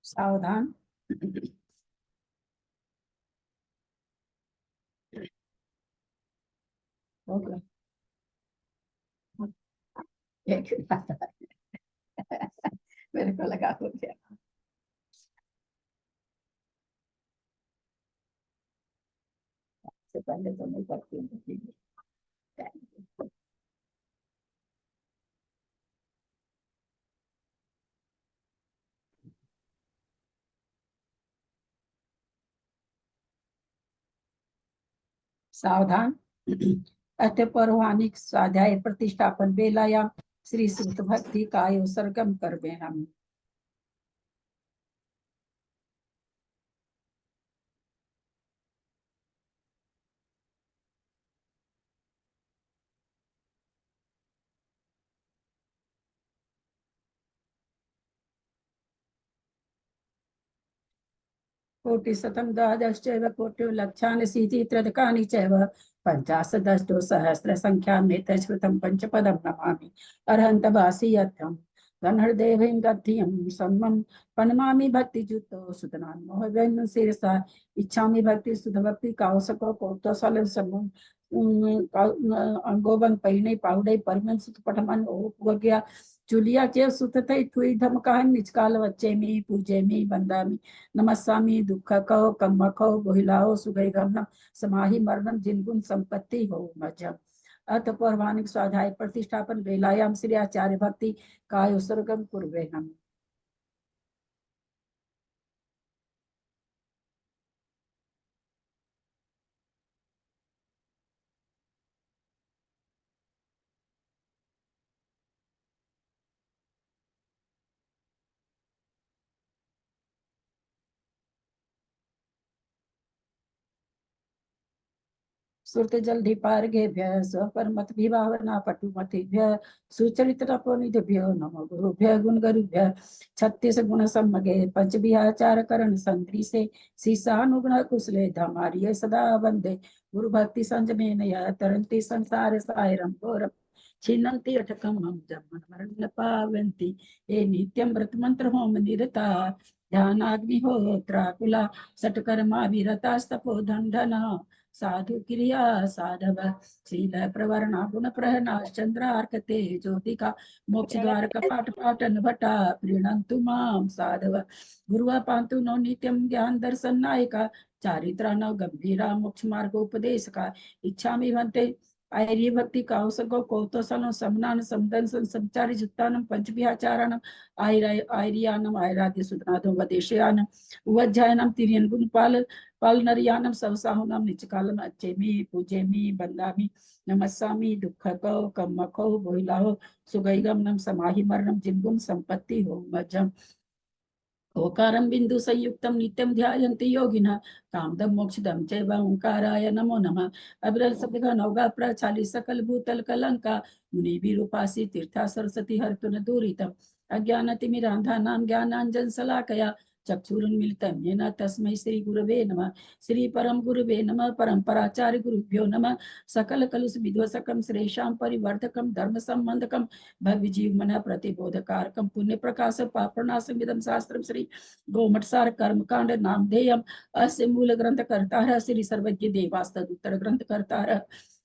सावधान। हो गया। एक मेरे को लगा हो गया। से पहले तो नहीं करती हूँ। सावधान। अथ पौराणिक स्वाध्याय प्रतिष्ठापन बेलायाम श्री श्रुत भक्ति काय सरगम करवे हम। कोटिशतं द्वादशैव कोटि लक्षानि सीतित्रदकानि चैव पञ्चाशदष्टो सहस्रसङ्ख्यामेतत् श्रुतं पंचपदं नमामि अरहन्तवासी यत्थं गणहृदेवं गद्धियं सम्मं प्रणमामि भक्तियुतो सुतनान्मोहवेन शिरसा इच्छामि भक्ति सुधभक्ति कावसको कौतसल समूह अंगोबंग पहिने पाउडे परमन सुत पठमन ओपवग्या चुलिया के सुतते थुई धमका निचकाल वच्चे मी पूजे मी बंदामी नमस्सामी दुख कहो कम्म कहो बोहिलाओ सुगई गमनम समाहि मरणम जिनगुण संपत्ति हो मजम। अथ पौराणिक स्वाध्याय प्रतिष्ठापन बेलायाम श्री आचार्य भक्ति काय उत्सर्गम कुर्वे हम। सुरते जल्दी पार्गेभ्य स्वपरमत विभावना पटुमतिभ्य सुचरित तपोनिधिभ्यो नमो गुरुभ्य गुण गुरुभ्य छत्तीस गुण सम्मगे पंच विहाचार करण संग्री से शीशानुगुण कुशले धमारिये सदा वंदे गुरु भक्ति संजमेन यह तरंती संसार सायरम घोरम छिन्नन्ति अटकम हम जन्म मरण पावन्ति ये नित्यम व्रत मंत्र होम निरता ध्यानाग्निहोत्राकुला सटकर्मा विरतास्तपो दंडना साधु क्रिया साधव शील प्रवरणा गुण प्रहना चंद्रार्क ज्योतिका मोक्ष द्वार कपाट पाटन भटा प्रीणंतु माम साधव गुरुवा पांतु नो नित्यम ज्ञान दर्शन नायिका चारित्रा नव गंभीरा मोक्ष मार्ग उपदेश का इच्छा में भंते आर्य भक्ति कावसगो कौतोसनो समनान समदन संचारी जुत्तानम पंचविहाचारानम आर्यानम आयराद्य सुदनादो वदेशयानम उवज्जायनम तिरियन गुणपाल पाल नरियानम सवसाहुनम निचकालम अच्छेमी पूजेमी बंदामी नमस्सामी दुख को कम्म को बोहिलाहो सुगैगम नम समाहि मरणम जिनगुम संपत्ति हो मज्जम ओकारं बिंदु संयुक्तम नित्यम ध्यायन्ति योगिनः कामदम मोक्षदम चैव ओंकाराय नमो नमः अविरल शब्द नौगा प्रचाली सकल भूतल कलंका मुनि विरूपासी तीर्था सरस्वती हर्तुन दूरितम अज्ञानतिमिरांधा नाम ज्ञानांजन सलाकया चक्षुरुन्मीलितं येन तस्मै श्री गुरवे नमः श्री परम गुरुवे नमः परम्पराचार्य गुरुभ्यो नमः सकल कलुष विध्वसकम श्रेषां परिवर्धकम धर्म संबंधकम भव्य जीव मन प्रतिबोधकारकम पुण्य प्रकाश पापनाशमिदं शास्त्रम श्री गोमठसार कर्मकांड नामधेयम अस्य मूल ग्रंथ करता है श्री सर्वज्ञ देवास्तद उत्तर ग्रंथ करता है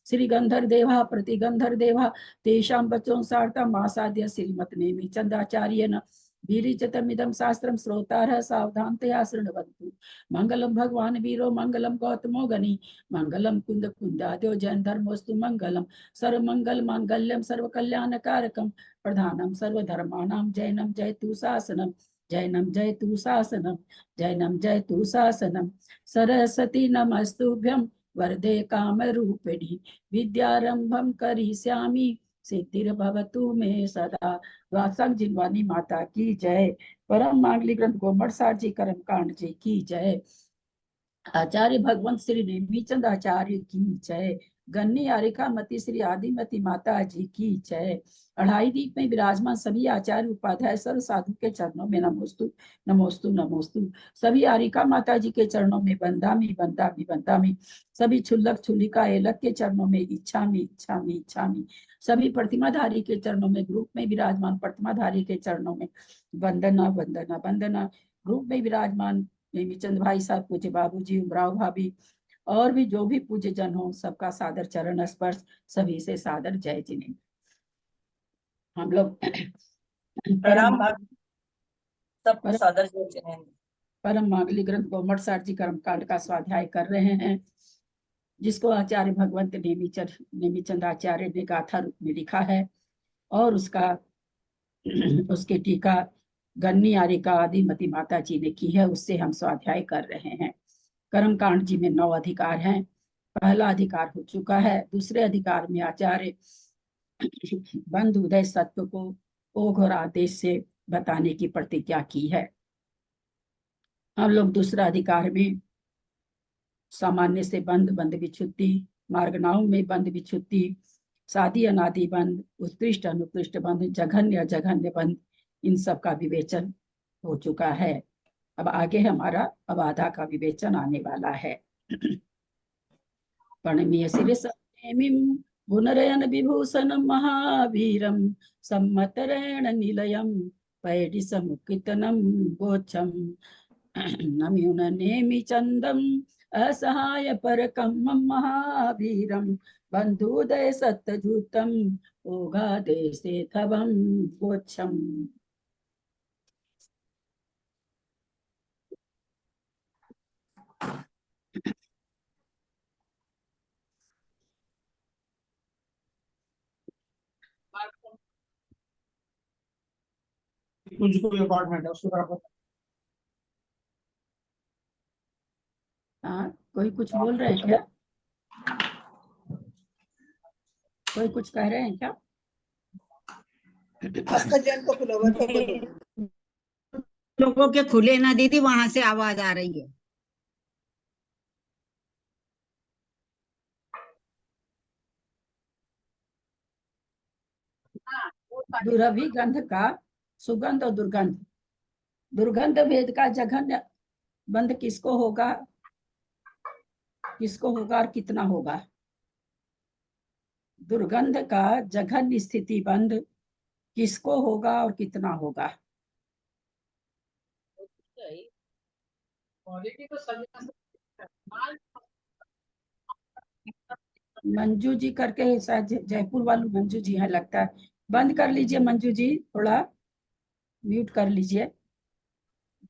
श्री गंधर देवा प्रतिगंधर देवा तेषां बचों सार्ता मासाद्य श्रीमत नेमि चंदाचार्य न वीरिचतमिदं शास्त्रं श्रोतारः सावधानतया शृण्वन्तु मंगलम भगवान वीरो मंगलम गौतमो गनि मंगलम कुंद कुंदाद्यो जैन धर्मोस्तु मंगलम सर्वमंगल मांगल्यम सर्व कल्याण कारकम प्रधानम सर्वधर्माणां जैनम जयतु शासनम जैनम जयतु शासनम जैनम जयतु शासनम सरस्वती नमस्तुभ्यं वरदे काम रूपिणी विद्यारंभम करिष्यामि सिद्धिर्भवतु मे सदा। वासक जिनवानी माता की जय। परम मांगली ग्रंथ गोमठ सार जी कर्म कांड जी की जय। आचार्य भगवंत श्री नेमीचंद आचार्य की जय। गन्नी आरिका मती श्री आदिमती माता जी की जय। अढ़ाई दीप में विराजमान सभी आचार्य उपाध्याय सर्व साधु के चरणों में नमोस्तु नमोस्तु नमोस्तु। सभी आरिका माता जी के चरणों में बंदामी बंदामी बंदामी। सभी छुल्लक छुल्लिका एलक के चरणों में इच्छामी इच्छामी इच्छामी। सभी प्रतिमाधारी के चरणों में ग्रुप में विराजमान प्रतिमाधारी के चरणों में वंदना वंदना वंदना। रूप में विराजमान नेमीचंद भाई साहब, पूज्य बाबूजी, उमराव भाभी और भी जो भी पूज्य जन हो, सबका सादर चरण स्पर्श, सभी से सादर जय जिनेन्द्र। हम लोग सबको सादर जय जिनेन्द्र। परम मांगली ग्रंथ गोमट सार जी कर्मकांड का स्वाध्याय कर रहे हैं, जिसको आचार्य भगवंत नेमीचंद आचार्य ने गाथा रूप में लिखा है, और उसकी टीका गन्नी आरिका आदिमती माता जी ने की है, उससे हम स्वाध्याय कर रहे हैं। कर्मकांड जी में 9 अधिकार हैं। पहला अधिकार हो चुका है। दूसरे अधिकार में आचार्य बंध उदय सत्व को ओघ और आदेश से बताने की प्रतिज्ञा की है। हम लोग दूसरा अधिकार में सामान्य से बंध, बंध विच्छुत्ति, मार्गनाओं में बंध विच्छुत्ति, सादी अनादि बंध, उत्कृष्ट अनुकृष्ट बंध, जघन्य अजघन्य बंध, इन सब का विवेचन हो चुका है। अब आगे हमारा अबाधा का विवेचन आने वाला है। प्रणमीय शिरसनेमिं गुणरयन विभूषणं महावीरं सम्मतरेण निलयं पैडिसमुत्कितनं गोच्छं नम्युननेमि चन्दम् असहाय परकं महावीरं बन्धुदय सत्तजूतं ओघादेशे थवं गोच्छम्। मुझको अपार्टमेंट है उसको बराबर। हाँ, कोई कुछ बोल रहे हैं क्या? कोई कुछ कह रहे हैं क्या? लोगों के खुले ना दीदी, वहां से आवाज आ रही है। दुरभि गंध का सुगंध और दुर्गंध, दुर्गंध भेद का जघन्य बंध किसको होगा, किसको होगा और कितना होगा? दुर्गंध का जघन्य स्थिति बंध किसको होगा और कितना होगा? मंजू जी करके, शायद जयपुर वाली मंजू जी हैं लगता है। बंद कर लीजिए मंजू जी, थोड़ा म्यूट कर लीजिए।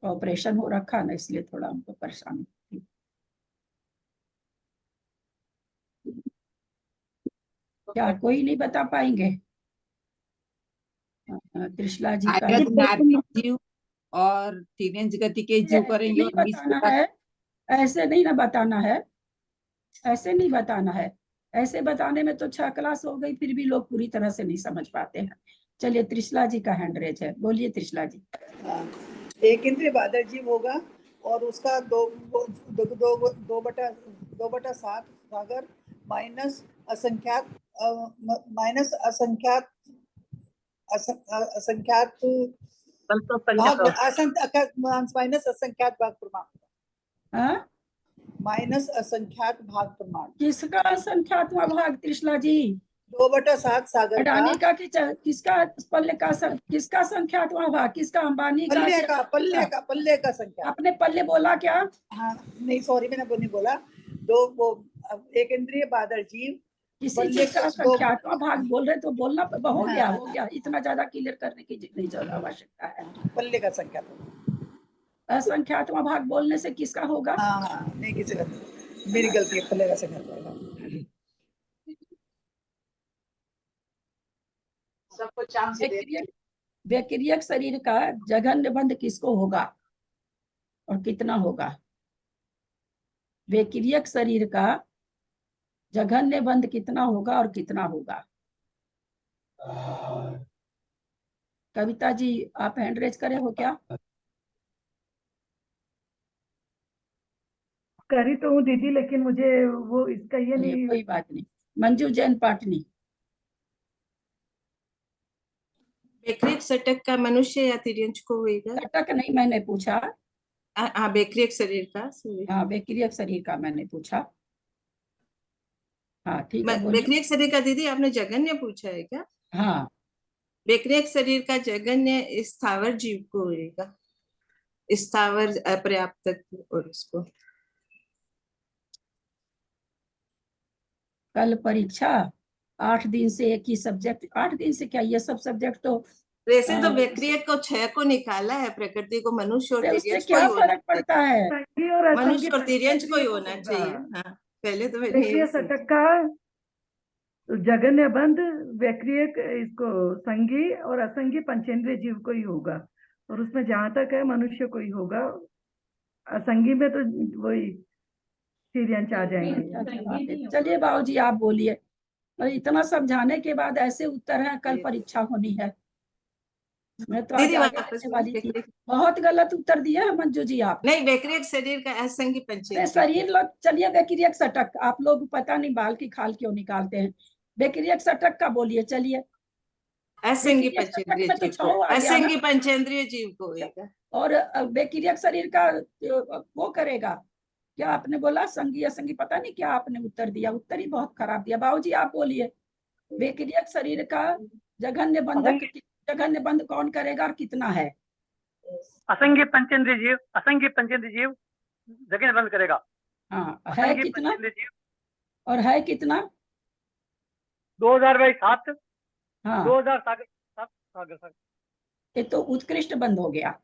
ऑपरेशन हो रखा ना, इसलिए थोड़ा हमको परेशानी थी। क्या कोई नहीं बता पाएंगे? त्रिशला जी का और तीन गति के जीव करेंगे नहीं बताना है, ऐसे नहीं ना बताना है, ऐसे नहीं बताना है। ऐसे बताने में तो 6 क्लास हो गई, फिर भी लोग पूरी तरह से नहीं समझ पाते हैं। चलिए, त्रिशला जी का हैंड रेज है, बोलिए त्रिशला जी। एक इंद्रिय बादल जीव होगा और उसका 2/7 सागर माइनस असंख्यात भाग प्रमाण, माइनस असंख्यात भाग प्रमाण। किसका असंख्यातवां भाग त्रिशला जी? 2/7 सागर का किसका पल्ले का किसका संख्यातवां भाग, किसका? अंबानी का? पल्ले का संख्या। आपने पल्ले बोला क्या? हाँ नहीं, सॉरी, मैंने नहीं बोला। एक इंद्रिय बादल जीव किसी चीज का संख्यात्मक भाग बोल रहे तो बोलना हो गया, हो गया। इतना ज्यादा क्लियर करने की नहीं आवश्यकता है। पल्ले का संख्या असंख्यात्मक भाग बोलने से किसका होगा? हाँ नहीं, किसी का मेरी गलती है, पल्ले का संख्या। सबको चांस दे। व्यक्रियक शरीर का जघन्य बंध किसको होगा और कितना होगा? व्यक्रियक शरीर का जघन्य बंध कितना होगा और कितना होगा? कविता जी, आप हैंड रेज करे हो क्या? करी तो हूँ दीदी, लेकिन मुझे वो इसका ये नहीं। कोई बात नहीं। मंजू जैन पाटनी। बेकरी सटक का मनुष्य या तिर्यंच को होगा? सटक नहीं मैंने पूछा। हाँ, बेकरी शरीर का। हाँ, बेकरी शरीर का मैंने पूछा। हाँ ठीक है, बेकरी शरीर का दीदी आपने जघन्य पूछा है क्या? हाँ, बेकरी शरीर का जघन्य स्थावर जीव को होगा। स्थावर अपर्याप्त और उसको कल परीक्षा 8 दिन से एक ही सब्जेक्ट, 8 दिन से क्या, ये सब सब्जेक्ट तो वैसे तो हाँ, व्यक्रिय को 6 को निकाला है, प्रकृति को मनुष्य और उससे तिर्यंच को ही क्या होना फर्क पड़ता है? संगी और असंगी मनुष्य और तिर्यंच को ही पंचेंद्रिय होना होगा। चाहिए। हाँ, पहले तो मैंने व्यक्रिय यही सोचा। षटक का जगन्य बंध व्यक्रिय इसको संगी और असंगी पंचेंद्रिय जीव को ही होगा, और उसमें जहां तक है मनुष्य को ही होगा। असंगी में तो वही तिर्यंच आ जाएंगे। चलिए बाबूजी आप बोलिए। और इतना समझाने के बाद ऐसे उत्तर है, कल परीक्षा होनी है। मैं तो आज दीदी आगे वापस लिखने वाली थी। व्यक्रिय- बहुत गलत उत्तर दिया है मंजू जी आप। नहीं, व्यक्रिय शरीर का असंगी अरे पंचेंद्रिय। शरीर लोग, चलिए व्यक्रियक षटक, आप लोग पता नहीं बाल की खाल क्यों निकालते हैं। व्यक्रियक षटक का बोलिए, चलिए। असंगी व्यक्रियक षटक पंचेंद्रिय में तो जीव 6 को, आ गया ना। असंगी पंचेंद्रिय जीव को होएगा। और व्यक्रियक शरीर का वो करेगा क्या? आपने बोला संगी असंगी, पता नहीं क्या आपने उत्तर दिया, उत्तर ही बहुत खराब दिया। बाबूजी आप बोलिए, व्यक्रियक शरीर का जघन्य बंधक, जघन्य बंध कौन करेगा और कितना है? असंख्य पंचेंद्रिय जीव, असंख्य पंचेंद्रिय जीव जगह बंद करेगा। हाँ, है असंख्य कितना पंचेंद्रिय जीव और है कितना? 2000/7, हाँ, 2000 सागर। ये तो उत्कृष्ट बंध हो गया।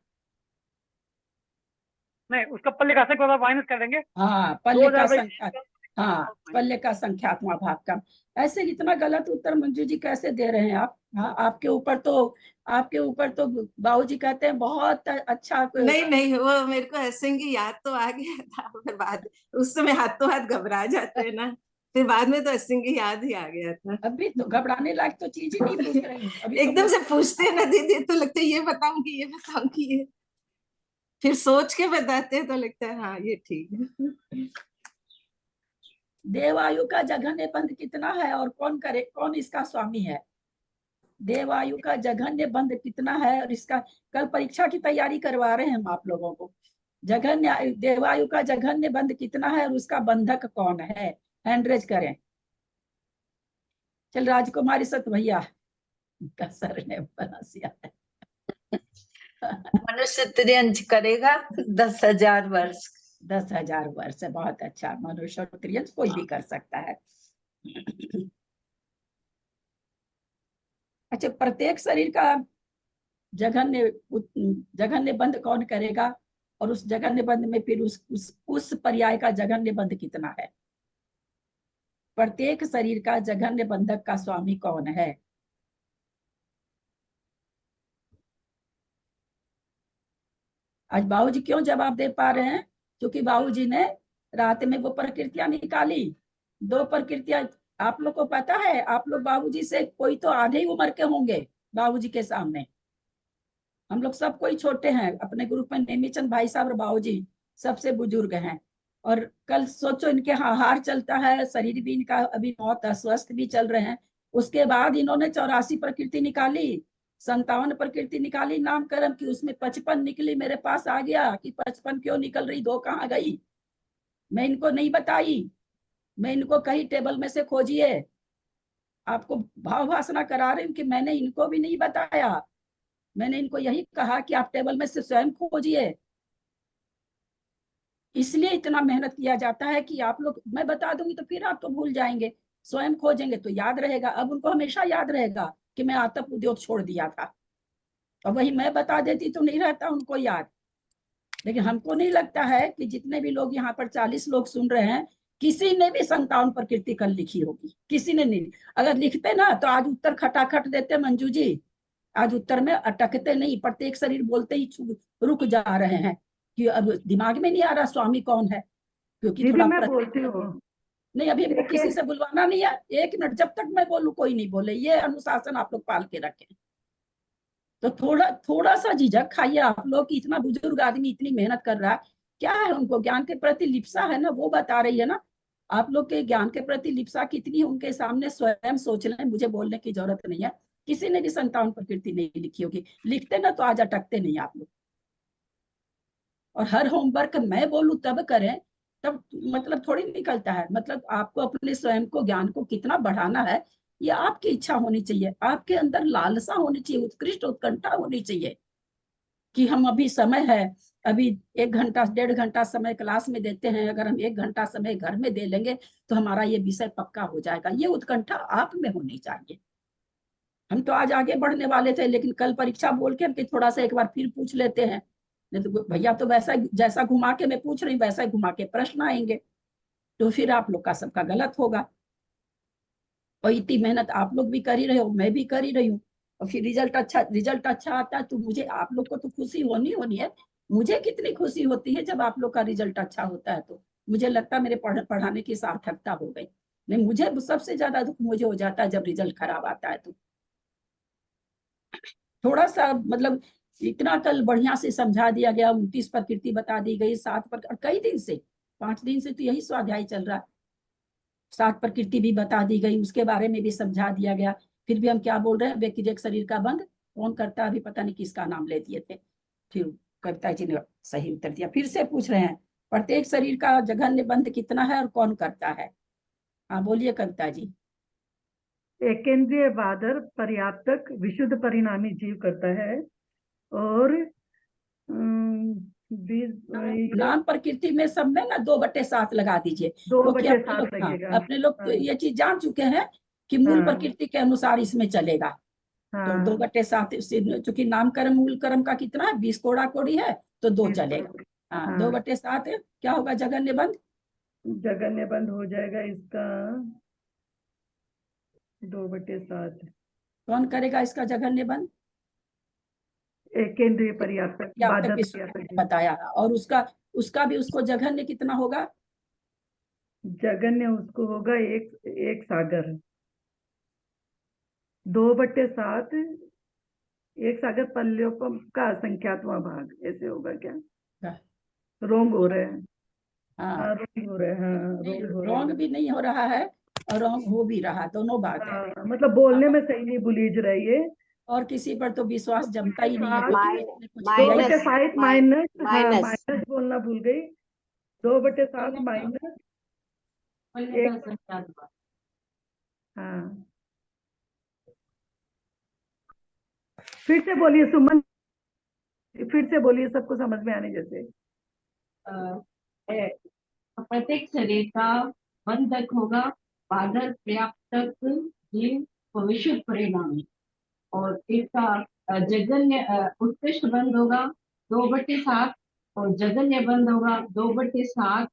नहीं, उसका पल्ले का असंख्य वाला माइनस कर देंगे। हाँ, पल्ले का 2000/7 संख्या, हाँ पल्ले का संख्यात्मक भाग कम। ऐसे इतना गलत उत्तर मंजू जी कैसे दे रहे हैं आप? हाँ, आपके ऊपर तो बाबूजी कहते हैं बहुत अच्छा। नहीं नहीं, वो मेरे को असंगी याद तो आ गया था, फिर बाद उस समय हाथों हाथ घबरा जाते हैं ना, फिर बाद में तो असंगी याद ही आ गया था। अभी तो घबराने लायक तो चीज ही नहीं पूछ रही हूँ अभी तो एकदम से पूछते हैं ना दीदी, तो लगता है ये बताऊंगी ये बताऊंगी, ये फिर सोच के बताते हैं तो लगता है हाँ ये ठीक है। देवायु का जघन्य बंध कितना है और कौन इसका स्वामी है? देवायु का जघन्य बंध कितना है और इसका, कल परीक्षा की तैयारी करवा रहे हैं हम आप लोगों को। जघन्य, देवायु का जघन्य बंध कितना है और उसका बंधक कौन है? हैंड रेज करें। चल राजकुमारी सत भैया का सर ने बना सिया है। मनुष्य तिर्यंच करेगा 10,000 वर्ष। 10,000 वर्ष, बहुत अच्छा। मनुष्य और तिर्यंच कोई भी कर सकता है। अच्छा, प्रत्येक शरीर का जघन्य बंध कौन करेगा और उस जघन्य बंध में फिर उस पर्याय का जघन्य बंध कितना है? प्रत्येक शरीर का जघन्य बंधक का स्वामी कौन है? आज बाबूजी क्यों जवाब दे पा रहे हैं? क्योंकि बाबूजी ने रात में वो प्रकृतियां निकाली, 2 प्रकृतियां। आप लोग को पता है, आप लोग बाबूजी से कोई तो आधे ही उम्र के होंगे बाबूजी के सामने। हम लोग सब कोई छोटे हैं अपने ग्रुप में। नेमीचंद भाई साहब और बाबूजी सबसे बुजुर्ग हैं। और कल सोचो, इनके हाहार चलता है, शरीर भी इनका अभी बहुत अस्वस्थ भी चल रहे हैं। उसके बाद इन्होंने 84 प्रकृति निकाली, 57 प्रकृति निकाली नामकरण की, उसमें 55 निकली। मेरे पास आ गया कि 55 क्यों निकल रही, 2 कहाँ गई? मैं इनको नहीं बताई, मैं इनको कही टेबल में से खोजिए। आपको भाव भाषणा करा रही हूँ कि मैंने इनको भी नहीं बताया। मैंने इनको यही कहा कि आप टेबल में से स्वयं खोजिए। इसलिए इतना मेहनत किया जाता है कि आप लोग, मैं बता दूंगी तो फिर आप तो भूल जाएंगे, स्वयं खोजेंगे तो याद रहेगा। अब उनको हमेशा याद रहेगा कि मैं आतप उद्योग छोड़ दिया था, और वही मैं बता देती तो नहीं रहता उनको याद। लेकिन हमको नहीं लगता है कि जितने भी लोग यहाँ पर 40 लोग सुन रहे हैं, किसी ने भी 57 प्रकृति कल लिखी होगी, किसी ने नहीं। अगर लिखते ना तो आज उत्तर खटाखट देते मंजू जी। आज उत्तर में अटकते नहीं, प्रत्येक शरीर बोलते ही रुक जा रहे हैं कि अब दिमाग में नहीं आ रहा स्वामी कौन है, क्योंकि दीदी थोड़ा मैं बोलती हूँ, नहीं, अभी किसी से बुलवाना नहीं है। 1 मिनट, जब तक मैं बोलूं कोई नहीं बोले, ये अनुशासन आप लोग पाल के रखें। तो थोड़ा सा झिझक खाइए आप लोग कि इतना बुजुर्ग आदमी इतनी मेहनत कर रहा है। क्या है, उनको ज्ञान के प्रति लिप्सा है ना, वो बता रही है ना। आप लोग के ज्ञान के प्रति लिप्सा कितनी उनके सामने स्वयं सोच लें, मुझे बोलने की जरूरत नहीं है। किसी ने भी 57 प्रकृति नहीं लिखी होगी, लिखते ना तो आज अटकते नहीं आप लोग। और हर होमवर्क मैं बोलूं तब करें, तब मतलब थोड़ी निकलता है। मतलब आपको अपने स्वयं को, ज्ञान को कितना बढ़ाना है, ये आपकी इच्छा होनी चाहिए। आपके अंदर लालसा होनी चाहिए, उत्कृष्ट उत्कंठा होनी चाहिए कि हम, अभी समय है अभी 1 घंटा 1.5 घंटा समय क्लास में देते हैं, अगर हम 1 घंटा समय घर में दे लेंगे तो हमारा ये विषय पक्का हो जाएगा। ये उत्कंठा आप में होनी चाहिए। हम तो आज आगे बढ़ने वाले थे, लेकिन कल परीक्षा बोल के कि थोड़ा सा एक बार फिर पूछ लेते हैं, नहीं तो भैया तो वैसा जैसा घुमा के मैं पूछ रही हूँ वैसा घुमा के प्रश्न आएंगे, तो फिर आप लोग का सबका गलत होगा। और इतनी मेहनत आप लोग भी कर ही रहे हो, मैं भी कर ही रही हूँ, और फिर रिजल्ट अच्छा आता है तो मुझे, आप लोग को तो खुशी होनी है। मुझे कितनी खुशी होती है जब आप लोग का रिजल्ट अच्छा होता है, तो मुझे लगता है मेरे पढ़ाने की सार्थकता हो गई। नहीं, मुझे सबसे ज्यादा दुख मुझे हो जाता है जब रिजल्ट खराब आता है। तो थोड़ा सा मतलब इतना कल बढ़िया से समझा दिया गया, 29 प्रकृति बता दी गई, 7 प्रकृति, कई दिन से 5 दिन से तो यही स्वाध्याय चल रहा है। 7 प्रकृति भी बता दी गई, उसके बारे में भी समझा दिया गया। फिर भी हम क्या बोल रहे हैं, व्यतिरेक शरीर का बंध कौन करता है, अभी पता नहीं किसका नाम ले दिए थे। फिर कविता जी ने सही उत्तर दिया। फिर से पूछ रहे हैं, प्रत्येक शरीर का जघन्य बंध कितना है और कौन करता है? हाँ बोलिए कविता जी। एकेंद्रिय बादर पर्याप्तक विशुद्ध परिणामी जीव करता है, और नाम प्रकृति में सब में ना 2/7 लगा दीजिए, क्योंकि 2/7 लगेगा। अपने लोग तो हाँ। ये चीज जान चुके हैं कि मूल हाँ। प्रकृति के अनुसार इसमें चलेगा। तो हाँ। 2/7 चूंकि नामकरण मूल कर्म का कितना है, 20 कोड़ा कोड़ी है, तो 2 20 चलेगा। हाँ, हाँ। 2/7 क्या होगा जघन्य बंध? जघन्य बंध हो जाएगा इसका 2/7। कौन करेगा इसका जघन्य बंध? एकेंद्रिय पर्याप्तक या अब तक बादर विश्व पर्याप्तक। बताया, और उसका भी उसको जघन्य कितना होगा? जघन्य उसको होगा एक सागर। 2/7 एक सागर पल्लियों का संख्यात्मक भाग, ऐसे होगा क्या? क्या? रोंग हो रहे हैं। हाँ, हाँ, रोंग हो रहे हैं। हाँ, रोंग हो रहे रॉन्ग हैं। भी नहीं हो रहा है और रॉन्ग हो भी रहा, दोनों बात है। हाँ, मतलब बोलने में सही नहीं बुलीज रही है। और किसी पर तो विश्वास जमता ही नहीं है, हाँ, क्योंकि इसने कुछ किया ही नहीं। 2/7 माइनस, हाँ माइनस। माइनस बोलना भूल गई। 2/7 माइनस एक। हाँ, फिर से बोलिए सुमन, फिर से बोलिए, सबको समझ में आने जैसे। प्रत्येक शरीर का बंधक होगा बादर पर्याप्तक जीव विशुद्ध परिणामी, और इसका जघन्य उत्कृष्ट बंध होगा 2/7, और जघन्य बंध होगा 2/7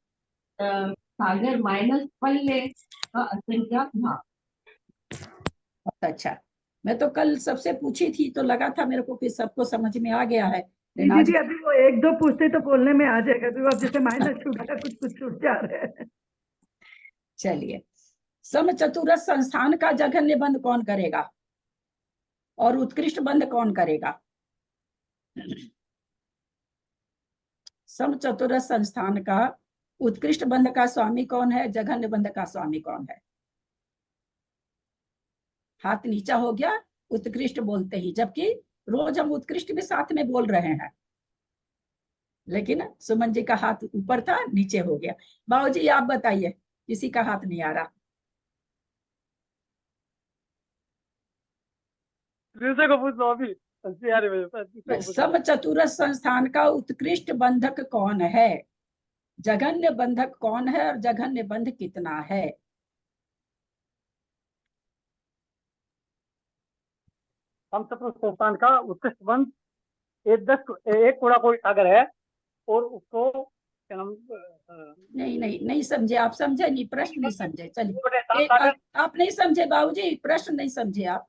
सागर माइनस पल्ले का असंख्यात भाग। बहुत अच्छा। मैं तो कल सबसे पूछी थी तो लगा था मेरे को कि सबको समझ में आ गया है, लेकिन आज दीदी अभी वो 1-2 पूछते तो बोलने में आ जाएगा, फिर अब जैसे माइनस छूट गया, कुछ छूट जा रहे हैं। चलिए, समचतुरस्र संस्थान का जघन्य बंध कौन करेगा और उत्कृष्ट बंध कौन करेगा? समचतुरस्र संस्थान का उत्कृष्ट बंध का स्वामी कौन है, जघन्य बंध का स्वामी कौन है? हाथ नीचा हो गया उत्कृष्ट बोलते ही, जबकि रोज हम उत्कृष्ट भी साथ में बोल रहे हैं, लेकिन सुमन जी का हाथ ऊपर था, नीचे हो गया। बाबू जी आप बताइए, किसी का हाथ नहीं आ रहा। को पूछ लो अभी। समचतुरस्र संस्थान का उत्कृष्ट बंधक कौन है, जघन्य बंधक कौन है और जघन्य बंध कितना है? समचतुरस्र संस्थान का उत्कृष्ट बंध एक कोड़ा कोई सागर है, और उसको क्या नाम, नहीं समझे आप, समझे नहीं, प्रश्न नहीं समझे। चलिए 2/7 एक सागर। आप नहीं समझे बाबूजी, प्रश्न नहीं समझे आप।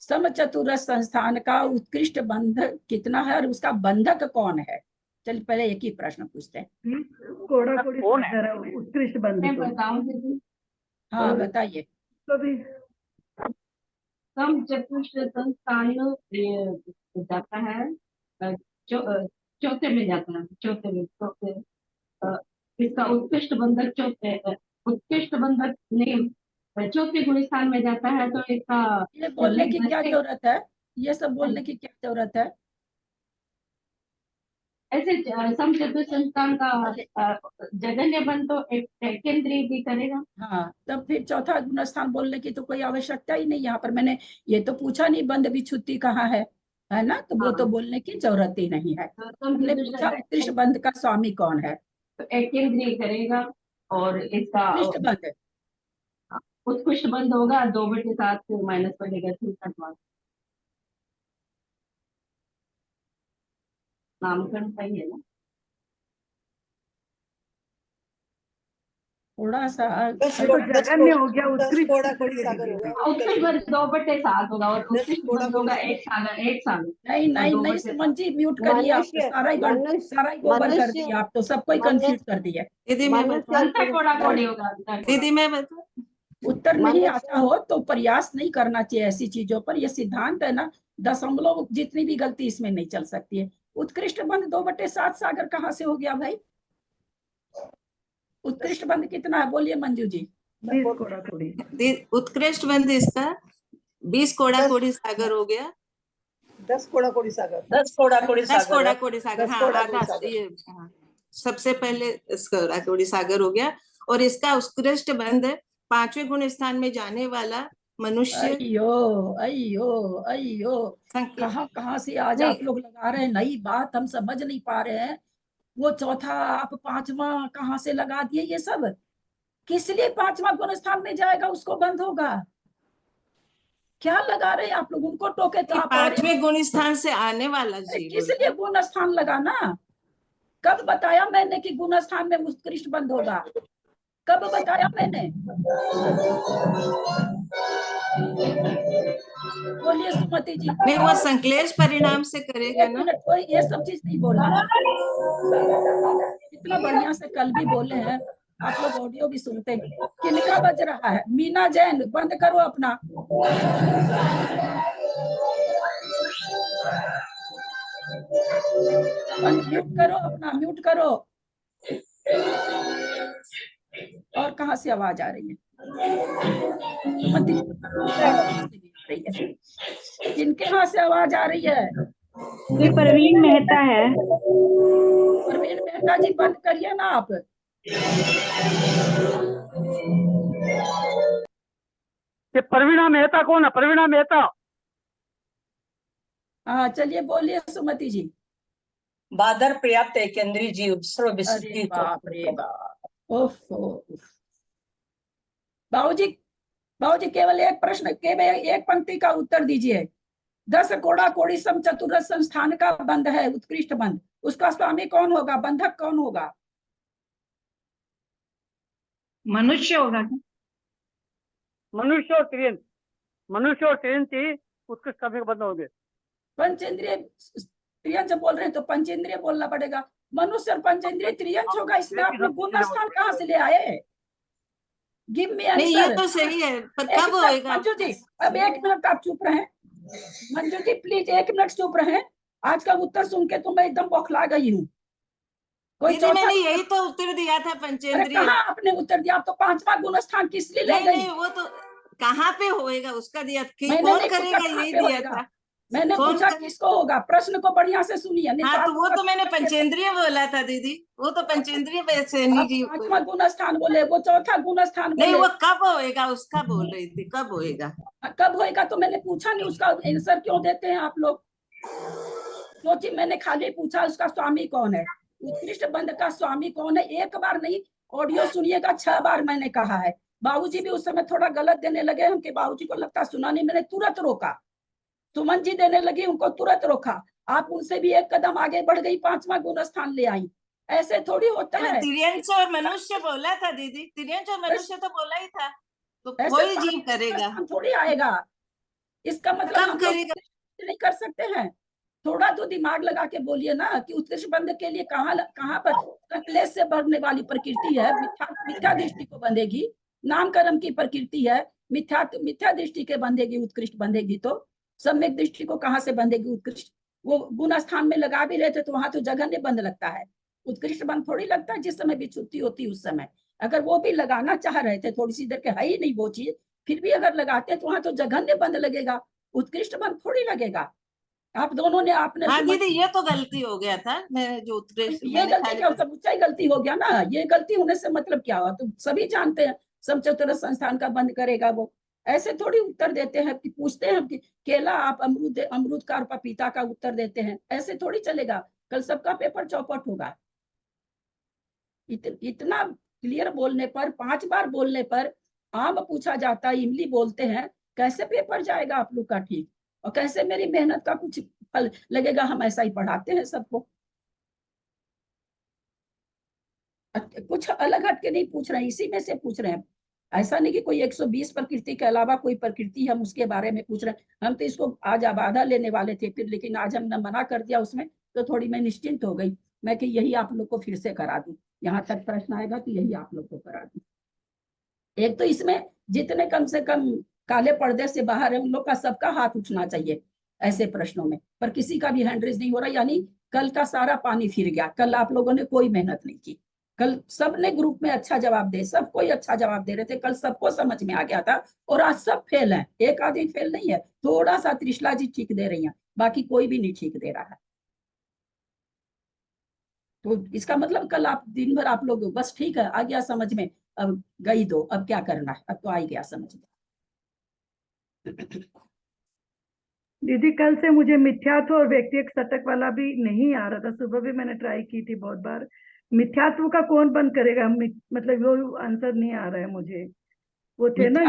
समचतुरस्र संस्थान का उत्कृष्ट बंधक कितना है और उसका बंधक कौन है? चलिए पहले एक ही प्रश्न पूछते हैं। कोड़ा कोड़ी कौन है? सागर है उत्कृष्ट बंध मैं तो। बताऊं दीदी, हाँ बताइए। तो भी समचतुरस्र संस्थान जाता है चौथे में जाता है, चौथे इसका उत्कृष्ट बंधक उत्कृष्ट बंधक नहीं, चौथे गुणस्थान में जाता है, तो इसका ये बोलने की क्या जरूरत है, ये सब बोलने की क्या जरूरत है? ऐसे समचतुर संस्थान का जघन्य बंध तो एक केंद्रीय भी करेगा। हाँ, तब फिर चौथा गुण स्थान बोलने की तो कोई आवश्यकता ही नहीं यहाँ पर। मैंने ये तो पूछा नहीं बंध विच्छुत्ति कहाँ है, है ना, तो वो हाँ। तो बोलने की जरूरत ही नहीं है। तो हमने पूछा उत्कृष्ट बंध का स्वामी कौन है? एक केंद्रीय करेगा और इसका उत्कृष्ट बंध उत्कृष्ट बंद होगा 2/7 माइनस पड़ेगा 3 नामकरण सही है ना? थोड़ा सा दस ये तो जघन्य हो गया, दस उत्कृष्ट कोड़ा कैसे कोड़ी ले सागर लीजिएगा? होगा उत्कृष्ट बंद 2/7 होगा और दस उत्कृष्ट कोड़ा बंद कोड़ी होगा सागर। एक सागर नहीं नहीं दो नहीं, बटे सुमन जी म्यूट करिए, आप तो मनुष्य सारा ही गोबर कर दिए, आप तो सबको ही मनुष्य कंफ्यूज कर दिए। दीदी मैं मनुष्य बताऊं? अंतर कोड़ा कोड़ी होगा अंतर कोड़ा। दीदी मैं बताऊं? उत्तर नहीं मनुष्य आता हो तो प्रयास नहीं करना चाहिए ऐसी चीजों पर। ये सिद्धांत है ना, दशमलव जितनी भी गलती इसमें नहीं चल सकती है। उत्कृष्ट बंध 2/7 सागर कहाँ से हो गया भाई? उत्कृष्ट बंध कितना है बोलिए मंजू जी? 20 कोड़ा कोड़ी। उत्कृष्ट बंध इसका 20 कोड़ा दस- कोड़ी सागर हो गया। 10 कोड़ा कोड़ी सागर। 10 कोड़ा कोड़ी 10 सागर कोड़ा है। कोड़ी सागर, 10 हाँ कोड़ा आधा कोड़ी सागर। ये हाँ, सबसे पहले कोड़ा कोड़ी सागर हो गया। और इसका उत्कृष्ट बंध 5वें गुण स्थान में जाने वाला मनुष्य अयो अयो अयो, संख्या कहाँ कहाँ से आज नहीं, आप लोग लगा रहे हैं नई बात, हम समझ नहीं पा रहे हैं। वो चौथा आप पांचवा कहाँ से लगा दिए ये सब? किस लिए पांचवा गुण स्थान में जाएगा उसको बंद होगा? क्या लगा रहे हैं आप लोग? उनको टोके तो आप और 5वें गुण स्थान से आने वाला अरे जीव किस लिए गुण स्थान लगाना? कब बताया मैंने कि गुण स्थान में उत्कृष्ट बंद होगा? कब बताया मैंने? बोलिए सुमति जी। नहीं, वो संश्लेष परिणाम से करेगा एक ना। मिनट, कोई ये सब चीज नहीं बोलना है। इतना बढ़िया से कल भी बोले हैं, आप लोग ऑडियो भी सुनते हैं। किनका बज रहा है? मीना जैन, बंद करो अपना। बंद, म्यूट करो अपना, म्यूट करो। और कहाँ से आवाज आ रही है? सुमति जी, किनके यहाँ से आवाज आ रही है? ये परवीन मेहता है। प्रवीण मेहता जी, बंद करिए ना आप। ये प्रवीणा मेहता कौन है? प्रवीणा मेहता। हाँ चलिए बोलिए सुमति जी। बादर पर्याप्त केंद्रीय जीव सर्व अरे विशुद्धि बाप रे बाप, ओफो। बाबूजी, बाबूजी केवल एक प्रश्न, केवल एक पंक्ति का उत्तर दीजिए। 10 कोड़ा कोड़ी सम चतुर्थ संस्थान का बंध है उत्कृष्ट बंध, उसका स्वामी कौन होगा? बंधक कौन होगा? मनुष्य होगा क्या? मनुष्य और त्रियंत, मनुष्य और त्रियंत ही उत्कृष्ट करने के बंद होंगे। पंचेंद्रिय त्रियंच बोल रहे हैं तो पंचेंद्रिय बोलना पड़ेगा। मनुष्य और पंचेंद्रिय त्रियंच होगा, इसमें आप लोग गुण स्थान कहाँ से ले आए? गिव मी नहीं, ये आंसर। तो सही है, पर एक कब मिनट होएगा? मंजू जी, अब 1 मिनट आप चुप रहें। मंजू जी प्लीज 1 मिनट चुप रहें। आज का उत्तर सुन के तो मैं एकदम बौखला गई हूँ। कोई दीदी चौथा? मैंने यही तो उत्तर दिया था, अरे पंचेंद्रिय। कहाँ आपने उत्तर दिया? आप तो 5वां गुण स्थान किस लिए ले नहीं गई? नहीं, वो तो कहाँ पे होएगा उसका दिया कि मैंने कौन नहीं पूछा करेगा, कहाँ यही पे दिया होगा, था। मैंने कौन पूछा करे? किसको होगा। प्रश्न को बढ़िया से सुनिए, नहीं हाँ, तो तो वो तो मैंने आप पंचेंद्रिय बोला था दीदी, वो तो पंचेंद्रिय पे से नहीं जी। 5वां गुण स्थान बोले, वो चौथा गुण स्थान नहीं, बोले। वो कब होएगा उसका बोल रही थी, कब होएगा। कब होएगा तो मैंने पूछा नहीं, उसका आंसर क्यों देते हैं आप लोग? सोचिए, मैंने खाली पूछा उसका स्वामी कौन है, उत्कृष्ट बंध का स्वामी कौन है। एक बार नहीं, ऑडियो सुनिएगा, 6 बार मैंने कहा है। बाबूजी भी उस समय थोड़ा गलत देने लगे हम, कि बाबूजी को लगता सुना नहीं, मैंने तुरंत रोका। सुमन जी देने लगी, उनको तुरंत रोका। आप उनसे भी एक कदम आगे बढ़ गई, 5वां गुण स्थान ले आई। ऐसे थोड़ी होता है। तिर्यंश और मनुष्य बोला था दीदी, तिर्यंश और मनुष्य तो बोला ही था, तो ऐसे वही जीव करेगा। थोड़ी आएगा। इसका मतलब कब हम लोग करेगा? नहीं कर सकते हैं। थोड़ा तो दिमाग लगा के बोलिए ना कि उत्कृष्ट बंध के लिए कहाँ कहाँ पर संकलेश से बढ़ने वाली प्रकृति है, मिथ्या दृष्टि को बंधेगी। नामकर्म की प्रकृति है, मिथ्या दृष्टि के बंधेगी, उत्कृष्ट बंधेगी तो सम्यक दृष्टि को कहाँ से बंधेगी उत्कृष्ट? वो गुण स्थान में लगा भी रहे थे तो वहां तो जघन्य बंध लगता है, उत्कृष्ट बंध थोड़ी लगता है जिस समय विच्छुत्ति होती उस समय। अगर वो भी लगाना चाह रहे थे, थोड़ी सी देर के है ही नहीं वो चीज, फिर भी अगर लगाते तो वहां तो जघन्य बंध लगेगा, उत्कृष्ट बंध थोड़ी लगेगा। आप दोनों ने, आपने हाँ दीदी, ये तो गलती हो गया था, मैं जो उत्कृष्ट ये मैंने गलती खाली क्या, सब ऊंचाई गलती हो गया ना। ये गलती होने से मतलब क्या हुआ? तो सभी जानते हैं सब चतुर्थ संस्थान का बंद करेगा वो। ऐसे थोड़ी उत्तर देते हैं कि पूछते हैं कि केला आप अमरूद का और पपीता का उत्तर देते हैं, ऐसे थोड़ी चलेगा। कल सबका पेपर चौपट होगा। इतना क्लियर बोलने पर, 5 बार बोलने पर आम पूछा जाता है, इमली बोलते हैं, कैसे पेपर जाएगा आप लोग का ठीक, और कैसे मेरी मेहनत का कुछ फल लगेगा। हम ऐसा ही पढ़ाते हैं सबको, कुछ अलग हट के नहीं पूछ रहे हैं, इसी में से पूछ रहे हैं। ऐसा नहीं कि कोई 120 प्रकृति के अलावा कोई प्रकृति हम उसके बारे में पूछ रहे हैं। हम तो इसको आज आबादा लेने वाले थे फिर, लेकिन आज हमने मना कर दिया उसमें, तो थोड़ी मैं निश्चिंत हो गई। मैं कि यही आप लोग को फिर से करा दूं, यहाँ तक प्रश्न आएगा तो यही आप लोग को करा दूं। एक तो इसमें जितने कम से कम काले पर्दे से बाहर है उन लोग का सबका हाथ उठना चाहिए ऐसे प्रश्नों में, पर किसी का भी हैंड रेज नहीं हो रहा। यानी कल का सारा पानी फिर गया। कल आप लोगों ने कोई मेहनत नहीं की, कल सबने ग्रुप में अच्छा जवाब दे, सब कोई अच्छा जवाब दे रहे थे, कल सबको समझ में आ गया था। और आज सब फेल है, एक आदमी फेल नहीं है, थोड़ा सा त्रिशला जी ठीक दे रही है, बाकी कोई भी नहीं ठीक दे रहा है। तो इसका मतलब कल आप दिन भर आप लोग बस ठीक है आ गया समझ में, अब गई दो, अब क्या करना है, अब तो आ ही गया समझ में। दीदी कल से मुझे मिथ्यात्व और व्यक्तिगत शतक वाला भी नहीं आ रहा था। सुबह भी मैंने ट्राई की थी बहुत बार। मिथ्यात्व का कौन बंद करेगा? मतलब वो आंसर नहीं आ रहा है मुझे। वो थे ना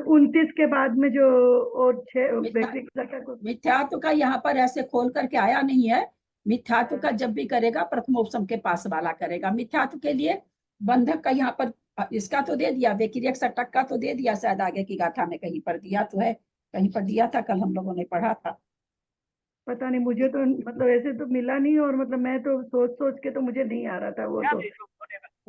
29 के बाद में जो, और 6 व्यक्तिगत शतक। मिथ्यात्व का यहाँ पर ऐसे खोल करके आया नहीं है। मिथ्यात्व का जब भी करेगा प्रथमोपसम के पास वाला करेगा। मिथ्यात्व के लिए बंधक का यहाँ पर इसका तो दे दिया, व्यतिरेक शतक का तो दे दिया, शायद आगे की गाथा में कहीं पर दिया तो है, कहीं पर दिया था, कल हम लोगों ने पढ़ा था। पता नहीं, मुझे तो मतलब ऐसे तो मिला नहीं, और मतलब मैं तो सोच सोच के तो मुझे नहीं आ रहा था वो। तो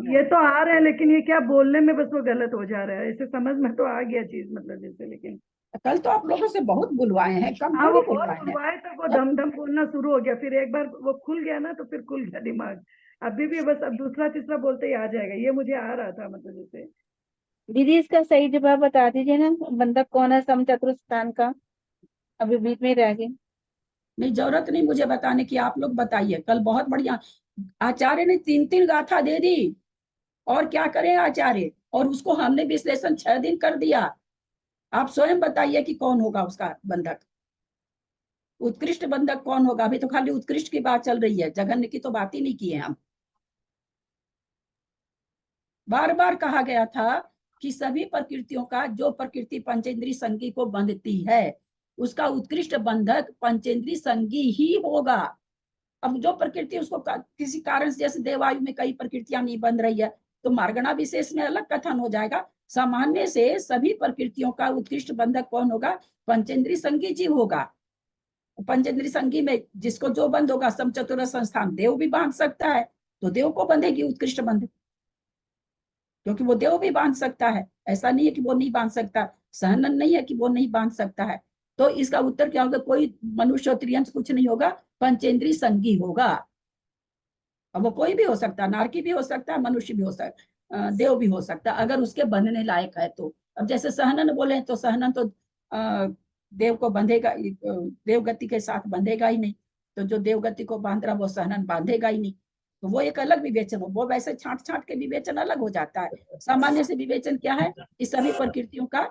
ये तो आ रहा है, लेकिन ये क्या बोलने में बस वो गलत हो जा रहा है। ऐसे समझ में तो आ गया चीज, मतलब जैसे, लेकिन कल तो आप लोगों से बहुत बुलवाए हैं, कम हाँ वो थोड़ी बहुत बुलवाए हैं। बुलवाए तो वो धम धम बोलना शुरू हो गया। फिर एक बार वो खुल गया ना तो फिर खुल गया दिमाग। अभी भी बस अब दूसरा तीसरा बोलते ही आ जाएगा, ये मुझे आ रहा था मतलब जैसे। दीदी इसका सही जवाब बता दीजिए ना, बंधक कौन है समचतुर्स्थान का? अभी बीच में रह गए। नहीं, जरूरत नहीं मुझे बताने की, आप लोग बताइए। कल बहुत बढ़िया आचार्य ने 3-3 गाथा दे दी, और क्या करें आचार्य, और उसको हमने विश्लेषण 6 दिन कर दिया। आप स्वयं बताइए कि कौन होगा उसका बंधक, उत्कृष्ट बंधक कौन होगा। अभी तो खाली उत्कृष्ट की बात चल रही है, जघन्य की तो बात ही नहीं की है हम। बार बार कहा गया था कि सभी प्रकृतियों का जो प्रकृति पंचेंद्रीय संगी को बंधती है उसका उत्कृष्ट बंधक पंचेंद्रीय संगी ही होगा। अब जो प्रकृति उसको किसी कारण से, जैसे देवायु में कई प्रकृतियां नहीं बन रही है, तो मार्गणा विशेष में अलग कथन हो जाएगा। सामान्य से सभी प्रकृतियों का उत्कृष्ट बंधक कौन होगा? पंचेंद्रीय संगी जीव होगा। पंचेंद्रीय संगी में जिसको जो बंध होगा, समचतुर संस्थान देव भी बांध सकता है, तो देव को बंधेगी उत्कृष्ट बंध, क्योंकि वो देव भी बांध सकता है। ऐसा नहीं है कि वो नहीं बांध सकता, सहनन नहीं है कि वो नहीं बांध सकता है। तो इसका उत्तर क्या होगा? कोई मनुष्य त्रियंश कुछ नहीं होगा, पंचेंद्रीय संगी होगा। अब वो कोई भी हो सकता है, नारकी भी हो सकता है, मनुष्य भी हो सकता है, देव भी हो सकता है, अगर उसके बंधने लायक है तो। अब जैसे सहनन बोले तो सहनन तो देव को बंधेगा, देव गति के साथ बंधेगा ही नहीं। तो जो देव गति को बांध रहा वो सहनन बांधेगा ही नहीं। तो वो एक अलग विवेचन हो, वो वैसे छांट छांट के विवेचन अलग हो जाता है। सामान्य से विवेचन क्या है कि सभी प्रकृतियों का,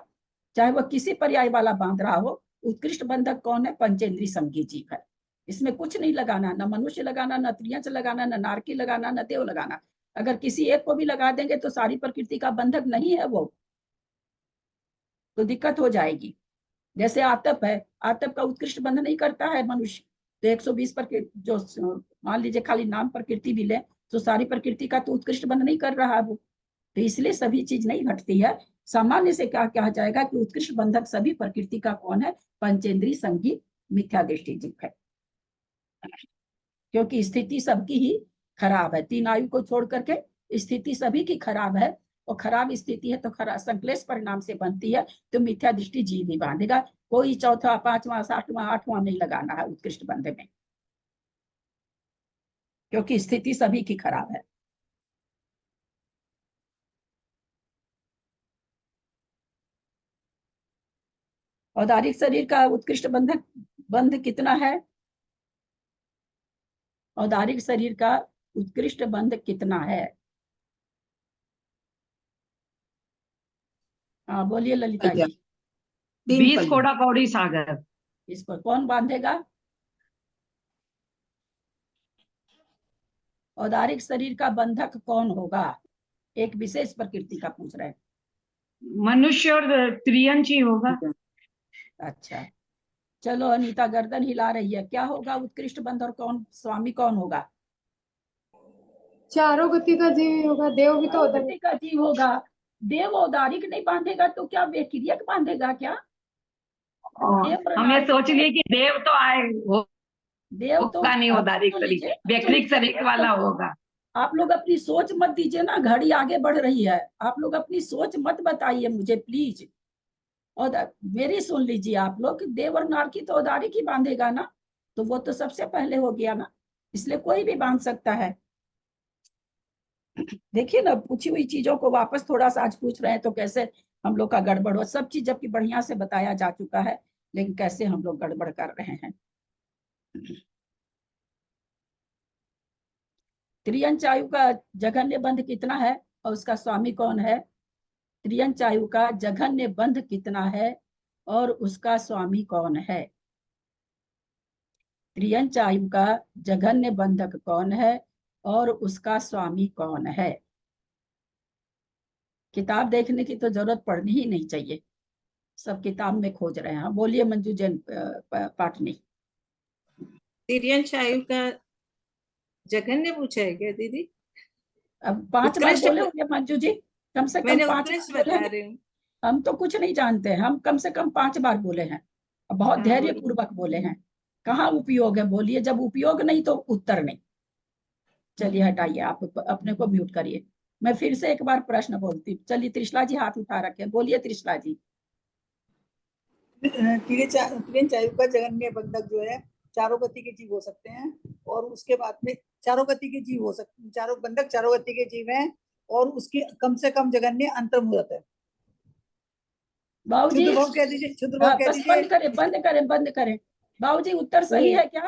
चाहे वह किसी पर्याय वाला बांध रहा हो, उत्कृष्ट बंधक कौन है? पंचेंद्रीय संगी जीव है। इसमें कुछ नहीं लगाना, न मनुष्य लगाना, न त्रियंश लगाना, न नारकी लगाना, न देव लगाना। अगर किसी एक को भी लगा देंगे तो सारी प्रकृति का बंधक नहीं है वो, तो दिक्कत हो जाएगी। जैसे आतप है, आतप का उत्कृष्ट बंध नहीं करता है मनुष्य, तो 120 पर जो मान लीजिए खाली नाम प्रकृति भी ले तो सारी प्रकृति का तो उत्कृष्ट बंध नहीं कर रहा है वो। तो इसलिए सभी चीज नहीं घटती है। सामान्य से क्या कहा जाएगा कि उत्कृष्ट बंधक सभी प्रकृति का कौन है? पंचेंद्रीय संगी मिथ्या दृष्टि जीव है, क्योंकि स्थिति सबकी ही खराब है। 3 आयु को छोड़ करके स्थिति सभी की खराब है, और खराब स्थिति है तो खराब संक्लेश परिणाम से बनती है, तो मिथ्या दृष्टि जीव ही बांधेगा। कोई चौथा, 5वां, 7वां, 8वां नहीं लगाना है उत्कृष्ट बंध में, क्योंकि स्थिति सभी की खराब है। औदारिक शरीर का उत्कृष्ट बंधक बंध कितना है? औदारिक शरीर का उत्कृष्ट बंध कितना है? हाँ बोलिए ललिता जी। तीन 20 पल्ली। कोड़ा कौड़ी सागर। इसको कौन बांधेगा? औदारिक शरीर का बंधक कौन होगा? एक विशेष प्रकृति का पूछ रहे हैं। मनुष्य और त्रियंच ही होगा। अच्छा, चलो अनीता गर्दन हिला रही है। क्या होगा उत्कृष्ट बंधक? और कौन स्वामी कौन होगा? चारों गति का जीव होगा। देव भी तो होता है। गति का जीव होगा। देव औदारिक नहीं बांधेगा तो क्या व्यक्रियक बांधेगा क्या? देव और हम ये नारकी सोच लिए कि देव तो आए देव तो होगा नहीं, आप औदारिक सुन लीजिए, शरीर वैक्रिक शरीर वाला होगा। आप लोग अपनी सोच मत दीजिए ना, घड़ी आगे बढ़ रही है। आप लोग अपनी सोच मत बताइए मुझे प्लीज। और मेरी सुन लीजिए आप लोग कि देव और नारकी तो औदारिक ही बांधेगा ना, तो वो तो सबसे पहले हो गया ना, इसलिए कोई भी बांध सकता है। देखिए ना, पूछी हुई चीजों को वापस थोड़ा सा आज पूछ रहे हैं तो कैसे हम लोग का गड़बड़ हो। सब चीज जबकि बढ़िया से बताया जा चुका है, लेकिन कैसे हम लोग गड़बड़ कर रहे हैं। त्रियंच आयु का जघन्य बंध कितना है और उसका स्वामी कौन है? त्रियंच आयु का जघन्य बंध कितना है और उसका स्वामी कौन है? त्रियंच आयु का जघन्य बंधक कौन है और उसका स्वामी कौन है? किताब देखने की तो जरूरत पड़नी ही नहीं चाहिए, सब किताब में खोज रहे हैं। बोलिए मंजू जैन पाटनी। तिर्यंच आयु का जघन्य पूछा है क्या दीदी? अब 5 बार उत्कृष्ट बोले होंगे मंजू जी, कम से कम मैंने 5 उत्कृष्ट बार बोले बता हैं। रही हूँ। हम तो कुछ नहीं जानते हैं, हम कम से कम 5 बार बोले हैं, बहुत हाँ, धैर्य बोलिए। पूर्वक बोले हैं। कहाँ उपयोग है बोलिए? जब उपयोग नहीं तो उत्तर नहीं। चलिए हटाइए, आप अपने को म्यूट करिए। मैं फिर से एक बार प्रश्न बोलती हूँ। चलिए त्रिशला जी हाथ उठा रखे, बोलिए त्रिशला जी। त्रियंच आयु का जघन्य बंधक जो है चारों गति के जीव हो सकते हैं, और उसके बाद में चारों गति के जीव हो सकते, चारों बंधक चारों गति के जीव हैं, और उसकी कम से कम जघन्य अंतर्मुहूर्त है। बाबूजी शुद्ध भाव कह दीजिए, शुद्ध भाव कह बस दीजिए। बंद करें, बंद करें, बंद करें। बाबूजी उत्तर सही है क्या?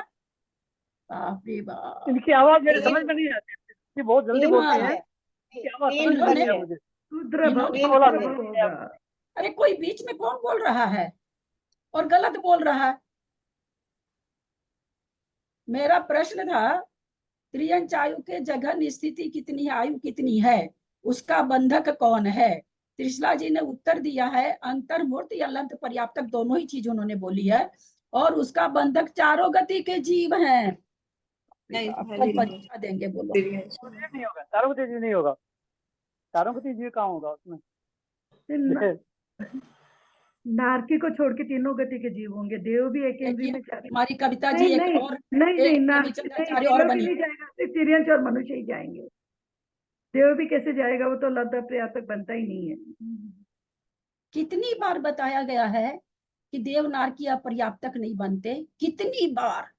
बाप रे बाप, इनकी आवाज मेरे समझ में नहीं आती, ये बहुत जल्दी बोलती है। इनकी आवाज समझ में नहीं है मुझे। रुद्र भाव इन्होंने होगा। अरे कोई बीच में कौन बोल रहा है और गलत बोल रहा है? मेरा प्रश्न था त्रियंच आयु के जघन्य स्थिति कितनी है, आयु कितनी है, उसका बंधक कौन है? त्रिशला जी ने उत्तर दिया है अंतर्मूर्त या लब्ध पर्याप्तक, दोनों ही चीज उन्होंने बोली है, और उसका बंधक चारों गति के जीव हैं। नहीं, आपको परीक्षा देंगे, बोलो। तिर्यंच नहीं होगा, चारों गति जीव नहीं होगा। चारों गति जीव कहाँ होगा उसमें? नारकी को छोड़ के तीनों गति के जीव होंगे। देव भी एक इंद्रिय में हमारी कविता जी नहीं एक नहीं और नहीं नहीं, एक नारकी रविचंद्राचार्य नहीं, और देव भी बनी। नहीं जाएगा, सिर्फ तिर्यंच और मनुष्य ही जाएंगे। देव भी कैसे जाएगा? वो तो लब्ध पर्याप्तक बनता ही नहीं है। कितनी बार बताया गया है कि देव नारकी अपर्याप्तक नहीं बनते, कितनी बार।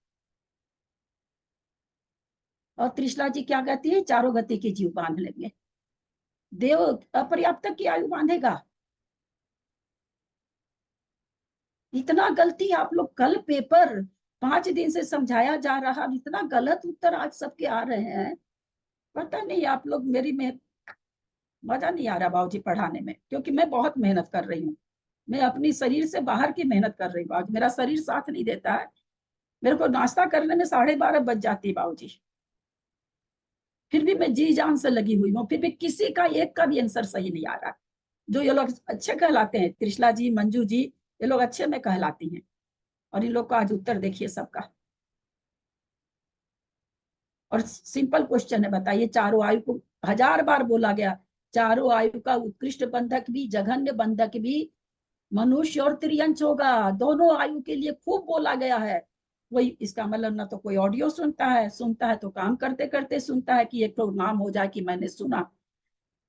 और त्रिशला जी क्या कहती है? चारों गति के जीव बांध लेंगे। देव अपर्याप्तक की आयु बांधेगा? इतना गलती आप लोग, कल पेपर 5 दिन से समझाया जा रहा, इतना गलत उत्तर आज सबके आ रहे हैं। पता नहीं आप लोग, मेरी में मजा नहीं आ रहा बाबूजी पढ़ाने में, क्योंकि मैं बहुत मेहनत कर रही हूँ। मैं अपनी शरीर से बाहर की मेहनत कर रही हूँ। आज मेरा शरीर साथ नहीं देता है। मेरे को नाश्ता करने में 12:30 बज जाती है बाबूजी, फिर भी मैं जी जान से लगी हुई हूँ, फिर भी किसी का एक का भी आंसर सही नहीं आ रहा। जो ये लोग अच्छे कहलाते हैं, त्रिशला जी, मंजू जी, ये लोग अच्छे में कहलाती हैं, और इन लोग का आज उत्तर देखिए सबका। और सिंपल क्वेश्चन है, बताइए चारों आयु को 1000 बार बोला गया, चारों आयु का उत्कृष्ट बंधक भी जघन्य बंधक भी मनुष्य और त्रियंच होगा। दोनों आयु के लिए खूब बोला गया है। कोई इसका मतलब ना तो कोई ऑडियो सुनता है तो काम करते करते सुनता है कि एक तो नाम हो जाए कि मैंने सुना।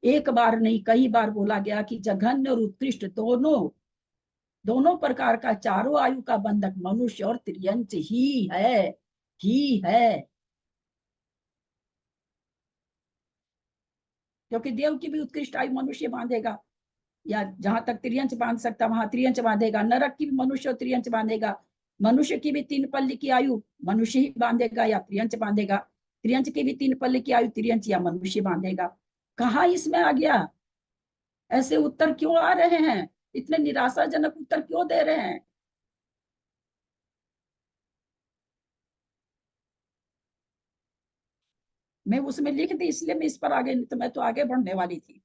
एक बार नहीं, कई बार बोला गया कि जघन्य और उत्कृष्ट दोनों प्रकार का चारों आयु का बंधक मनुष्य और त्रियंच ही है। क्योंकि देव की भी उत्कृष्ट आयु मनुष्य बांधेगा, या जहां तक त्रियंच बांध सकता वहां त्रियंच बांधेगा। नरक की भी मनुष्य और त्रियंच बांधेगा। मनुष्य की भी 3 पल्ली की आयु मनुष्य ही बांधेगा या त्रियंच बांधेगा। त्रियंच की भी 3 पल्ली की आयु त्रियंच या मनुष्य बांधेगा। कहाँ इसमें आ गया? ऐसे उत्तर क्यों आ रहे हैं? इतने निराशाजनक उत्तर क्यों दे रहे हैं? मैं उसमें लिख दी इसलिए मैं इस पर आगे, नहीं तो मैं तो आगे बढ़ने वाली थी।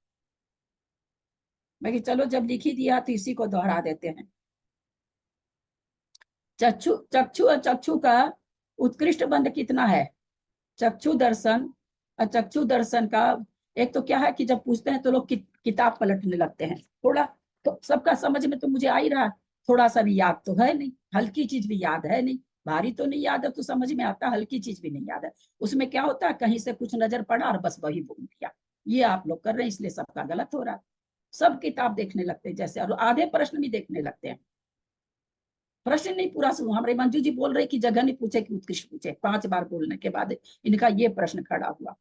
मैं कि चलो जब लिख ही दिया तो इसी को दोहरा देते हैं। चक्षु चक्षु और चक्षु का उत्कृष्ट बंध कितना है? चक्षु दर्शन और चक्षु दर्शन का एक तो क्या है कि जब पूछते हैं तो लोग किताब पलटने लगते हैं। थोड़ा तो सबका समझ में तो मुझे आ ही रहा, थोड़ा सा भी याद तो है नहीं, हल्की चीज भी याद है नहीं, भारी तो नहीं याद है तो समझ में आता, हल्की चीज भी नहीं याद है। उसमें क्या होता है, कहीं से कुछ नजर पड़ा और बस वही बोल दिया। ये आप लोग कर रहे हैं, इसलिए सबका गलत हो रहा है। सब किताब देखने लगते हैं जैसे, और आधे प्रश्न भी देखने लगते हैं। प्रश्न नहीं पूरा सुनो। हमारे मंजू जी बोल रहे कि जगह नहीं पूछे कि उत्कृष्ट पूछे, 5 बार बोलने के बाद इनका ये प्रश्न खड़ा हुआ।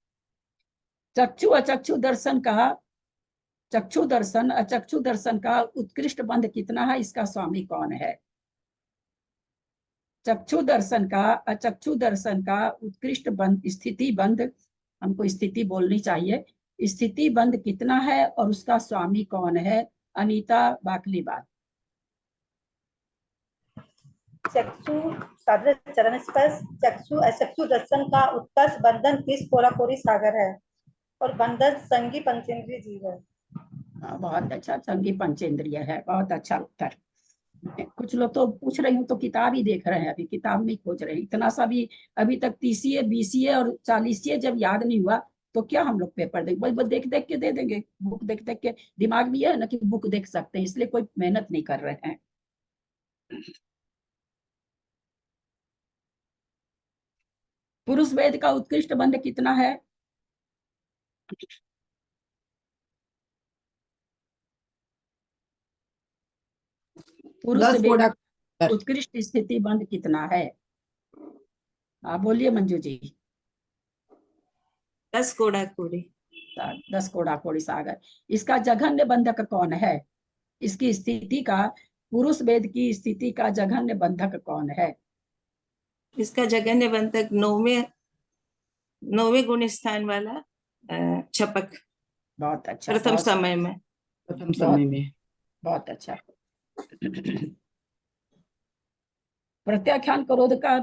चक्षु अचक्षु दर्शन का, चक्षु दर्शन अचक्षु दर्शन का उत्कृष्ट बंध कितना है, इसका स्वामी कौन है? चक्षु दर्शन का अचक्षु दर्शन का उत्कृष्ट बंध, स्थिति बंध, हमको स्थिति बोलनी चाहिए, स्थिति बंध कितना है और उसका स्वामी कौन है? अनीता बाकलीवाल। चक्षु सादृश चरण स्पर्श चक्षु अचक्षु दर्शन का उत्कर्ष बंधन किस कोराकोरी सागर है? और बंधन संगी पंचेंद्रिय जीव है। बहुत अच्छा, संगी पंचेंद्रिय है, बहुत अच्छा उत्तर। कुछ लोग तो पूछ रही हूँ तो किताब ही देख रहे हैं, अभी किताब में खोज रहे हैं। इतना सा भी अभी तक 30 20 और 40 जब याद नहीं हुआ तो क्या हम लोग पेपर देंगे? बस देख देख के दे देंगे, बुक देख देख के। दिमाग में यह है ना कि बुक देख सकते हैं, इसलिए कोई मेहनत नहीं कर रहे हैं। पुरुष वेद का उत्कृष्ट बंध कितना है? पुरुष वेद उत्कृष्ट स्थिति बंध कितना है? आप बोलिए मंजू जी। 10 कोड़ा कोड़ी। 10 कोड़ा कोड़ी सागर। इसका जघन्य बंधक कौन है? इसकी स्थिति का, पुरुष वेद की स्थिति का जघन्य बंधक कौन है? इसका जघन्य बंधक 9वें गुण स्थान वाला छपक। बहुत अच्छा, प्रथम समय में। प्रथम समय में बहुत अच्छा। प्रत्याख्यान क्रोध का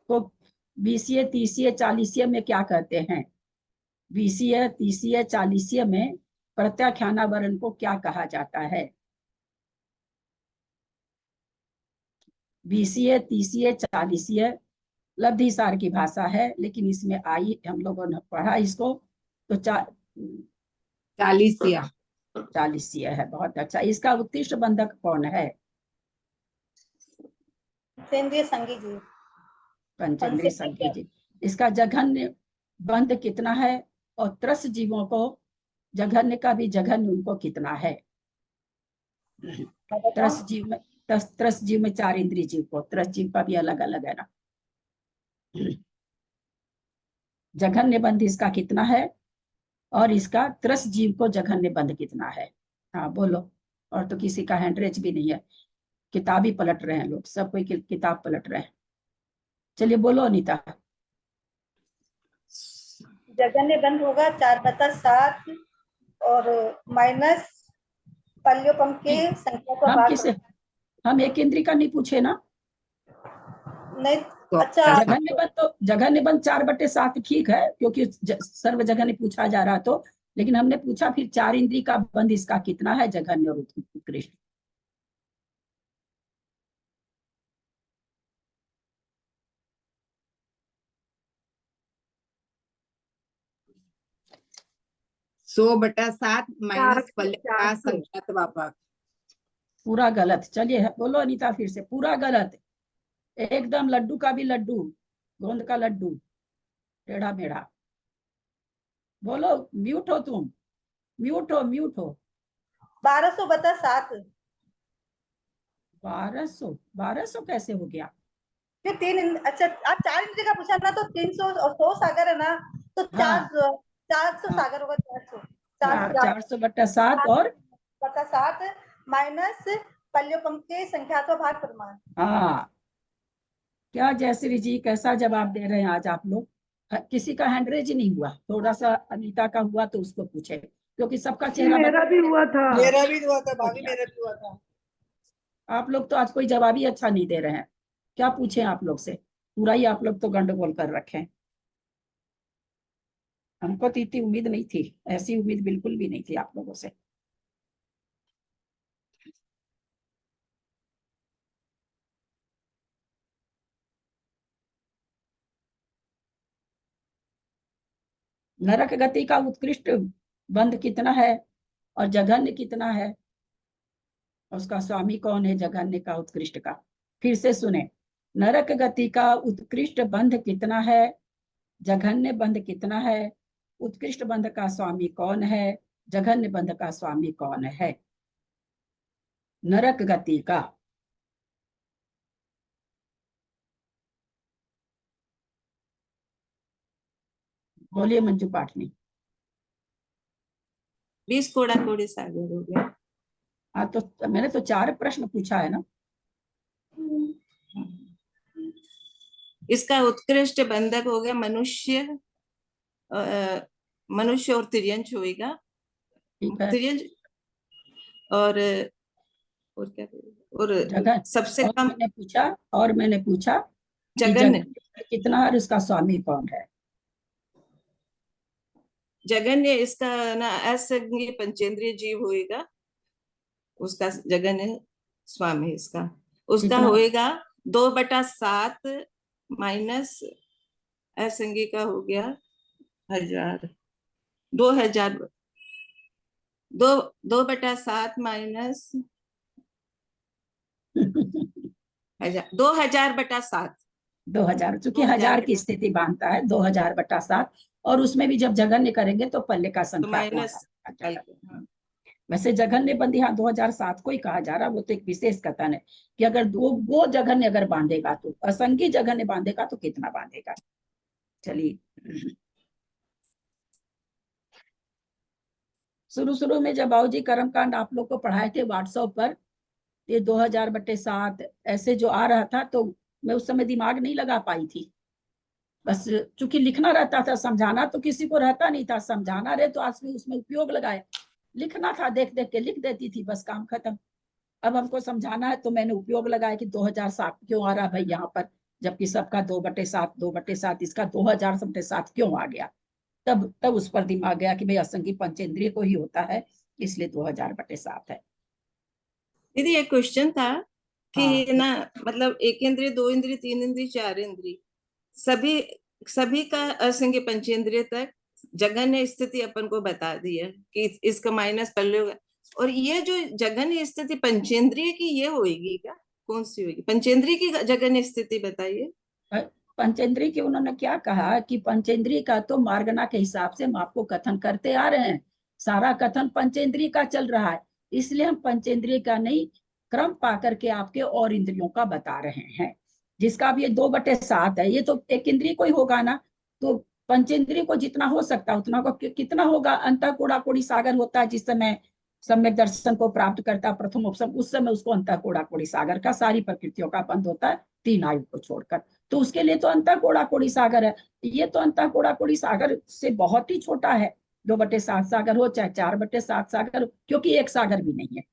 तो 20 30 40 में क्या कहते हैं? 20 30 40 में प्रत्याख्यानावरण को क्या कहा जाता है? 20 30 40 लब्धिसार की भाषा है, लेकिन इसमें आई, हम लोगों ने पढ़ा इसको तो 40 है। बहुत अच्छा। इसका उत्कृष्ट बंधक कौन है? पंचेंद्रिय संगी जीव। पंचेंद्रिय संगी जीव। इसका जघन्य बंध कितना है? और त्रस जीवों को जघन्य का भी जघन्य उनको कितना है? त्रस जीव में 4 इंद्रिय जीव को, त्रस जीव का भी अलग अलग है ना। जघन्य बंध इसका कितना है और इसका त्रस जीव को जघन्य बंध कितना है? हाँ बोलो। और तो किसी का हैंडरेज भी नहीं है, किताब ही पलट रहे हैं लोग, सब कोई किताब पलट रहे हैं। चलिए बोलो अनीता। जघन्य बंध होगा 4/7 और माइनस पल्योपम के संख्या का हम किसे, हम एक इंद्री का नहीं पूछे ना? नहीं। अच्छा, जघन्य बंध 4/7 ठीक है, क्योंकि सर्व जघन्य पूछा जा रहा तो, लेकिन हमने पूछा फिर 4 इंद्री का बंध इसका कितना है जघन्य और उत्कृष्ट? (100/7 माइनस पल्ले का संख्यात वापक। पूरा गलत। चलिए बोलो अनीता फिर से, पूरा गलत एकदम। लड्डू का भी लड्डू, गोंद का लड्डू, टेढ़ा मेढ़ा। बोलो, म्यूट हो तुम, म्यूट हो, म्यूट हो। 1200/7। 1200 कैसे हो गया? जो 3 अच्छा आप 4 इंद्रिय का पूछा ना, तो 300 और 100 सागर है ना, तो 400 सागर होगा। 400/7 और 7 माइनस पल्योपम के संख्यात्मक भाग परिमाण। हाँ, क्या जयश्री जी, कैसा जवाब दे रहे हैं आज आप लोग? किसी का हैंडरेज नहीं हुआ, थोड़ा सा अनीता का हुआ तो उसको पूछे, क्योंकि सबका चेहरा मेरा भी हुआ था। मेरा भी हुआ था भाभी, मेरा भी हुआ था। आप लोग तो आज कोई जवाब ही अच्छा नहीं दे रहे हैं। क्या पूछें आप लोग से, पूरा ही आप लोग तो गंडगोल कर रखे हैं। हमको तो इतनी उम्मीद नहीं थी, ऐसी उम्मीद बिल्कुल भी नहीं थी आप लोगों से। नरक गति का उत्कृष्ट बंध कितना है और जघन्य कितना है, उसका स्वामी कौन है जघन्य का उत्कृष्ट का। फिर से सुने, नरक गति का उत्कृष्ट बंध कितना है, जघन्य बंध कितना है, उत्कृष्ट बंध का स्वामी कौन है, जघन्य बंध का स्वामी कौन है। नरक गति का बोलिए मंजू पाटनी। 20 कोड़ा कोड़ी सागर हो गया। हाँ तो मैंने तो 4 प्रश्न पूछा है ना। इसका उत्कृष्ट बंधक हो गया मनुष्य, मनुष्य और तिर्यंश होएगा। ठीक है। तिर्यंश और क्या और जगन सबसे और कम मैंने पूछा कि जघन्य कितना है और इसका स्वामी कौन है। जघन्य इसका ना असंज्ञ पंचेंद्रिय जीव होएगा, उसका जघन्य स्वामी इसका उसका कितना? होएगा 2/7 माइनस असंज्ञ का हो गया 1000, 2000, 2/7 माइनस 2000/7। 2000, चूंकि 1000 की स्थिति बांधता है 2000/7, और उसमें भी जब जघन्य करेंगे तो पल्ले का तो संख्या माइनस वैसे जघन्य बंदी हाँ 2007 को ही कहा जा रहा, वो तो एक विशेष कथन है कि अगर वो जघन्य अगर बांधेगा तो, असंख्य जघन्य बांधेगा तो कितना बांधेगा। चलिए, शुरू में जब बाबूजी कर्मकांड आप लोग को पढ़ाए थे व्हाट्सएप पर, ये 2000/7 ऐसे जो आ रहा था, तो मैं उस समय दिमाग नहीं लगा पाई थी। बस चूंकि लिखना रहता था, समझाना तो किसी को रहता नहीं था, समझाना रहे तो आज भी उसमें उपयोग लगाए, लिखना था देख देख के लिख देती थी, बस काम खत्म। अब हमको समझाना है तो मैंने उपयोग लगाया कि 2007 क्यों आ रहा भाई यहाँ पर, जबकि सबका 2/7 इसका 2000/7 क्यों आ गया। तब उस पर दिमाग गया कि भाई असंख्य पंचेंद्रिय को ही होता है, इसलिए 2000/7 है। दीदी एक क्वेश्चन था कि हाँ। ना मतलब 1 इंद्रिय, 2 इंद्रिय, 3 इंद्रिय, 4 इंद्रिय, सभी का असंख्य पंचेंद्रिय तक जघन्य स्थिति अपन को बता दी है कि इसका माइनस पल्ले होगा। और ये जो जघन्य स्थिति पंचेंद्रिय की ये होगी क्या, कौन सी होगी पंचेंद्रिय की जघन्य स्थिति बताइए। पंचेंद्रिय की उन्होंने क्या कहा कि पंचेंद्रिय का तो मार्गना के हिसाब से हम आपको कथन करते आ रहे हैं, सारा कथन पंचेंद्रिय का चल रहा है, इसलिए हम पंचेंद्रिय का नहीं क्रम पा करके आपके और इंद्रियों का बता रहे हैं। जिसका अब ये 2/7 है, ये तो एक इंद्रिय को ही होगा ना, तो पंचेंद्रिय को जितना हो सकता है उतना को कितना होगा। अंतःकोड़ा कोड़ी सागर होता है जिस समय सम्यक दर्शन को प्राप्त करता प्रथम उपसम, उस समय उसको अंतःकोड़ा कोड़ी सागर का सारी प्रकृतियों का बंध होता है 3 आयु को छोड़कर, तो उसके लिए तो अंतःकोड़ा कोड़ी सागर है। ये तो अंतःकोड़ा कोड़ी सागर से बहुत ही छोटा है, 2/7 सागर हो चाहे 4/7 सागर हो, क्योंकि एक सागर भी नहीं है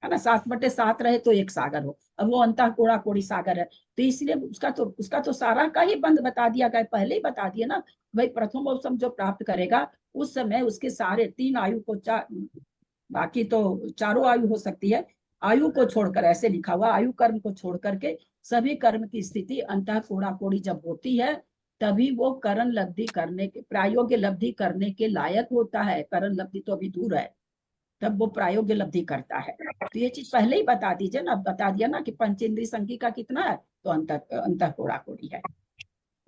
ना, 7/7 रहे तो एक सागर हो, अब वो अंतःकोड़ा कोड़ी सागर है, तो इसलिए उसका तो सारा का ही बंध बता दिया गया, पहले ही बता दिया ना भाई प्रथम उपसम जो प्राप्त करेगा उस समय उसके सारे 3 आयु को, बाकी तो चारों आयु हो सकती है, आयु को छोड़कर, ऐसे लिखा हुआ आयु कर्म को छोड़ करके सभी कर्म की स्थिति अंतःकोड़ा कोड़ी जब होती है तभी वो करण लब्धि करने के, प्रायोग्य लब्धि करने के लायक होता है। करण लब्धि तो अभी दूर है, तब वो प्रायोग्य लब्धि करता है। तो ये चीज पहले ही बता दीजिए ना, बता दिया ना कि पंचेंद्रिय संख्या का कितना है, तो अंतःकोड़ा कोड़ी है।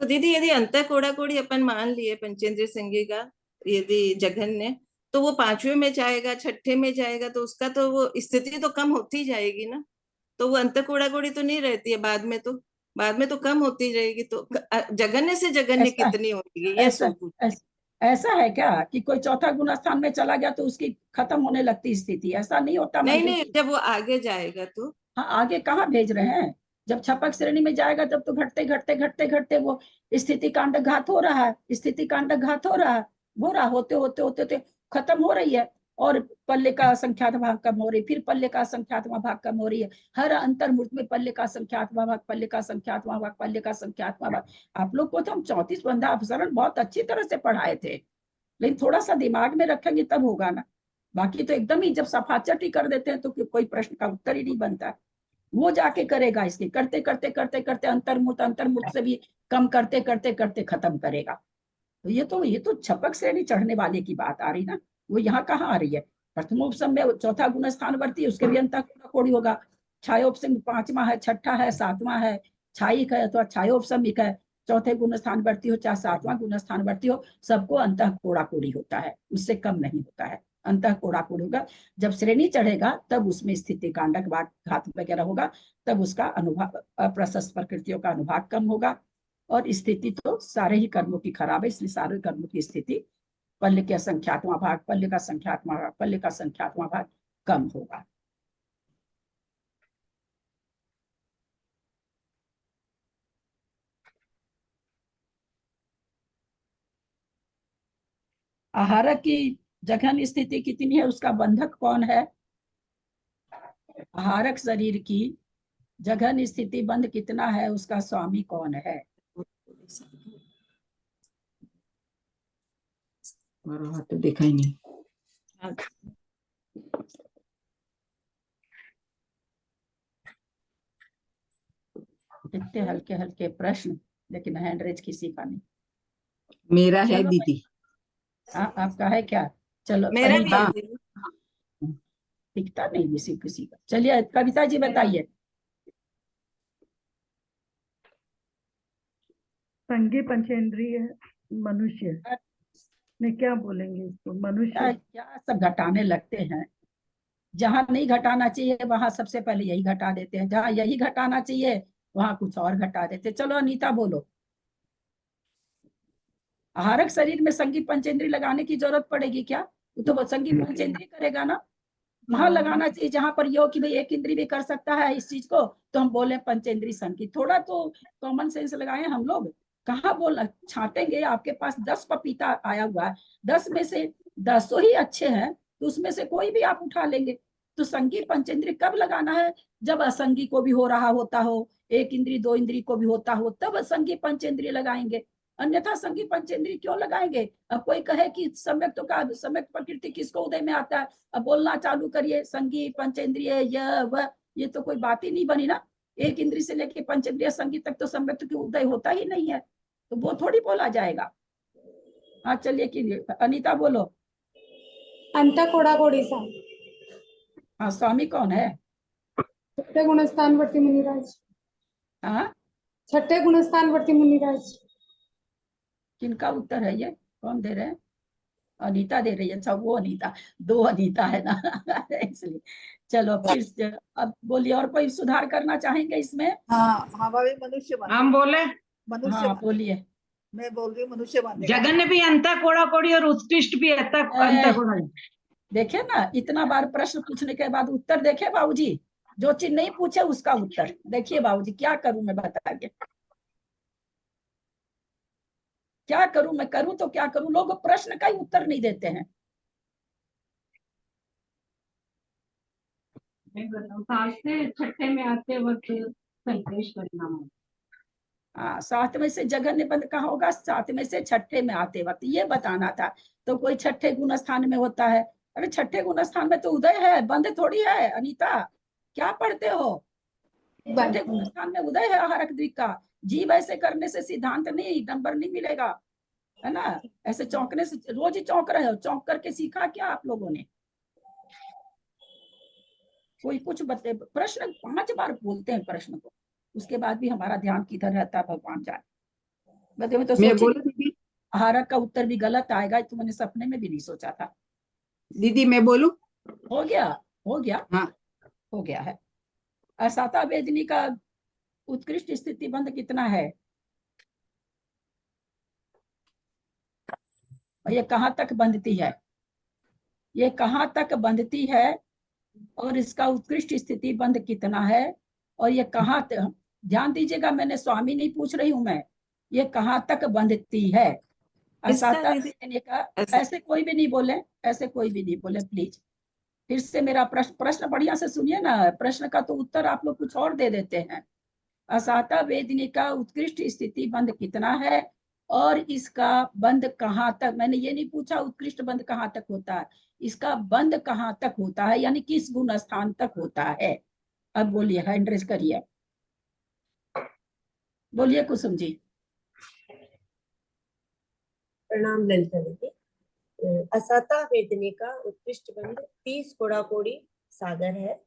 तो दीदी यदि अंतःकोड़ा कोड़ी अपन मान लिए पंचेंद्रिय संज्ञा का यदि जघन्य, तो वो 5वें में जाएगा, 6ठे में जाएगा, तो उसका तो वो स्थिति तो कम होती जाएगी ना, तो वो अंतःकोड़ा कोड़ी तो नहीं रहती है, बाद में तो कम होती जाएगी, तो जघन्य से जघन्य कितनी होगी ये ऐसा है क्या कि कोई चौथा गुण स्थान में चला गया तो उसकी खत्म होने लगती स्थिति, ऐसा नहीं होता। नहीं, जब वो आगे जाएगा तो हाँ, आगे कहाँ भेज रहे हैं, जब छपक श्रेणी में जाएगा तब तो घटते घटते घटते घटते वो स्थिति कांड घात हो रहा है, स्थिति कांड घात हो रहा है, होते होते खत्म हो रही है। और पल्ले का असंख्यात भाग कम हो रही, फिर पल्ले का असंख्यातवां भाग कम हो रही है। हर अंतर्मूर्त में पल्ले का असंख्यातवां भाग, पल्ले का असंख्यातवां भाग, पल्ले का असंख्यातवां भाग। आप लोग को तो हम 34 बंधा अपसरण बहुत अच्छी तरह से पढ़ाए थे, लेकिन थोड़ा सा दिमाग में रखेंगे तब होगा ना। बाकी तो एकदम ही जब सफाचट ही कर देते हैं तो कोई प्रश्न का उत्तर ही नहीं बनता। वो जाके करेगा, इसके करते करते करते करते अंतर्मूर्त से भी कम करते करते करते खत्म करेगा। तो ये तो छपक श्रेणी चढ़ने वाले की बात आ रही ना, वो यहाँ कहाँ आ रही है। प्रथमोपसम में चौथा गुण स्थानवर्ती है, उसके भी अंत कोड़ी होगा। छायोपसम 5वां है, 6ठा है, 7वां है, छायिक है अथवा छायोपसमिक है, चौथे गुण स्थानवर्ती हो चाहे 7वां गुण स्थानवर्ती हो, सबको अंत कोड़ा कोड़ी होता है, उससे कम नहीं होता है। अंत कोड़ा कोड़ी होगा, जब श्रेणी चढ़ेगा तब उसमें स्थिति कांडक घात वगैरह होगा, तब उसका अनुभाग प्रशस्त प्रकृतियों का अनुभाग कम होगा। और स्थिति तो सारे ही कर्मों की खराब है, इसलिए सारे कर्मों की स्थिति पल्ले के असंख्यातवां भाग, पल्ले का संख्यातवां भाग, पल्ले का संख्यातवां भाग कम होगा। आहारक की जघन स्थिति कितनी है, उसका बंधक कौन है। आहारक शरीर की जघन स्थिति बंध कितना है, उसका स्वामी कौन है। हाथ तो देखा ही नहीं। इतने हल्के हल्के प्रश्न, लेकिन हैंडरेज किसी का नहीं। मेरा है दीदी। हाँ, आपका है क्या। चलो मेरा भी है हाँ, दीदी। दिखता नहीं किसी का। चलिए कविता जी बताइए। संगी पंचेंद्रिय मनुष्य में क्या बोलेंगे इसको। मनुष्य क्या सब घटाने लगते हैं, जहां नहीं घटाना चाहिए वहां सबसे पहले यही घटा देते हैं, जहां यही घटाना चाहिए वहां कुछ और घटा देते। चलो अनीता बोलो। आहारक शरीर में संगी पंचेंद्री लगाने की जरूरत पड़ेगी क्या, वो तो संगी पंचेंद्री करेगा ना। वहां लगाना चाहिए जहां पर यो कि भाई एक इंद्री भी कर सकता है इस चीज को, तो हम बोले पंचेंद्री संगी। थोड़ा तो कॉमन सेंस लगाए हम लोग। कहाँ बोल छाटेंगे, आपके पास 10 पपीता आया हुआ है, 10 में से 10 ही अच्छे हैं, तो उसमें से कोई भी आप उठा लेंगे। तो संगी पंचेंद्री कब लगाना है, जब असंगी को भी हो रहा होता हो, एक इंद्री 2 इंद्री को भी होता हो, तब संगी पंचेंद्री लगाएंगे। अन्यथा संगी पंचेंद्री क्यों लगाएंगे। अब कोई कहे कि सम्यक प्रकृति किसको उदय में आता है, अब बोलना चालू करिए संगी पंचेंद्रिय यह वह, ये तो कोई बात ही नहीं बनी ना। एक इंद्री से लेके पंचेंद्रिय संगी तक तो सम्यक की उदय होता ही नहीं है, तो वो थोड़ी बोला जाएगा। हाँ चलिए कि अनीता बोलो। अंत कोड़ा कोड़ी सा। हाँ स्वामी कौन है। छठे गुणस्थानवर्ती मुनिराज। हाँ छठे गुणस्थानवर्ती मुनिराज। किनका उत्तर है ये, कौन दे रहे हैं। अनीता दे रही है। अच्छा वो अनीता, 2 अनीता है ना इसलिए। चलो फिर अब बोलिए, और कोई सुधार करना चाहेंगे इसमें। हाँ हाँ भाभी, मनुष्य बन। हम बोले। मनुष्य हाँ बन। बोलिए। मैं बोल रही हूँ मनुष्य बनने। जगन भी अंत कोड़ा कोड़ी और उत्कृष्ट भी अंत कोड़ा। देखे ना, इतना बार प्रश्न पूछने के बाद उत्तर देखे बाबूजी, जो चीज नहीं पूछे उसका उत्तर देखिए। बाबूजी क्या करूं मैं, बताइए क्या करूं मैं, करूं तो क्या करूं, लोग प्रश्न का ही उत्तर नहीं देते हैं। से छठे में आते वक्त संतोष करना। हाँ, 7वें से जघन्य बंध कहाँ होगा, 7वें से छठे में आते वक्त, ये बताना था। तो कोई छठे गुण स्थान में होता है। अरे छठे गुण स्थान में तो उदय है, बंध थोड़ी है। अनीता क्या पढ़ते हो। छठे गुण स्थान में उदय है आहारक द्विक का। जीव ऐसे करने से सिद्धांत नहीं, नंबर नहीं मिलेगा, है ना। ऐसे चौंकने से, रोज ही चौंक रहे हो, चौंक करके सीखा क्या आप लोगों ने। कोई कुछ बते प्रश्न 5 बार बोलते हैं प्रश्न को, उसके बाद भी हमारा ध्यान किधर रहता है भगवान जाने। मैं तो सोची आहारक का उत्तर भी गलत आएगा, तो मैंने सपने में भी नहीं सोचा था। दीदी मैं बोलूं। हो गया हो गया। हाँ हो गया है। असाता वेदनी का उत्कृष्ट स्थिति बंध कितना है, और ये कहाँ तक बंधती है, ये कहाँ तक बंधती है, और इसका उत्कृष्ट स्थिति बंध कितना है, और ये कहाँ ध्यान दीजिएगा, मैंने स्वामी नहीं पूछ रही हूं मैं, ये कहाँ तक बंधती है। असाता दीदी देने का, ऐसा ऐसे कोई भी नहीं बोले, ऐसे कोई भी नहीं बोले प्लीज। फिर से मेरा प्रश्न बढ़िया से सुनिए ना, प्रश्न का तो उत्तर आप लोग कुछ और दे देते हैं। असाता वेदनी का उत्कृष्ट स्थिति बंध कितना है और इसका बंध कहाँ तक, मैंने ये नहीं पूछा उत्कृष्ट बंध कहाँ तक होता है, इसका बंध कहाँ तक होता है, यानी किस गुण स्थान तक होता है। अब बोलिए, हैंड रेज करिए, बोलिए कुसुम जी। प्रणाम ललिता दीदी। असाता वेदनी का उत्कृष्ट बंध 30 कोड़ाकोड़ी सागर है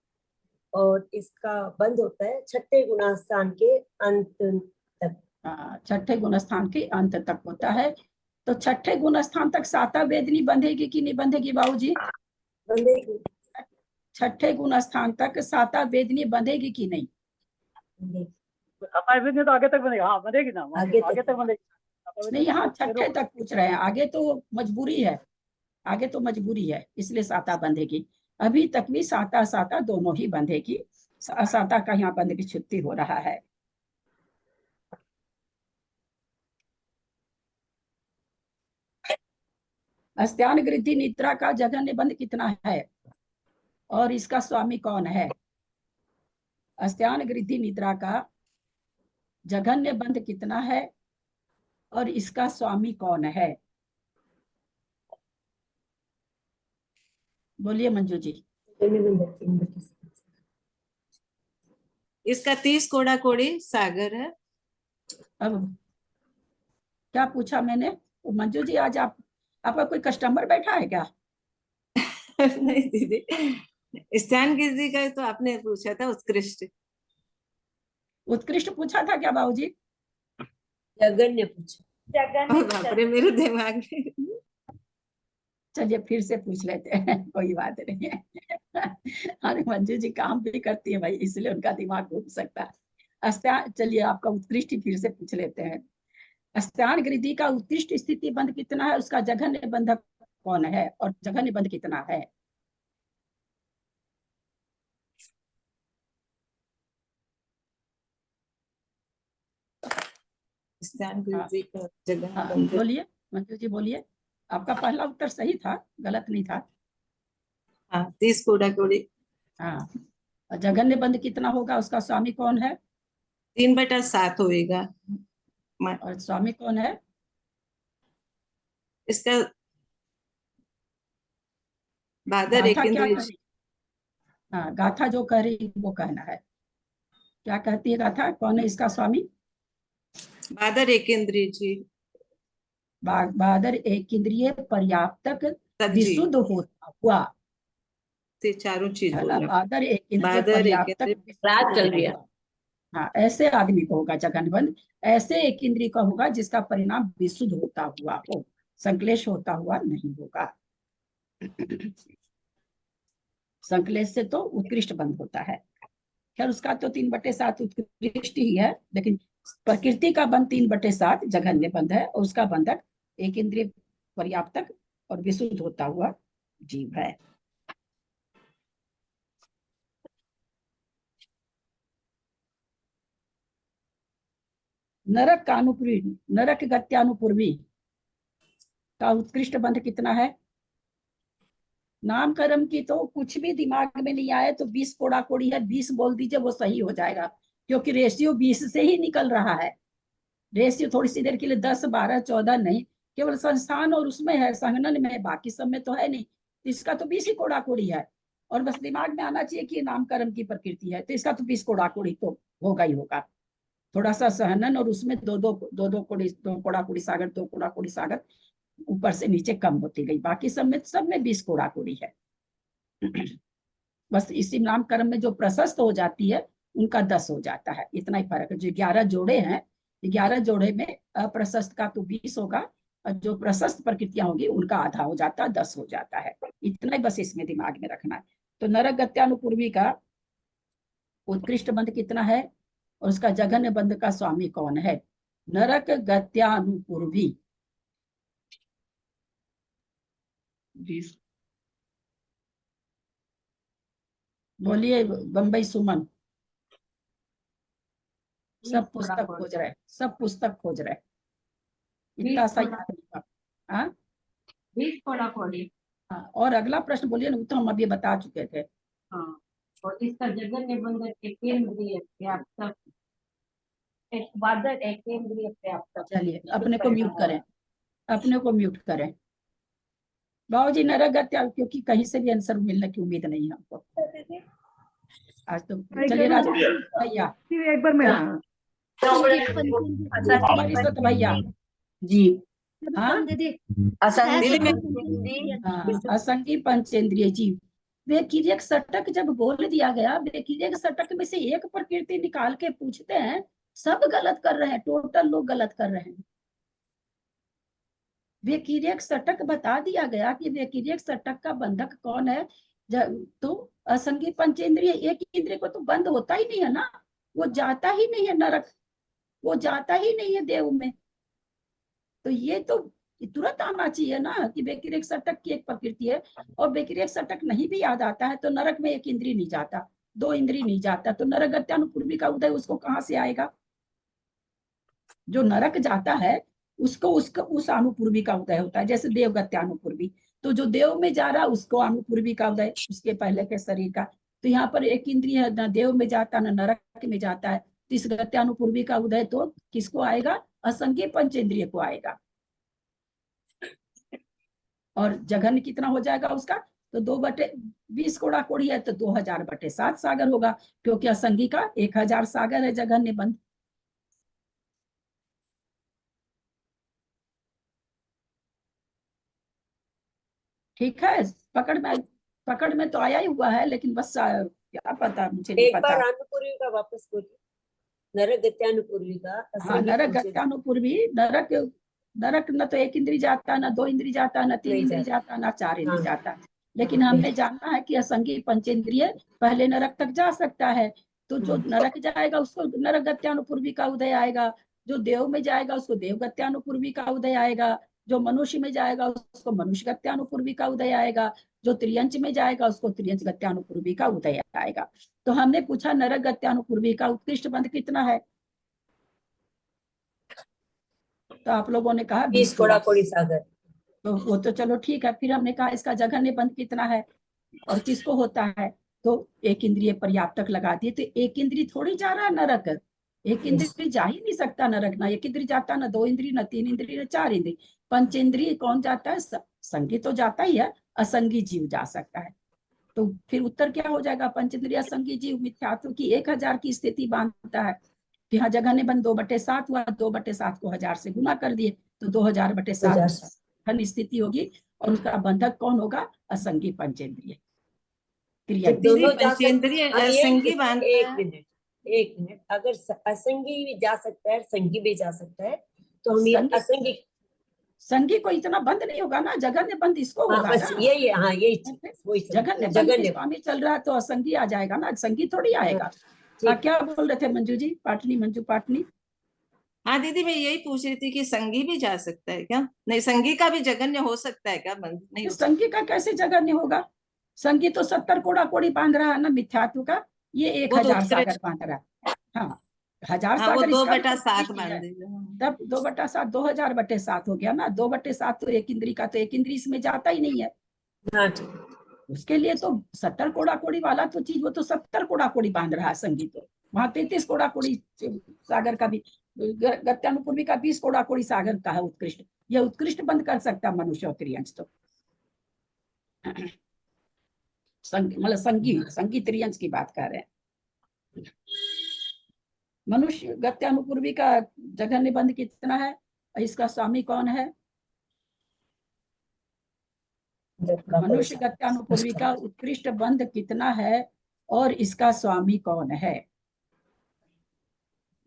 और इसका बंध होता है छठे गुणास्थान के अंत तक। छठे गुण स्थान के अंत तक होता है। तो छठे गुण स्थान तक साता वेदनी बंधेगी कि नहीं बंधेगी बाबूजी? बंधेगी। छठे गुण स्थान तक साता वेदनी बंधेगी कि नहीं? वेदनी तो आगे तक बनेगा, हाँ बनेगी ना, आगे तक बनेगी। नहीं, यहाँ छठे तक पूछ रहे हैं, आगे तो मजबूरी है, आगे तो मजबूरी है, इसलिए साता बंधेगी। अभी तक भी साता साता दोनों ही बंधेगी, साता का यहाँ बंध की छुट्टी हो रहा है। अस्त्यान गृद्धि निद्रा का जघन्य बंध कितना है और इसका स्वामी कौन है? अस्त्यान गृद्धि निद्रा का जघन्य बंध कितना है और इसका स्वामी कौन है? बोलिए मंजू जी। इसका 30 कोड़ाकोड़ी सागर है। अब क्या पूछा मैंने? मंजू जी, आज आपका कोई कस्टमर बैठा है क्या? नहीं दीदी, स्थान गिरदी का तो आपने पूछा था उत्कृष्ट। उत्कृष्ट पूछा था क्या बाबूजी? जघन्य पूछा। बाप रे, मेरे दिमाग में। चलिए फिर से पूछ लेते हैं, कोई बात नहीं है। अरे मंजू जी काम भी करती है भाई, इसलिए उनका दिमाग घूम सकता है। अस्त्यान, चलिए आपका उत्कृष्ट फिर से पूछ लेते हैं। अस्त्यान गृद्धि का उत्कृष्ट स्थिति बंध कितना है, उसका जघन्य बंधक कौन है और जघन्य बंध कितना है? बोलिए मंजू जी, बोलिए। आपका पहला उत्तर सही था, गलत नहीं था। 30 कोड़ाकोड़ी। हाँ, और जघन्य बंध कितना होगा, उसका स्वामी कौन है? 3/7 होएगा। और स्वामी कौन है इसका? बादर गाथा क्या एकेंद्रिय। कह रही? हाँ, गाथा जो कह रही वो कहना है। क्या कहती है गाथा, कौन है इसका स्वामी? बादर एकेंद्रिय जी। बादर एक इंद्रिय पर्याप्तक विशुद्ध होता हुआ, से चारों चीज बोल रहा। बादर एक इंद्रिय बादर पर्याप्तक एकेंद्रिय। रात चल रही है। हाँ, ऐसे आदमी को होगा जघन्यबंध, ऐसे एक इंद्रिय का होगा जिसका परिणाम विशुद्ध होता हुआ हो, संक्लेश होता हुआ नहीं होगा। संक्लेश से तो उत्कृष्ट बंध होता है। खैर उसका तो 3/7 उत्कृष्ट ही है, लेकिन प्रकृति का बंध 3/7 जघन्य बंध है और उसका बंधक एक इंद्रिय पर्याप्तक और विशुद्ध होता हुआ जीव है। नरक का अनुपूर्वी, नरक गत्यानुपूर्वी का उत्कृष्ट बंध कितना है? नामकरण की तो कुछ भी दिमाग में नहीं आए तो 20 कोड़ाकोड़ी है, 20 बोल दीजिए, वो सही हो जाएगा, क्योंकि रेशियो 20 से ही निकल रहा है। रेशियो थोड़ी सी देर के लिए 10, 12, 14 नहीं, केवल संस्थान और उसमें है, संघनन में है, बाकी सब में तो है नहीं। तो इसका तो 20 ही कोड़ाकोड़ी है, और बस दिमाग में आना चाहिए कि ये नामकरण की प्रकृति है, तो इसका तो 20 कोड़ाकोड़ी तो होगा ही होगा। थोड़ा सा सहनन और उसमें दो कोड़ाकोड़ी सागर, 2 कोड़ाकोड़ी सागर ऊपर से नीचे कम होती गई, बाकी सब में 20 कोड़ाकोड़ी है। बस इसी नामकरण में जो प्रशस्त हो जाती है उनका 10 हो जाता है, इतना ही फर्क है। जो 11 जोड़े हैं, 11 जोड़े में अप्रशस्त का तो 20 होगा, और जो प्रशस्त प्रकृतियां होगी उनका आधा हो जाता है, 10 हो जाता है। इतना ही बस इसमें दिमाग में रखना है। तो नरक गत्यानुपूर्वी का उत्कृष्ट बंध कितना है और उसका जघन्य बंध का स्वामी कौन है? नरक गत्यानुपूर्वी 20। बोलिए बम्बई सुमन। सब पुस्तक खोज रहे, सब पुस्तक खोज रहे, इतना सही। हाँ 20 कोड़ा कोड़ी। हाँ, और अगला प्रश्न बोलिए ना, वो तो हम अभी बता चुके थे। हाँ, और इसका जगन्य बंधन एक केंद्रीय व्याप्तक, एक बाधक, एक केंद्रीय व्याप्तक। चलिए अपने को म्यूट करें, अपने को म्यूट करें। बाबूजी नरगत्या, क्योंकि कहीं से भी आंसर मिलने की उम्मीद नहीं है हमको आज तो। चलिए राज भैया, एक बार मेरा रिश्वत भैया जी हाँ असंगी पंचेंद्रिय जीव। व्यतिरेक सटक जब बोल दिया गया, व्यतिरेक सटक में से एक प्रकृति निकाल के पूछते हैं, सब गलत कर रहे हैं, टोटल लोग गलत कर रहे हैं। व्यतिरेक सटक बता दिया गया कि व्यतिरेक सटक का बंधक कौन है। तो असंगी पंचेंद्रिय, एक इंद्रिय को तो बंद होता ही नहीं है ना, वो जाता ही नहीं है नरक, वो जाता ही नहीं है देव में। तो ये तो तुरंत आना चाहिए ना कि व्यतिरेक सटक की एक प्रकृति है, और व्यतिरेक सटक नहीं भी याद आता है तो नरक में एक इंद्रिय नहीं जाता, दो इंद्रिय नहीं जाता, तो नरक गत्यानुपूर्वी का उदय उसको कहाँ से आएगा। जो नरक जाता है उसको उस अनुपूर्वी का उदय होता है, जैसे देव गत्यानुपूर्वी, तो जो देव में जा रहा है उसको अनुपूर्वी का उदय उसके पहले के शरीर का। तो यहाँ पर एक इंद्रिय है, न देव में जाता न नरक में जाता है, तो इस गत्यानुपूर्वी का उदय तो किसको आएगा, असंगी पंचेंद्रिय को आएगा। और जघन्य कितना हो जाएगा उसका, तो 2/20 कोड़ा कोड़ी है तो 2000/7 सागर होगा, क्योंकि असंगी का 1000 सागर है जघन्य बंध। ठीक है, पकड़ में तो आया ही हुआ है, लेकिन बस क्या पता, मुझे नहीं एक पता। बार अनुपूर्वी का वापस बोलिए, नरक गत्यानुपूर्वी का। हाँ नरक गत्यानुपूर्वी, नरक न तो एक इंद्रिय जाता, न दो इंद्रिय जाता, न तीन इंद्रिय जाता, न चार इंद्रिय जाता। लेकिन हमने जाना है कि असंगी पंचेंद्रिय पहले नरक तक जा सकता है, तो जो नरक जाएगा उसको नरक गत्यानुपूर्वी का उदय आएगा, जो देव में जाएगा उसको देव गत्यानुपूर्वी का उदय आएगा, जो मनुष्य में जाएगा उसको मनुष्य गत्यानुपूर्वी का उदय आएगा, जो त्रियंच में जाएगा उसको त्रियंच गत्यानुपूर्वी का उदय आएगा। तो हमने पूछा नरक गत्यानुपूर्वी का उत्कृष्ट बंध कितना है, तो आप लोगों ने कहा 20 कोड़ा कोड़ी सागर। तो वो तो चलो ठीक है। फिर हमने कहा इसका जघन्य बंध कितना है और किसको होता है, तो एक इंद्रिय पर्याप्तक लगा दिए। तो एक इंद्रिय थोड़ी जा रहा है नरक, एक इंद्रिय जा ही नहीं सकता नरक, ना एक इंद्रिय जाता, ना दो इंद्रिय, ना तीन इंद्रिय, ना चार इंद्रिय। पंचेंद्रिय कौन जाता है, संगी तो जाता ही है, असंगी जीव जा सकता है। तो फिर उत्तर क्या हो जाएगा, पंचेंद्रिय असंगी जीव मिथ्यात्व की 1000 की स्थिति बांधता है। तो यहाँ जघन्य बंध 2/7 हुआ, 2/7 को 1000 से गुना कर दिए तो 2000/7 स्थिति होगी, और उसका बंधक कौन होगा, असंगी पंचेंद्रिय क्रिया। दोनों पंचेंद्रिय असंगी बांधता है। एक मिनट, अगर असंगी भी जा सकता है, संगी भी जा सकता है, तो हम ये असंगी, संगी को इतना बंद नहीं होगा ना, जघन्य बंद इसको होगा बस ना। यही, हाँ यही जघन्य बंद स्वामी चल रहा है तो असंगी आ जाएगा ना, संगी थोड़ी आएगा। क्या बोल रहे थे मंजू जी, पाटनी, मंजू पाटनी? हाँ दीदी, मैं यही पूछ रही थी कि संगी भी जा सकता है क्या? नहीं, संगी का भी जघन्य हो सकता है क्या? बंद नहीं हो संगी का कैसे जघन्य होगा, संगी तो 70 कोड़ा कोड़ी बांध रहा है ना मिथ्यात्व का, ये 1000 सागर बांध रहा है। हाँ 1000 सागर 2/7 बांध देगा, तब 2/7 2000/7 हो गया ना। 2/7 तो एक इंद्री का, तो एक इंद्री इसमें जाता ही नहीं है। उसके लिए तो 70 कोड़ा कोड़ी वाला तो चीज, वो तो 70 कोड़ा कोड़ी बांध रहा है संगी, तो वहां 33 कोड़ा कोड़ी सागर का भी, गत्यानुपूर्वी का 20 कोड़ा कोड़ी सागर का है उत्कृष्ट। ये उत्कृष्ट बंद कर सकता मनुष्य और त्रियंश। तो मतलब संगी त्रियंश की बात कर रहे हैं। मनुष्य गत्यानुपूर्वी का जघन्य बंध कितना है, इसका स्वामी कौन है, मनुष्य गत्यानुपूर्वी का उत्कृष्ट बंध कितना है और इसका स्वामी कौन है।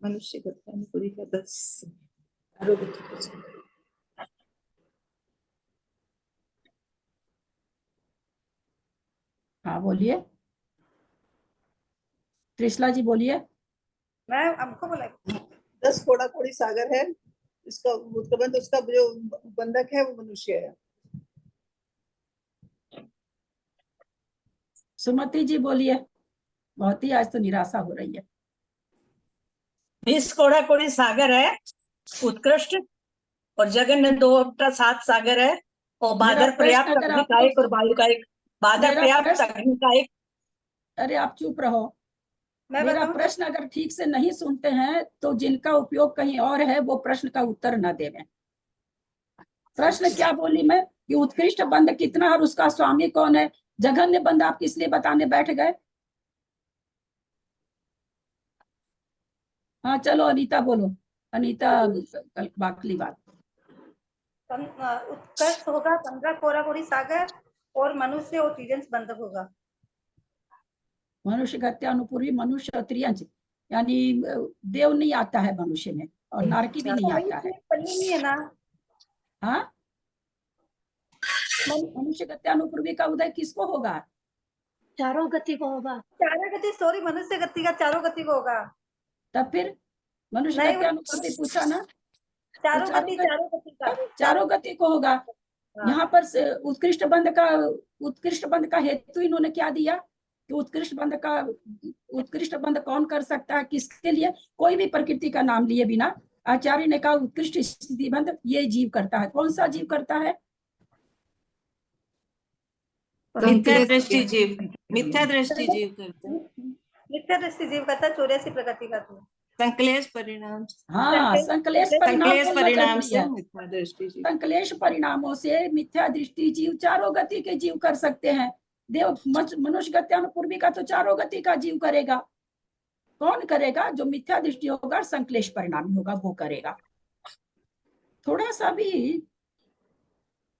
मनुष्य गत्यानुपूर्वी का 10। हाँ बोलिए, त्रिशला जी बोलिए। मैं आपको बोला 10 कोड़ा कोड़ी सागर है, इसका उत्कबंध, उसका जो बंधक है वो मनुष्य है। सुमति जी बोलिए, बहुत ही आज तो निराशा हो रही है। 20 कोड़ा कोड़ी सागर है उत्कृष्ट, और जगन्य 2-7 सागर है और मेरा बादर पर्याप्त प्रश्न अगर अग्नि का आपको एक और वायु का एक, बादर मेरा पर्याप्त प्रश्न अग्नि का एक। अरे आप चुप रहो। मैं मेरा बताऊं? प्रश्न अगर ठीक से नहीं सुनते हैं तो जिनका उपयोग कहीं और है वो प्रश्न का उत्तर न देवें। प्रश्न क्या बोली मैं कि उत्कृष्ट बंध कितना और उसका स्वामी कौन है? जघन्य बंध आप किस लिए बताने बैठ गए? हाँ चलो अनीता बोलो। अनीता बाकली बात। उत्कर्ष होगा 15 कोराकोरी सागर और मनुष्य और त्रिजंस बंधक होगा। मनुष्य गत्यानुपूर्वी मनुष्य और त्रियंच यानी देव नहीं आता है मनुष्य में और नारकी भी नहीं आता है। नहीं है ना। हाँ मनुष्य गत्यानुपूर्वी का उदय किसको होगा? चारों गति को होगा। चारों गति, सॉरी, मनुष्य गति का चारों गति को होगा। तब फिर मनुष्य नहीं, गत्यानुपूर्वी पूछा ना, चारों तो गति का चारों गति को होगा। यहाँ पर उत्कृष्ट बंध का हेतु इन्होंने क्या दिया कि उत्कृष्ट बंध कौन कर सकता है, किसके लिए? कोई भी प्रकृति का नाम लिए बिना आचार्य ने कहा उत्कृष्ट स्थिति बंध ये जीव करता है। कौन सा जीव करता है? मिथ्या दृष्टि जीव, मिथ्या दृष्टि जीव करते हैं। मिथ्या दृष्टि जीव करता है 84 प्रकृति का। तो संकलेश परिणाम, हाँ संकलेश परिणाम से मिथ्या दृष्टि जीव, संकलेश परिणामों से मिथ्या दृष्टि जीव चारों गति के जीव कर सकते हैं। देव मनुष्य गत्यानुपूर्वी का तो चारों गति का जीव करेगा। कौन करेगा? जो मिथ्या दृष्टि होगा, संकलेश परिणामी होगा, वो करेगा। थोड़ा सा भी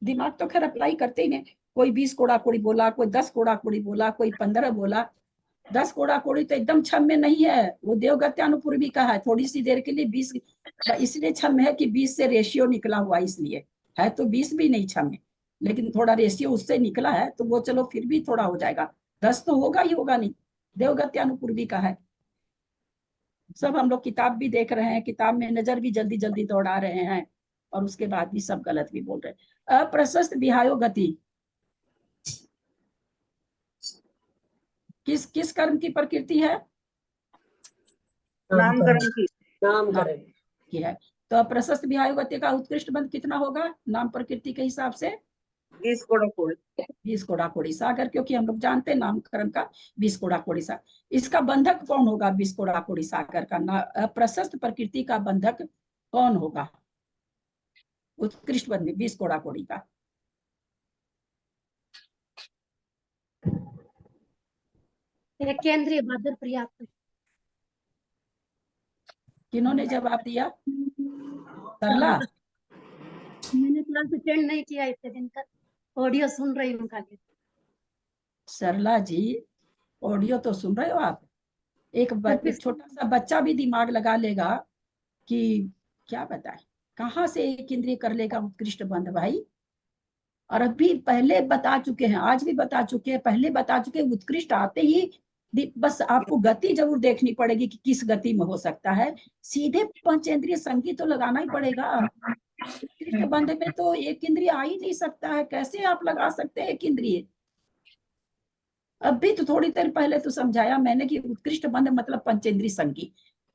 दिमाग तो खैर अप्लाई करते ही नहीं। कोई 20 कोड़ा कोड़ी बोला, कोई 10 कोड़ा कोड़ी बोला, कोई 15 बोला। 10 कोड़ा कोड़ी तो एकदम क्षम्य नहीं है, वो देवगत्यानुपूर्वी का है। थोड़ी सी देर के लिए 20 इसलिए क्षम्य है कि 20 से रेशियो निकला हुआ, इसलिए है। तो 20 भी नहीं क्षम्य, लेकिन थोड़ा रेशियो उससे निकला है तो वो चलो फिर भी थोड़ा हो जाएगा। 10 तो होगा ही होगा नहीं, देवगत्यानुपूर्वी का है। सब हम लोग किताब भी देख रहे हैं, किताब में नजर भी जल्दी जल्दी दौड़ा रहे हैं और उसके बाद भी सब गलत भी बोल रहे हैं। अप्रशस्त विहायो गति किस कर्म की प्रकृति है? नामकरण की है। तो अप्रशस्त विहायो गति का उत्कृष्ट बंध कितना होगा नाम प्रकृति के हिसाब से? 20 कोड़ा कोड़ी। 20 कोड़ा कोड़ी सागर, क्योंकि हम लोग जानते हैं नामकरण का 20 कोड़ा कोड़ी सागर। इसका बंधक कौन होगा? 20 कोड़ा कोड़ी सागर का अप्रशस्त प्रकृति का बंधक कौन होगा? उत्कृष्ट बंध 20 कोड़ा कोड़ी का केंद्रीय बादर पर्याप्त। किन्होंने जवाब दिया? सरला, मैंने क्लास अटेंड नहीं किया इतने दिन तक, ऑडियो सुन रही हूँ खाली। सरला जी ऑडियो तो सुन रहे हो आप? एक छोटा सा बच्चा भी दिमाग लगा लेगा कि क्या बताए कहाँ से एक इंद्रिय कर लेगा उत्कृष्ट बंध भाई। और अभी पहले बता चुके हैं, आज भी बता चुके हैं, पहले बता चुके हैं। उत्कृष्ट आते ही बस आपको गति जरूर देखनी पड़ेगी कि किस गति में हो सकता है। सीधे पंचेंद्रिय संगी तो लगाना ही पड़ेगा। उत्कृष्ट बंध में तो एक इंद्रिय आ ही नहीं सकता है, कैसे आप लगा सकते हैं एक इंद्रिय? अभी तो थोड़ी देर पहले तो समझाया मैंने कि उत्कृष्ट बंध मतलब पंचेंद्रिय संगी।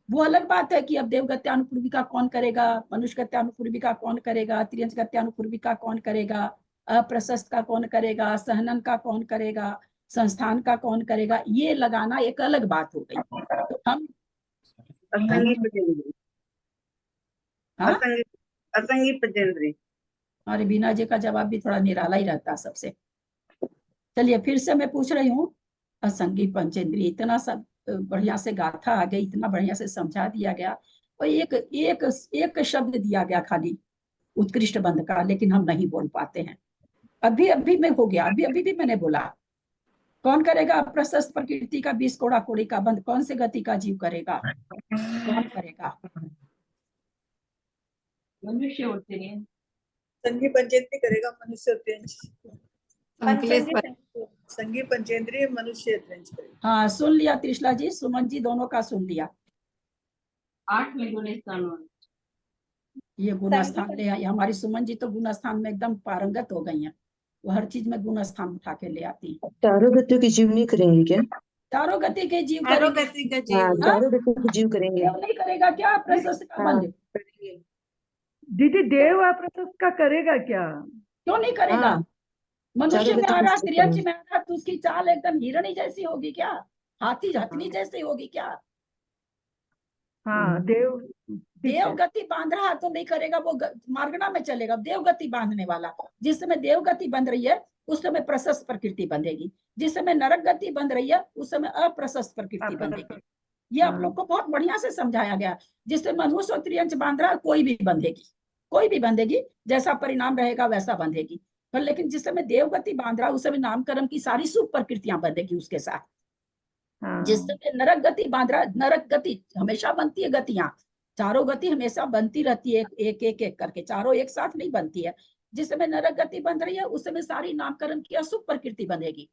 वो अलग बात है कि अब देवगत्यानुपूर्वी का कौन करेगा, मनुष्य गत्यानुपूर्वी का कौन करेगा, त्रियंश गत्यानुपूर्वी का कौन करेगा, अप्रशस्त का कौन करेगा, सहनन का कौन करेगा, संस्थान का कौन करेगा, ये लगाना एक अलग बात हो गई। तो हम असंगी पंचेंद्रिय। हमारे बीना जी का जवाब भी थोड़ा निराला ही रहता है सबसे। चलिए फिर से मैं पूछ रही हूँ, असंगी पंचेंद्रिय इतना सब बढ़िया से गाथा आ गई, इतना बढ़िया से समझा दिया गया और एक शब्द दिया गया खाली उत्कृष्ट बंध का, लेकिन हम नहीं बोल पाते हैं। अभी में हो गया, अभी भी मैंने बोला। कौन करेगा अप्रशस्त प्रकृति का 20 कोड़ा कोड़ी का बंध? कौन से गति का जीव करेगा? कौन करेगा? मनुष्य होते हैं। संगी पंचेंद्रिय करेगा, मनुष्य संगी पंचेंद्रिय मनुष्य करेगा। हाँ सुन लिया त्रिशला जी, सुमन जी दोनों का सुन लिया। 8 में गुणस्थान ये गुण स्थान ले आई हमारी सुमन जी, तो गुण स्थान में एकदम पारंगत हो गई हैं। वो हर चीज में गुण स्थान उठा के ले आती है। चारों गतियों के जीव नहीं करेंगे क्या? चारों गति के जीव चारों करेंगे। गति का जीव, हाँ, चारों गतियों के जीव करेंगे। देव नहीं करेगा क्या प्रशस्त का बंध? दीदी देव अप्रशस्त का करेगा क्या? क्यों नहीं करेगा? हाँ, मनुष्य में चारुगति आ रहा, पुस्तक तिर्यंच में। में आ रहा, तो उसकी चाल एकदम हिरणी जैसी होगी क्या? हाथी हथनी हाँ। जैसी होगी क्या? हाँ देव ठीक देव है। गति बांध रहा तो नहीं करेगा, वो मार्गना में चलेगा। देव गति बांधने वाला, जिस समय देव गति बंध रही है उस समय प्रशस्त प्रकृति बंधेगी, जिस समय नरक गति बंध रही है उस समय अप्रशस्त प्रकृति बंधेगी। ये आप लोग को बहुत बढ़िया से समझाया गया। जिस समय मनुष्य और त्रियंच बांध रहा है, कोई भी बंधेगी, कोई भी बंधेगी, जैसा परिणाम रहेगा वैसा बंधेगी। पर लेकिन जिस समय देव गति बांध रहा है उस समय नामकर्म की सारी शुभ प्रकृतियां बंधेगी उसके साथ। जिस समय नरक गति बांध रहा है, नरक गति हमेशा बनती है, गतियां चारों गति हमेशा बनती रहती है, एक एक एक करके, चारों एक साथ नहीं बनती है। जिस समय नरक गति बन रही है उस समय सारी नामकरण की अशुभ प्रकृति बनेगी,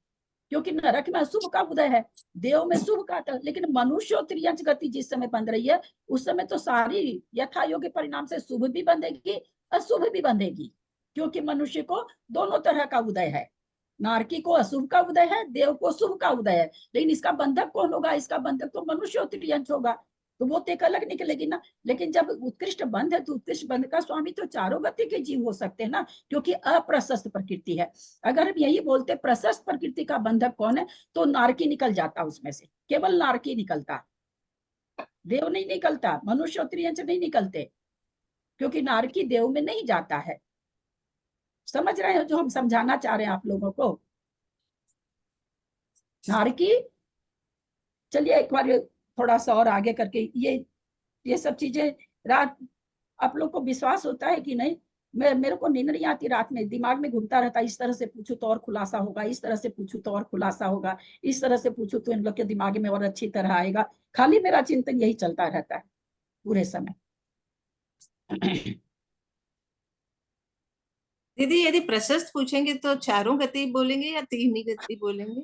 क्योंकि नरक में अशुभ का उदय है, देव में शुभ का। लेकिन मनुष्य और त्रियंच गति जिस समय बन रही है उस समय तो सारी यथा योग्य परिणाम से शुभ भी बंधेगी, अशुभ भी बंधेगी, क्योंकि मनुष्य को दोनों तरह का उदय है। नारकी को अशुभ का उदय है, देव को शुभ का उदय है। लेकिन इसका बंधक कौन होगा? इसका बंधक तो मनुष्य और त्रियंच होगा, तो वो एक अलग निकलेगी ना। लेकिन जब उत्कृष्ट बंध है तो उत्कृष्ट बंध का स्वामी तो चारों गति के जीव हो सकते हैं ना, क्योंकि अप्रशस्त प्रकृति है। अगर हम यही बोलते प्रशस्त प्रकृति का बंधक कौन है, तो नारकी निकल जाता, उसमें से केवल नारकी निकलता, देव नहीं निकलता, मनुष्य और त्रियंच नहीं निकलते, क्योंकि नारकी देव में नहीं जाता है। समझ रहे हो जो हम समझाना चाह रहे हैं आप लोगों को? नारकी, चलिए एक बार थोड़ा सा और आगे करके ये सब चीजें रात आप लोग को विश्वास होता है कि नहीं? मेरे को नींद नहीं आती रात में, दिमाग में घूमता रहता है, इस तरह से पूछूं तो और खुलासा होगा, इस तरह से पूछूं तो और खुलासा होगा, इस तरह से पूछूं तो इन लोग के दिमाग में और अच्छी तरह आएगा। खाली मेरा चिंतन यही चलता रहता है पूरे समय। दीदी यदि प्रशस्त पूछेंगे तो चारों गति बोलेंगे या तीन ही गति बोलेंगे?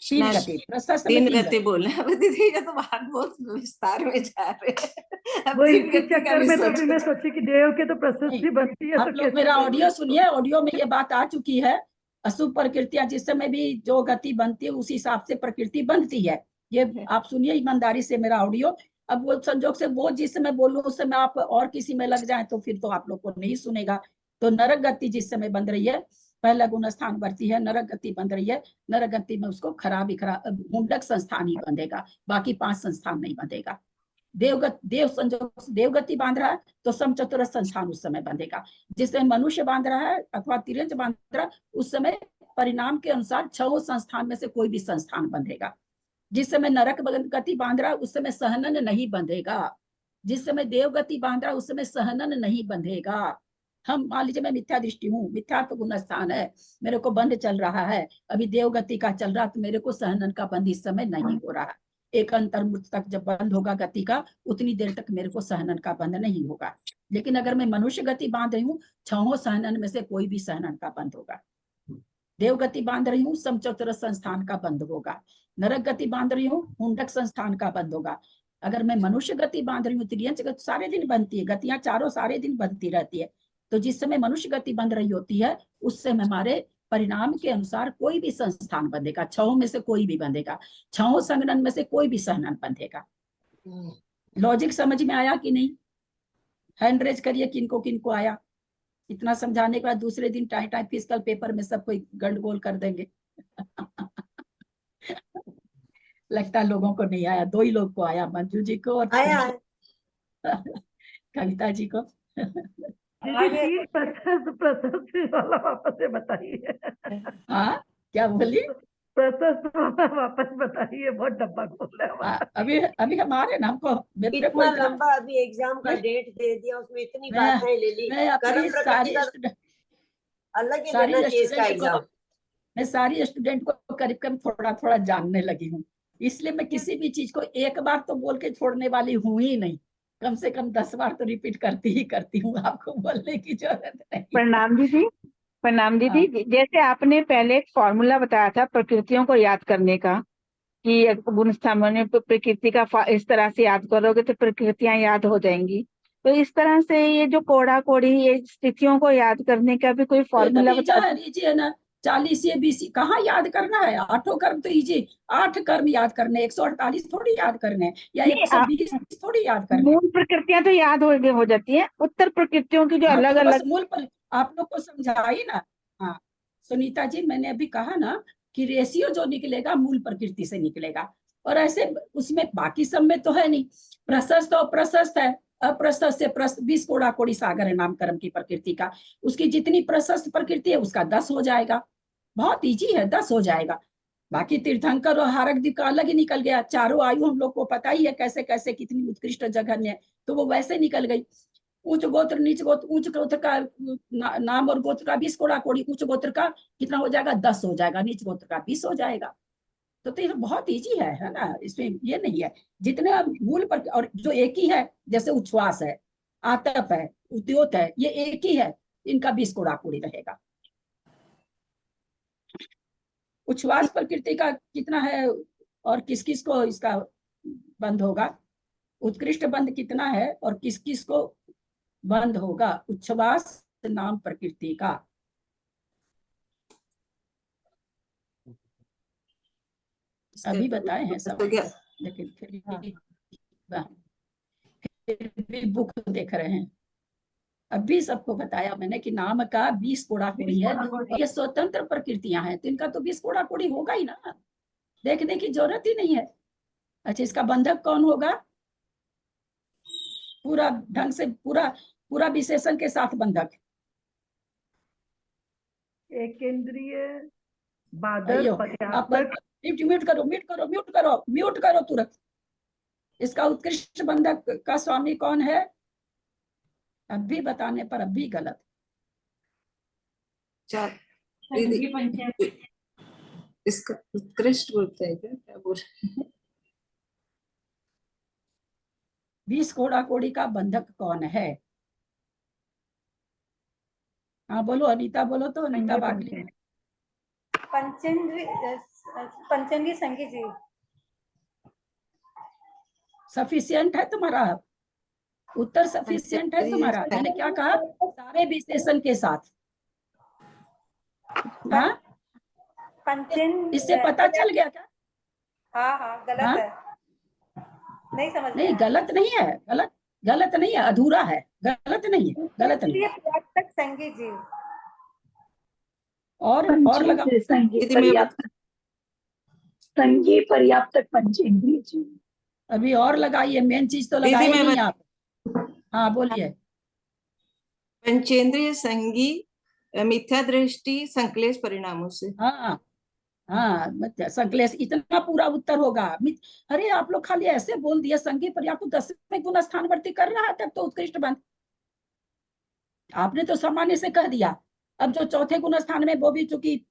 तीन ना, गति, प्रशस्त में तीन तीन गति बोलना है। दीदी ये तो बात बहुत विस्तार में जा रहे हैं। अब वो तीन इसी गति का चक्कर भी में तो फिर मैं सोचो। सोची कि देव के तो प्रशस्त नहीं, ही बनती है, आप तो लोग कैसे मेरा बोलूं? ऑडियो सुनिए, ऑडियो में ये बात आ चुकी है। अशुभ प्रकृतियां जिस समय भी जो गति बनती है उस हिसाब से प्रकृति बनती है। ये आप सुनिए ईमानदारी से मेरा ऑडियो। अब वो संजोग से वो जिस समय बोलूं उस समय आप और किसी में लग जाए तो फिर तो आप लोग को नहीं सुनेगा। तो नरक गति जिस समय बन रही है, पहला गुण स्थान बढ़ती है, नरक गति बन रही है, नरक गति में उसको खराब मुंडक संस्थान ही बंधेगा, बाकी 5 संस्थान नहीं बंधेगा। देव संजोग देवगति बांध रहा है तो समचतुर संस्थान उस समय बंधेगा। जिस समय मनुष्य बांध रहा है अथवा तिरंज बांध रहा है उस समय परिणाम के अनुसार 6 संस्थान में से कोई भी संस्थान बंधेगा। जिस समय नरक गति बांध रहा है उस समय सहनन नहीं बंधेगा। जिस समय देवगति बांध रहा है उस समय सहनन नहीं बंधेगा। हम मान लीजिए मैं मिथ्या दृष्टि हूँ, मिथ्यात्व गुण स्थान है, मेरे को बंध चल रहा है, अभी देवगति का चल रहा, तो मेरे को सहनन का बंध इस समय नहीं हो रहा। एक अंतर्मुख तक जब बंद होगा गति का, उतनी देर तक मेरे को सहनन का बंध नहीं होगा। लेकिन अगर मैं मनुष्य गति बांध रही हूँ, 6 सहनन में से कोई भी सहनन का बंद होगा। देव गति बांध रही हूँ, समचतुर संस्थान का बंद होगा। नरक गति बांध रही हूँ, मुंडक संस्थान का बंद होगा। अगर मैं मनुष्य गति बांध रही हूँ, त्रियंच गति सारे दिन बनती है, गतियां चारों सारे दिन बनती रहती है। तो जिस समय मनुष्य गति बंध रही होती है उस समय हमारे परिणाम के अनुसार कोई भी संस्थान बंधेगा, 6 में से कोई भी बंधेगा, 6 संगनन में से कोई भी सहनन बंधेगा। लॉजिक समझ में आया कि नहीं? हैंड रेज करिए किनको किनको आया। इतना समझाने के बाद दूसरे दिन टाइम फिजिकल पेपर में सब कोई गंडगोल कर देंगे। लगता है लोगों को नहीं आया, 2 ही लोग को आया, मंजू जी को और आया कविता जी को। दीदी 3 वाला वापस से बताइए। हाँ क्या बोली? प्रशस्त वाला वापस बताइए, बहुत डब्बा खोल रहा है हमारा। अभी हमारे ना हमको मेरे को इतना लंबा अभी एग्जाम का डेट दे दिया, उसमें इतनी मैं बातें ले ली। कर्म अपनी प्रकृति का अलग ही लेना चाहिए इसका एग्जाम। मैं सारी स्टूडेंट को करीब करीब थोड़ा थोड़ा जानने लगी हूँ, इसलिए मैं किसी भी चीज को एक बार तो बोल के छोड़ने वाली हूँ ही नहीं, कम से कम 10 बार तो रिपीट करती हूँ, आपको बोलने की जरूरत नहीं। प्रणाम दीदी। प्रणाम दीदी। जैसे आपने पहले एक फॉर्मूला बताया था प्रकृतियों को याद करने का, कि गुण स्थान प्रकृति का इस तरह से याद करोगे तो प्रकृतियां याद हो जाएंगी। तो इस तरह से ये जो कोड़ा कोड़ी ये स्थितियों को याद करने का भी कोई फॉर्मूला बता लीजिए ना, 40 ये 20 कहाँ याद करना है? 8 कर्म तो इजी, 8 कर्म याद करने, 148 थोड़ी याद करने, या नहीं, 120 थोड़ी याद करने। मूल प्रकृतियां तो याद हो जाती हैं, उत्तर प्रकृतियों की जो हाँ, अलग तो बस अलग। मूल पर आप लोग को समझाई ना। हाँ सुनीता जी, मैंने अभी कहा ना कि रेशियो जो निकलेगा मूल प्रकृति से निकलेगा, और ऐसे उसमें बाकी सब में तो है नहीं। प्रशस्त और प्रशस्त है, अप्रशस्त से 20 कोड़ा कोड़ी सागर है नाम कर्म की प्रकृति का। उसकी जितनी प्रशस्त प्रकृति है उसका 10 हो जाएगा, बहुत इजी है, 10 हो जाएगा। बाकी तीर्थंकर और हारक द्वीप का अलग ही निकल गया। चारों आयु हम लोग को पता ही है कैसे कैसे कितनी उत्कृष्ट जघन्य है, तो वो वैसे निकल गई। उच्च गोत्र नीच गोत्र, उच्च गोत्र का नाम और गोत्र का 20 कोड़ा कोड़ी, उच्च गोत्र का कितना हो जाएगा? 10 हो जाएगा, नीच गोत्र का 20 हो जाएगा। तो ये बहुत इजी है ना, इसमें ये नहीं है। जितने मूल पर, और जो एक ही है जैसे उच्छ्वास है, आतप है, उद्योत है, ये एक ही है, इनका 20 कोड़ा कोड़ी रहेगा। उच्छ्वास प्रकृति का कितना है और किस किस को इसका बंद होगा? उत्कृष्ट बंद कितना है और किस किस को बंद होगा उच्छ्वास नाम प्रकृति का? अभी बताए हैं सब, लेकिन फिर भी बुक देख रहे हैं। अभी सबको बताया मैंने कि नाम का 20 कोड़ा कोड़ी है, ये स्वतंत्र प्रकृतियां हैं, तो इनका तो 20 कोड़ा कोड़ी होगा ही ना, देखने की जरूरत ही नहीं है। अच्छा, इसका बंधक कौन होगा? पूरा ढंग से, पूरा विशेषण के साथ बंधक। एक केंद्रीय बादल म्यूट करो तुरंत। इसका उत्कृष्ट बंधक का स्वामी कौन है? अब भी बताने पर अब भी गलत। इसका उत्कृष्ट बोलते हैं क्या बोल रहे हैं? 20 कोड़ा कोड़ी का बंधक कौन है? हाँ बोलो अनीता, बोलो तो अनीता बागली। पंचेंद्री संगी जी। सफिशियंट है तुम्हारा उत्तर, सफिशियंट है तुम्हारा। मैंने क्या कहा? सारे विशेषण के साथ। हाँ, इससे पता चल गया क्या? हाँ गलत है, नहीं समझ नहीं गलत नहीं है, गलत नहीं है, अधूरा है, गलत नहीं है, गलत नहीं है। संगी जी और लगा संगी पर्याप्त पंचेंद्रिय जी। अभी और लगाइए, मेन चीज तो लगाई नहीं आप। हाँ बोलिए। पंचेंद्रिय संगी मिथ्या दृष्टि संक्लेश परिणामों से। हाँ संक्लेश, इतना पूरा उत्तर होगा। अरे आप लोग खाली ऐसे बोल दिए संगी पर्याप्त 10वें गुण स्थानवर्ती कर रहा है, तब तो उत्कृष्ट बंध आपने तो सामान्य से कह दिया। अब जो चौथे गुण स्थान में वो भी चूंकि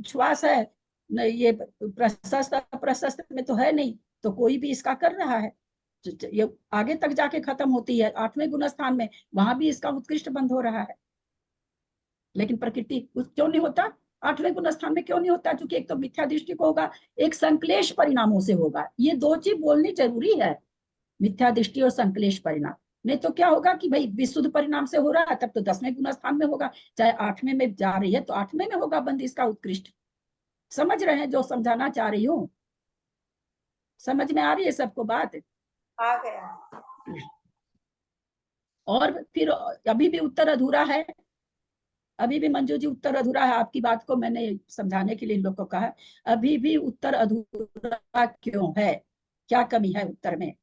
श्वास है, ये प्रशस्त प्रशस्त में तो है नहीं, तो कोई भी इसका कर रहा है। ये आगे तक जाके खत्म होती है 8वें गुण स्थान में, वहां भी इसका उत्कृष्ट बंध हो रहा है। लेकिन प्रकृति क्यों नहीं होता? 8वें गुण स्थान में क्यों नहीं होता? क्योंकि एक तो मिथ्या दृष्टि को होगा, एक संक्लेश परिणामों से होगा। ये दो चीज बोलनी जरूरी है, मिथ्या दृष्टि और संक्लेश परिणाम। नहीं तो क्या होगा कि भाई विशुद्ध परिणाम से हो रहा है, तब तो 10वें गुण स्थान में होगा। चाहे 8वें में जा रही है तो 8वें में होगा बंद इसका उत्कृष्ट। समझ रहे हैं जो समझाना चाह रही हूँ? समझ में आ रही है सबको बात? आ गया। और फिर अभी भी उत्तर अधूरा है, अभी भी मंजू जी उत्तर अधूरा है। आपकी बात को मैंने समझाने के लिए इन लोग को कहा, अभी भी उत्तर अधूरा क्यों है? क्या कमी है उत्तर में?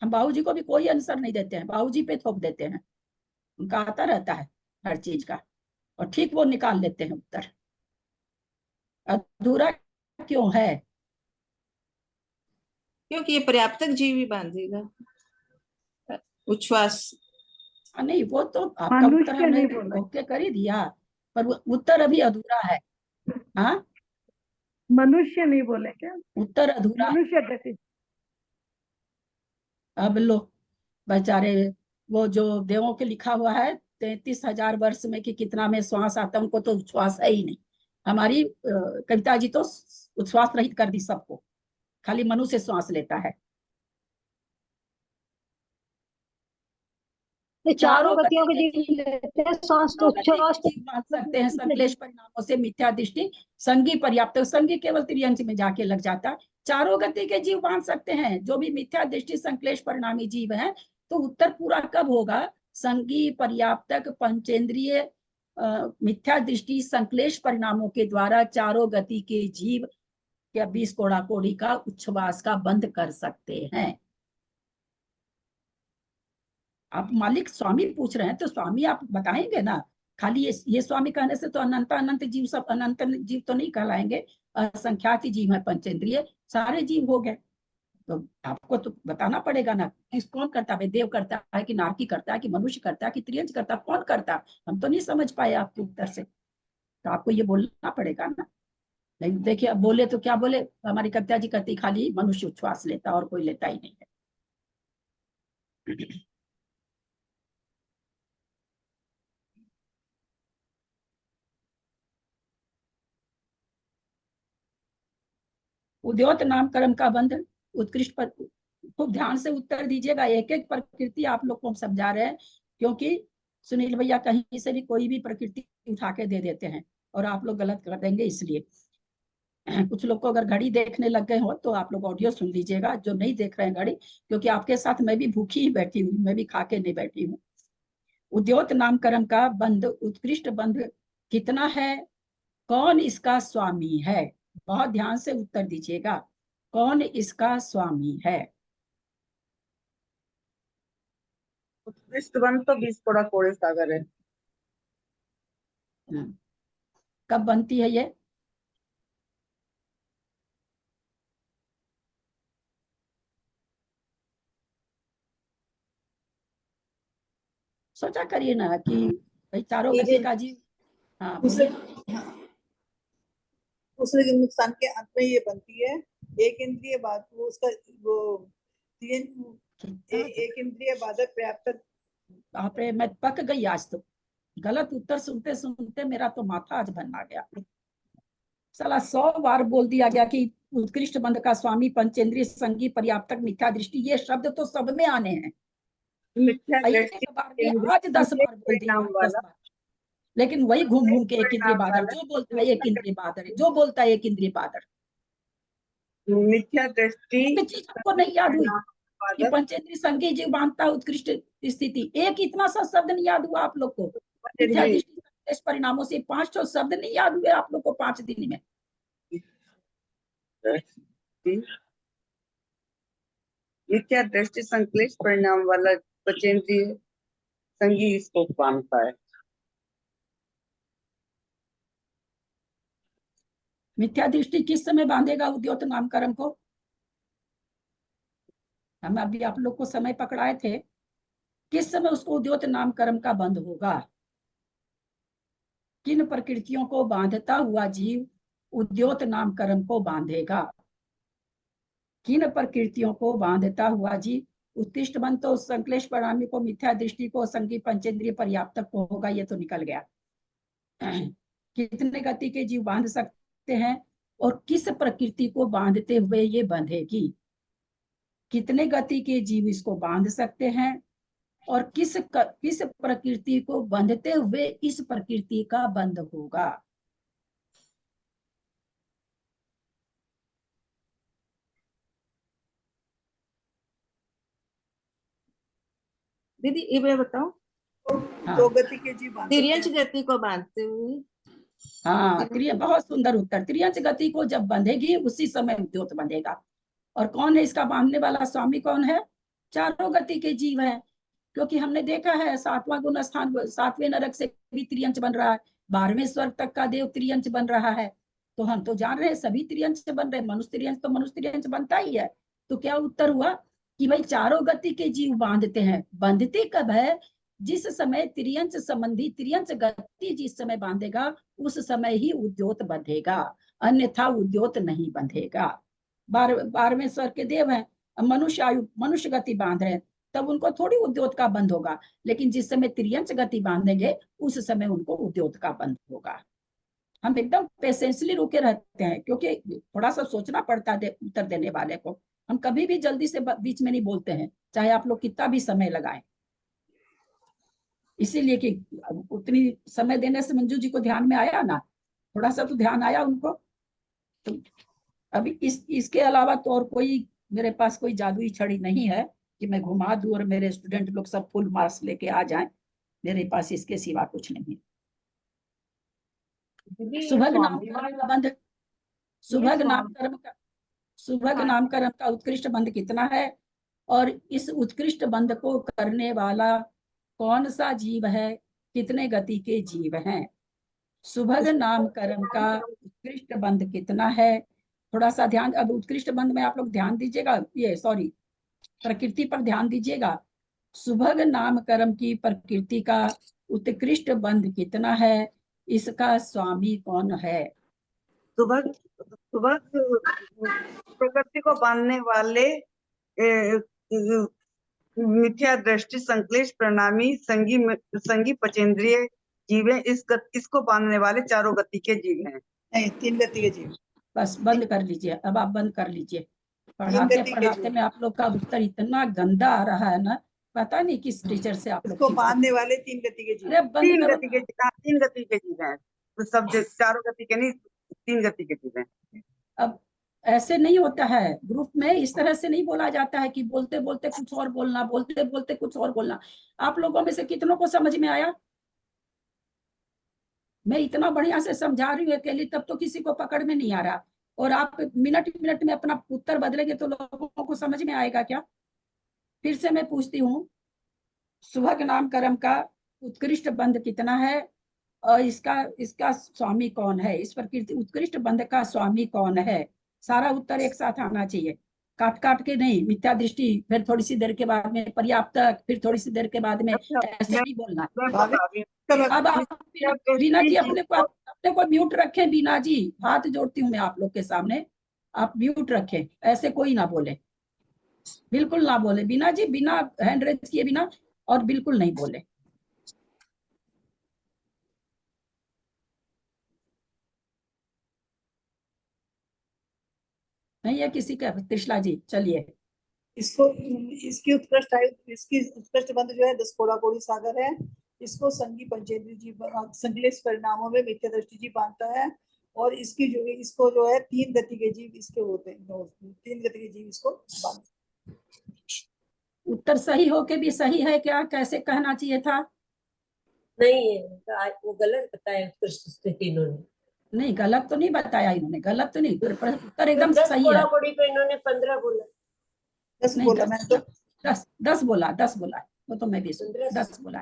हम बाबूजी को भी कोई आंसर नहीं देते हैं, बाबूजी पे थोप देते हैं। उनका आता रहता है हर चीज का, और ठीक वो निकाल लेते हैं उत्तर। अधूरा क्यों है? क्योंकि ये पर्याप्तक जीव बांधेगा उच्छ्वास। नहीं वो तो आपका उत्तर हमने ओके कर ही दिया, पर उत्तर अभी अधूरा है। हाँ मनुष्य नहीं बोले क्या? उत्तर अधूरा, मनुष्य। अब लो बेचारे, वो जो देवों के लिखा हुआ है 33,000 वर्ष में कि कितना में श्वास आता है, उनको तो उच्छ्वास है ही नहीं। हमारी कविता जी तो उच्छ्वास रहित कर दी सबको, खाली मनु से श्वास लेता है। ये चारों गतियों के जीव लेते हैं, श्वास तो मान सकते हैं संश्लेष परिणामों से मिथ्या दृष्टि संगी पर्याप्त। संगी केवल त्रियंच में जाके लग जाता है। चारों गति के जीव मान सकते हैं जो भी मिथ्या दृष्टि संश्लेष परिणामी जीव हैं। तो उत्तर पूरा कब होगा? संगी पर्याप्तक पंचेंद्रिय मिथ्या दृष्टि संश्लेष परिणामों के द्वारा चारों गति के जीव या 20 कोड़ा कोड़ी का उच्छ्वास का बंद कर सकते हैं। आप मालिक स्वामी पूछ रहे हैं तो स्वामी आप बताएंगे ना। खाली ये स्वामी कहने से तो अनंत अनंत जीव, सब अनंत जीव तो नहीं कहलाएंगे। असंख्यात जीव है पंचेंद्रिय, सारे जीव हो गए। तो आपको तो बताना पड़ेगा ना किस कौन करता है, देव करता है कि नारकी करता है कि मनुष्य करता है कि त्रियंच करता है, कौन करता है? हम तो नहीं समझ पाए आपके उत्तर से, तो आपको ये बोलना पड़ेगा ना। नहीं देखिए अब बोले तो क्या बोले, हमारी कविता जी कहती खाली मनुष्य उच्छ्वास लेता और कोई लेता ही नहीं है। उद्योत नामकरण का बंध उत्कृष्ट पर खूब ध्यान से उत्तर दीजिएगा। एक एक प्रकृति आप लोग को हम समझा रहे हैं, क्योंकि सुनील भैया कहीं से भी कोई भी प्रकृति उठा के दे देते हैं और आप लोग गलत कर देंगे। इसलिए कुछ लोग को अगर घड़ी देखने लग गए हो तो आप लोग ऑडियो सुन लीजिएगा, जो नहीं देख रहे हैं घड़ी, क्योंकि आपके साथ मैं भी भूखी ही बैठी हूँ, मैं भी खा के नहीं बैठी हूँ। उद्योत नामकरण का बंध उत्कृष्ट बंध कितना है? कौन इसका स्वामी है? बहुत ध्यान से उत्तर दीजिएगा। कौन इसका स्वामी है? उत्कृष्ट बंध तो 20 कोड़ा कोड़ी सागर है। कब बनती है ये? सोचा करिए ना कि भाई चारों गति का जीव। हाँ बोलिए। दूसरे के नुकसान के अंत में ये बनती है। एक इंद्रिय बात वो उसका वो एक इंद्रिय बाधक पर्याप्त। बाप रे, मैं पक गई आज तो। गलत उत्तर सुनते सुनते मेरा तो माथा आज बनना गया। साला 100 बार बोल दिया गया कि उत्कृष्ट बंध का स्वामी पंचेंद्रिय संगी पर्याप्तक मिथ्या दृष्टि। ये शब्द तो सब में आने हैं। एक बार में आज 10 बार बोल दिया, 10 बार। लेकिन वही घूम घूम के एक इंद्रिय बादर, जो बोलता है एक इंद्रिय बादर, जो बोलता है एक इंद्रिय बादर। मिथ्या दृष्टि चीज आपको नहीं याद हुई कि पंचेंद्रिय संगी जीव मानता उत्कृष्ट स्थिति। एक इतना सा शब्द नहीं याद हुआ आप लोग को? मिथ्या दृष्टि परिणामों से 500 शब्द नहीं याद हुए आप लोग को 5 दिन में? मिथ्या दृष्टि संश्लेष परिणाम वाला पंचेंद्रिय संगी इसको मानता है। मिथ्या दृष्टि किस समय बांधेगा उद्योत नामकरण को? हम अभी आप लोग को समय पकड़ाए थे, किस समय उसको उद्योत नामकरण का बंध होगा? किन प्रकृतियों को बांधता हुआ जीव उद्योत नामकरण को बांधेगा? किन प्रकृतियों को बांधता हुआ जीव उत्कृष्ट बंध तो संश्लेष परिणामी को, मिथ्या दृष्टि को, संगी पंचेंद्रिय पर्याप्तक को होगा। ये तो निकल गया। कितने गति के जीव बांध सकते हैं और किस प्रकृति को बांधते हुए ये बंधेगी? कितने गति के जीव इसको बांध सकते हैं और किस प्रकृति को बांधते हुए इस प्रकृति का बंध होगा? दीदी ये बताओ। दो गति के जीव तिर्यंच गति को बांधते हुए। हाँ, बहुत सुंदर उत्तर। त्रियंच गति को जब बंधेगी उसी समय उद्योत बंधेगा। और कौन है इसका बांधने वाला स्वामी? कौन है? चारों गति के जीव है। क्योंकि हमने देखा है 7वां गुण स्थान 7वें नरक से भी त्रियंच बन रहा है, 12वें स्वर्ग तक का देव त्रियंच बन रहा है। तो हम तो जान रहे हैं सभी त्रियंच बन रहे हैं। मनुष्य त्रियंच तो मनुष्य त्रियंच बनता ही है। तो क्या उत्तर हुआ कि भाई चारों गति के जीव बांधते हैं। बंधते कब है? जिस समय त्रियंच संबंधी त्रियंच गति जिस समय बांधेगा उस समय ही उद्योत बंधेगा, अन्यथा उद्योत नहीं बंधेगा। 12वें स्वर्ग के देव हैं, मनुष्य गति बांध रहे हैं, तब उनको थोड़ी उद्योत का बंध होगा। लेकिन जिस समय त्रियंच गति बांधेंगे उस समय उनको उद्योत का बंध होगा। हम एकदम पेशेंसली रुके रहते हैं, क्योंकि थोड़ा सा सोचना पड़ता है उत्तर देने वाले को। हम कभी भी जल्दी से बीच में नहीं बोलते हैं, चाहे आप लोग कितना भी समय लगाएं। इसीलिए कि उतनी समय देने से मंजू जी को ध्यान में आया ना, थोड़ा सा तो ध्यान आया उनको। तो अभी इसके अलावा तो और कोई मेरे पास कोई जादुई छड़ी नहीं है कि मैं घुमा दूं और मेरे स्टूडेंट लोग सब फुल मार्क्स लेके आ जाएं। मेरे पास इसके सिवा कुछ नहीं है। सुभग नामकरण का बंध, सुभग नामकरण का, सुभग नामकरण का उत्कृष्ट बंध कितना है, और इस उत्कृष्ट बंध को करने वाला कौन सा जीव है, कितने गति के जीव हैं। सुभग नामकरण का उत्कृष्ट बंध कितना है, थोड़ा सा ध्यान, अब उत्कृष्ट बंध में आप लोग ध्यान दीजिएगा, ये सॉरी प्रकृति पर ध्यान दीजिएगा। सुभग नामकरण की प्रकृति का उत्कृष्ट बंध कितना है, इसका स्वामी कौन है। सुभग प्रकृति को बांधने वाले मिथ्या दृष्टि संक्लेश प्रणामी संगी पचेंद्रिय जीव है। इसको बांधने वाले चारों गति के जीव हैं। नहीं, 3 गति के जीव। बस बंद कर लीजिए, अब आप बंद कर लीजिए। पढ़ाते पढ़ाते में आप लोग का उत्तर इतना गंदा आ रहा है ना, पता नहीं किस टीचर से आप लोग इसको बांधने वाले 3 गति के जीव। अरे बंद तीन करो गति के तीन गति के जीव हैं। तो सब चारों गति के नहीं, 3 गति के जीव हैं। अब ऐसे नहीं होता है, ग्रुप में इस तरह से नहीं बोला जाता है कि बोलते बोलते कुछ और बोलना, बोलते बोलते कुछ और बोलना। आप लोगों में से कितनों को समझ में आया? मैं इतना बढ़िया से समझा रही हूँ अकेली, तब तो किसी को पकड़ में नहीं आ रहा, और आप मिनट मिनट में अपना उत्तर बदलेंगे तो लोगों को समझ में आएगा क्या? फिर से मैं पूछती हूँ, सुभग नामकरण का उत्कृष्ट बंध कितना है, और इसका स्वामी कौन है, इस प्रकृति उत्कृष्ट बंध का स्वामी कौन है। सारा उत्तर एक साथ आना चाहिए, काट काट के नहीं। मिथ्या दृष्टि, फिर थोड़ी सी देर के बाद में पर्याप्त, फिर थोड़ी सी देर के बाद में, ऐसे नहीं बोलना। अब आप बीना जी अपने को म्यूट रखें। बीना जी, हाथ जोड़ती हूँ मैं आप लोग के सामने, आप म्यूट रखें, ऐसे कोई ना बोले, बिल्कुल ना बोले। बीना जी बिना हैंड रेज किए बिना, और बिल्कुल नहीं बोले। नहीं है किसी का? त्रिशला जी चलिए। इसकी उत्कृष्ट बंध जो है 10 कोड़ा-कोड़ी सागर है। इसको संगी पंचेंद्रिय जीव संश्लेष परिणामों में मिथ्या दृष्टि जीव बांधता है, और इसको जो है 3 गति के जीव इसके होते हैं, 3 गति के जीव इसको बांधते हैं। उत्तर सही होके भी सही है क्या? कैसे कहना चाहिए था? नहीं है, वो गलत बताया उत्कृष्ट स्थिति इन्होंने। नहीं, गलत तो नहीं बताया इन्होंने, गलत तो नहीं, उत्तर एकदम 10 सही है। कोड़ा-कोड़ी पे इन्होंने 15 बोला। 10 बोला मैं तो, 10 बोला, 10 बोला, वो तो मैं भी 10 बोला।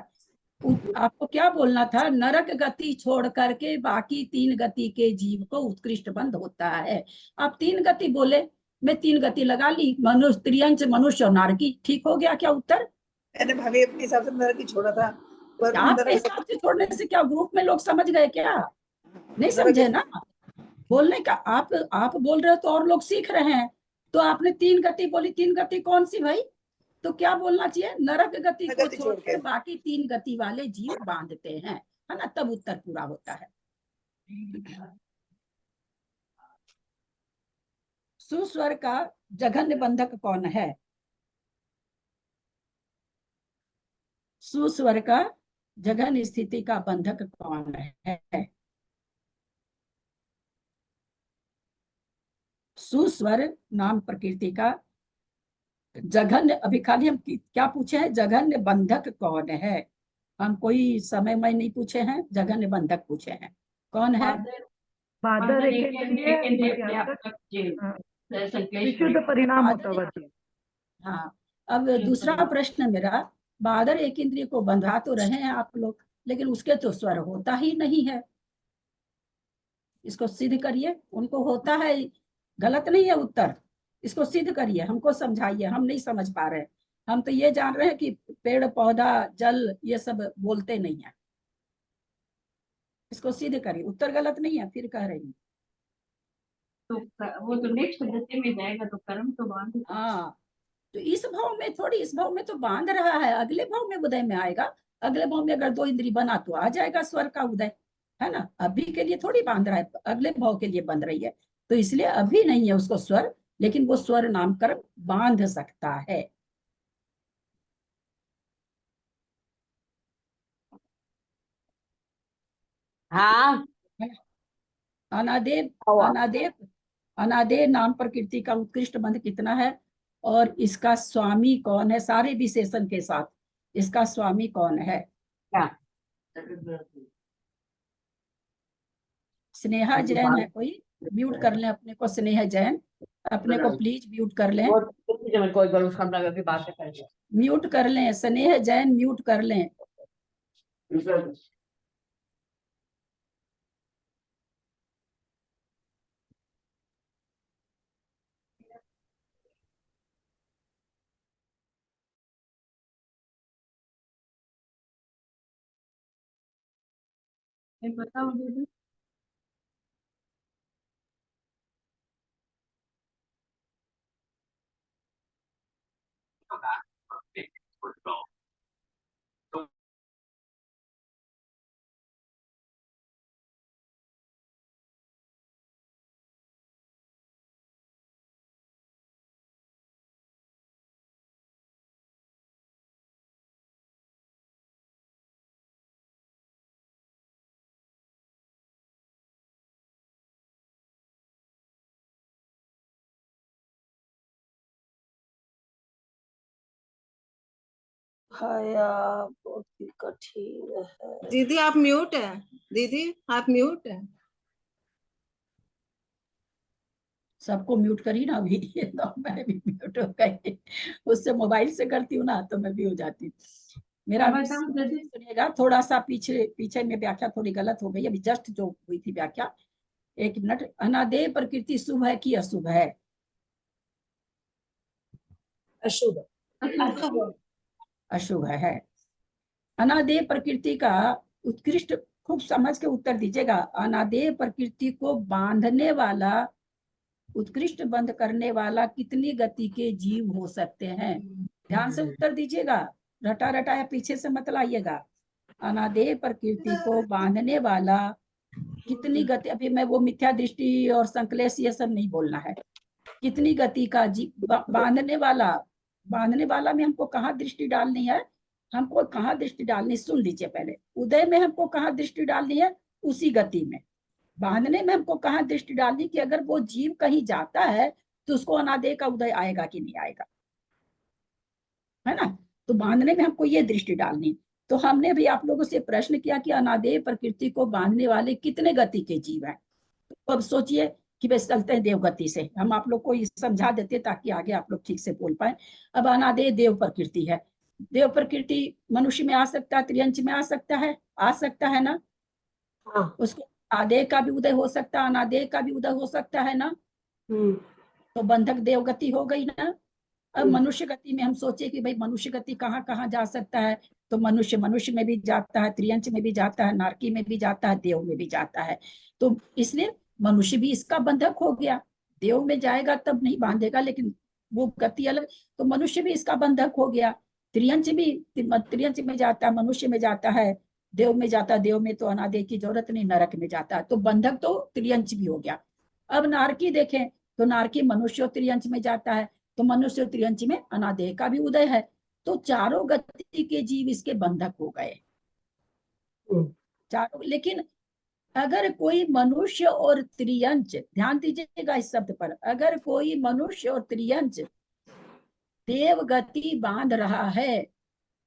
आपको क्या बोलना था? नरक गति छोड़ करके बाकी 3 गति के जीव को उत्कृष्ट बंध होता है। आप 3 गति बोले, मैं 3 गति लगा ली, मनुष्य, त्रियंच, मनुष्य और नारकी। ठीक हो गया क्या उत्तर? मैंने भाभी अपने हिसाब से नरक ही छोड़ा था, पर आपके हिसाब से छोड़ने से क्या ग्रुप में लोग समझ गए क्या? नहीं समझे ना बोलने का। आप बोल रहे हो तो और लोग सीख रहे हैं। तो आपने 3 गति बोली, 3 गति कौन सी भाई? तो क्या बोलना चाहिए? नरक गति को छोड़कर बाकी 3 गति वाले जीव बांधते हैं, है ना, तब उत्तर पूरा होता है। सुस्वर का जघन्य बंधक कौन है? सुस्वर का जघन्य स्थिति का बंधक कौन है? सुस्वर नाम प्रकृति का जघन्य, अभी खाली हम क्या पूछे हैं? जघन्य बंधक कौन है। हम कोई समय में नहीं पूछे हैं, जघन्य बंधक पूछे हैं। कौन है? बादर विशुद्ध परिणाम होता है। हाँ, अब दूसरा प्रश्न मेरा, बादर एक इंद्रिय को बंधा तो रहे हैं आप लोग, लेकिन उसके तो स्वर होता ही नहीं है। इसको सिद्ध करिए। उनको होता है, गलत नहीं है उत्तर, इसको सिद्ध करिए, हमको समझाइए, हम नहीं समझ पा रहे। हम तो ये जान रहे हैं कि पेड़ पौधा जल ये सब बोलते नहीं है। इसको सिद्ध करिए, उत्तर गलत नहीं है, फिर कह रही हूँ। तो वो तो नेक्स्ट गति में जाएगा तो कर्म तो बांध। हाँ, तो इस भाव में थोड़ी, इस भाव में तो बांध रहा है, अगले भाव में उदय में आएगा। अगले भाव में अगर 2 इंद्री बना तो आ जाएगा स्वर का उदय, है ना। अभी के लिए थोड़ी बांध रहा है, अगले भाव के लिए बंध रही है, तो इसलिए अभी नहीं है उसको स्वर, लेकिन वो स्वर नामकरण बांध सकता है। हाँ अनादेव हुआ। अनादेव अनादेव नाम प्रकृति का उत्कृष्ट बंध कितना है और इसका स्वामी कौन है, सारे विशेषण के साथ इसका स्वामी कौन है। क्या स्नेहा जैन है कोई, म्यूट कर लें अपने को। स्नेहा जैन अपने को प्लीज म्यूट कर लें, कोई बार उसका हम लोग बात करेंगे। म्यूट कर लें। स्नेहा जैन म्यूट कर लें। बताओ दीदी। हाया बहुत ही कठिन है। दीदी आप म्यूट है, दीदी आप म्यूट है। सबको म्यूट करी ना अभी तो मैं भी म्यूट हो गई। उससे मोबाइल से करती हूँ ना तो मैं भी हो जाती हूँ। मेरा सुनिएगा, थोड़ा सा पीछे पीछे में व्याख्या थोड़ी गलत हो गई अभी जस्ट जो हुई थी व्याख्या। एक मिनट। अनादेय प्रकृति शुभ है कि अशुभ है? अशुभ। अशुभ है। अनादेय प्रकृति का उत्कृष्ट, खूब समझ के उत्तर दीजिएगा। अनादेय प्रकृति को बांधने वाला, उत्कृष्ट बंध करने वाला कितनी गति के जीव हो सकते हैं? ध्यान से उत्तर दीजिएगा, रटा रटाया पीछे से मत लाइएगा। अनादेय प्रकृति को बांधने वाला कितनी गति, अभी मैं वो मिथ्या दृष्टि और संकलेश ये सब नहीं बोलना है। कितनी गति का जीव बांधने वाला में हमको कहाँ दृष्टि डालनी है? हमको कहाँ दृष्टि डालनी, सुन लीजिए पहले। उदय में हमको कहाँ दृष्टि डालनी है? उसी गति में। बांधने में हमको कहाँ दृष्टि डालनी कि अगर वो जीव कहीं जाता है तो उसको अनादेय का उदय आएगा कि नहीं आएगा, है ना? तो बांधने में हमको ये दृष्टि डालनी। तो हमने भी आप लोगों से प्रश्न किया कि अनादेय प्रकृति को बांधने वाले कितने गति के जीव हैं। तो अब सोचिए कि वे चलते हैं देव गति से। हम आप लोग को ये समझा देते ताकि आगे आप लोग ठीक से बोल पाए। अब अनादेय देव प्रकृति है। देव प्रकृति मनुष्य में आ सकता है, त्रियंच में आ सकता है ना? उसको आदेय का भी उदय हो सकता है, अनादेय का भी उदय हो सकता है ना? तो बंधक देव गति हो गई ना। अब मनुष्य गति में हम सोचे कि भाई मनुष्य गति कहाँ कहाँ जा सकता है, तो मनुष्य में भी जाता है, त्रियंच में भी जाता है, नारकी में भी जाता है, देव में भी जाता है। तो इसलिए मनुष्य भी इसका बंधक हो गया। देव में जाएगा तब नहीं बांधेगा, लेकिन वो गति अलग, तो मनुष्य भी इसका बंधक हो गया। त्रियंच में जाता है, मनुष्य में जाता है, देव में जाता है। देव में तो अनादेय की जरूरत नहीं, नरक में जाता है, तो बंधक तो त्रियंच भी हो गया। अब नारकी देखें तो नारकी मनुष्य और त्रियंच में जाता है, तो मनुष्य और त्रियंच में अनादेय का भी उदय है। तो चारों गति के जीव इसके बंधक हो गए चारों। लेकिन अगर कोई मनुष्य और त्रियंच, ध्यान दीजिएगा इस शब्द पर, अगर कोई मनुष्य और त्रियंच देव गति बांध रहा है,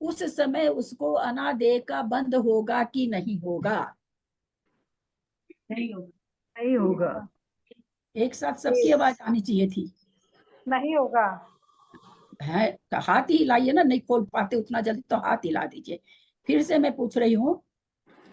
उस समय उसको अनादेय का बंध होगा कि नहीं होगा? नहीं होगा। एक साथ सबकी आवाज आनी चाहिए थी। नहीं होगा है, हाथ ही हिलाइए ना, नहीं खोल पाते उतना जल्दी तो हाथ हिला दीजिए। फिर से मैं पूछ रही हूँ,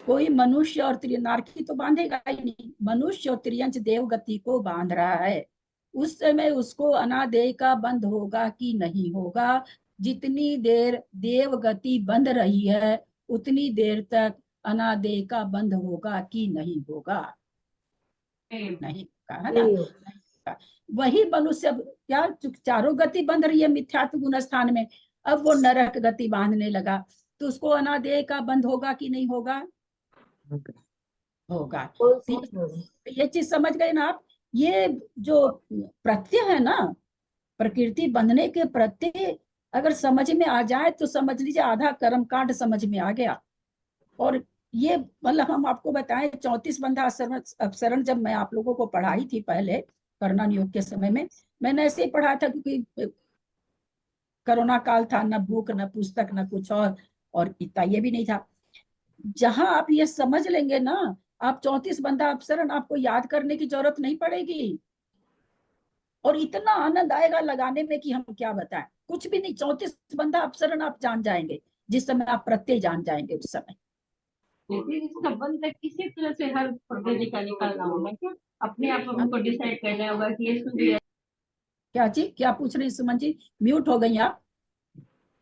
कोई मनुष्य और नारकी तो बांधेगा ही नहीं, मनुष्य और त्रियंच देव गति को बांध रहा है, उस समय उसको अनादेय का बंध होगा कि नहीं होगा? जितनी देर देव गति बंध रही है उतनी देर तक अनादेय का बंध होगा कि नहीं होगा? नहीं होगा, है ना? वही मनुष्य क्या चारों गति बंध रही है मिथ्यात्व गुण स्थान में, अब वो नरक गति बांधने लगा, तो उसको अनादेय का बंध होगा कि नहीं होगा? होगा। ये चीज समझ गए ना आप? ये जो प्रत्यय है ना, प्रकृति बंधने के प्रत्यय अगर समझ में आ जाए तो समझ लीजिए आधा कर्मकांड समझ में आ गया। और ये मतलब हम आपको बताएं 34 बंधा अपसरण जब मैं आप लोगों को पढ़ाई थी पहले कोरोना योग के समय में, मैंने ऐसे ही पढ़ा था क्योंकि कोरोना काल था, न बुक न पुस्तक न कुछ और इतना ये भी नहीं था। जहां आप ये समझ लेंगे ना, आप 34 बंधा अपसरण आपको याद करने की जरूरत नहीं पड़ेगी और इतना आनंद आएगा लगाने में कि हम क्या बताएं, कुछ भी नहीं। 34 बंधा अपसरण आप जान जाएंगे जिस समय आप प्रत्यय जान जाएंगे उस समय। लेकिन इसका बंधक किसी तरह से हर प्रकृति का निकालना होगा क्या? अपने आप हमको डिसाइड करना होगा कि ये सूर्य। क्या जी, क्या पूछ रही सुमन जी? म्यूट हो गई आप।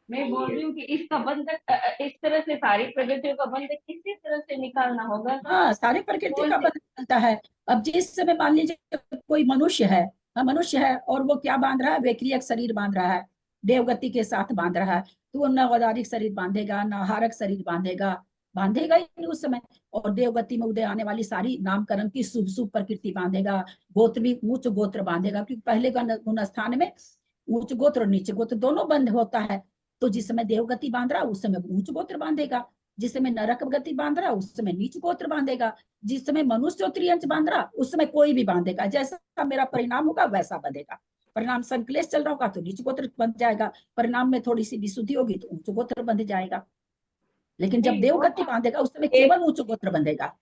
मैं बोल रही हूँ कि इसका बंधक इस तरह से सारी प्रकृतियों का बंधक किसी तरह से निकालना होगा। हाँ, सारी प्रकृति का बंधन मिलता है। अब जिस समय मान लीजिए कोई मनुष्य है, मनुष्य है और वो क्या बांध रहा है, वैक्रियक शरीर बांध रहा है, देवगति के साथ बांध रहा है, तो वो न औदारिक शरीर बांधेगा न आहारक शरीर बांधेगा, बांधेगा ही नहीं उस समय। और देवगति में उदय आने वाली सारी नामकरण की शुभ शुभ प्रकृति बांधेगा, गोत्र भी उच्च गोत्र बांधेगा, क्योंकि पहले गुण स्थान में उच्च गोत्र और नीचे गोत्र दोनों बंध होता है। तो जिस समय देवगति बांध रहा उस समय उच्च गोत्र बांधेगा, जिस समय नरक गति बांध रहा उस समय नीच गोत्र बांधेगा, जिस समय मनुष्य त्रियंच बांध रहा उस समय कोई भी बांधेगा। जैसा मेरा परिणाम होगा वैसा बंधेगा। परिणाम संकलेश चल रहा होगा तो नीच गोत्र बंध जाएगा, परिणाम में थोड़ी सी विशुद्धि होगी तो उच्च गोत्र बंध जाएगा। लेकिन जब देवगति बांधेगा उस समय केवल उच्च गोत्र बंधेगा।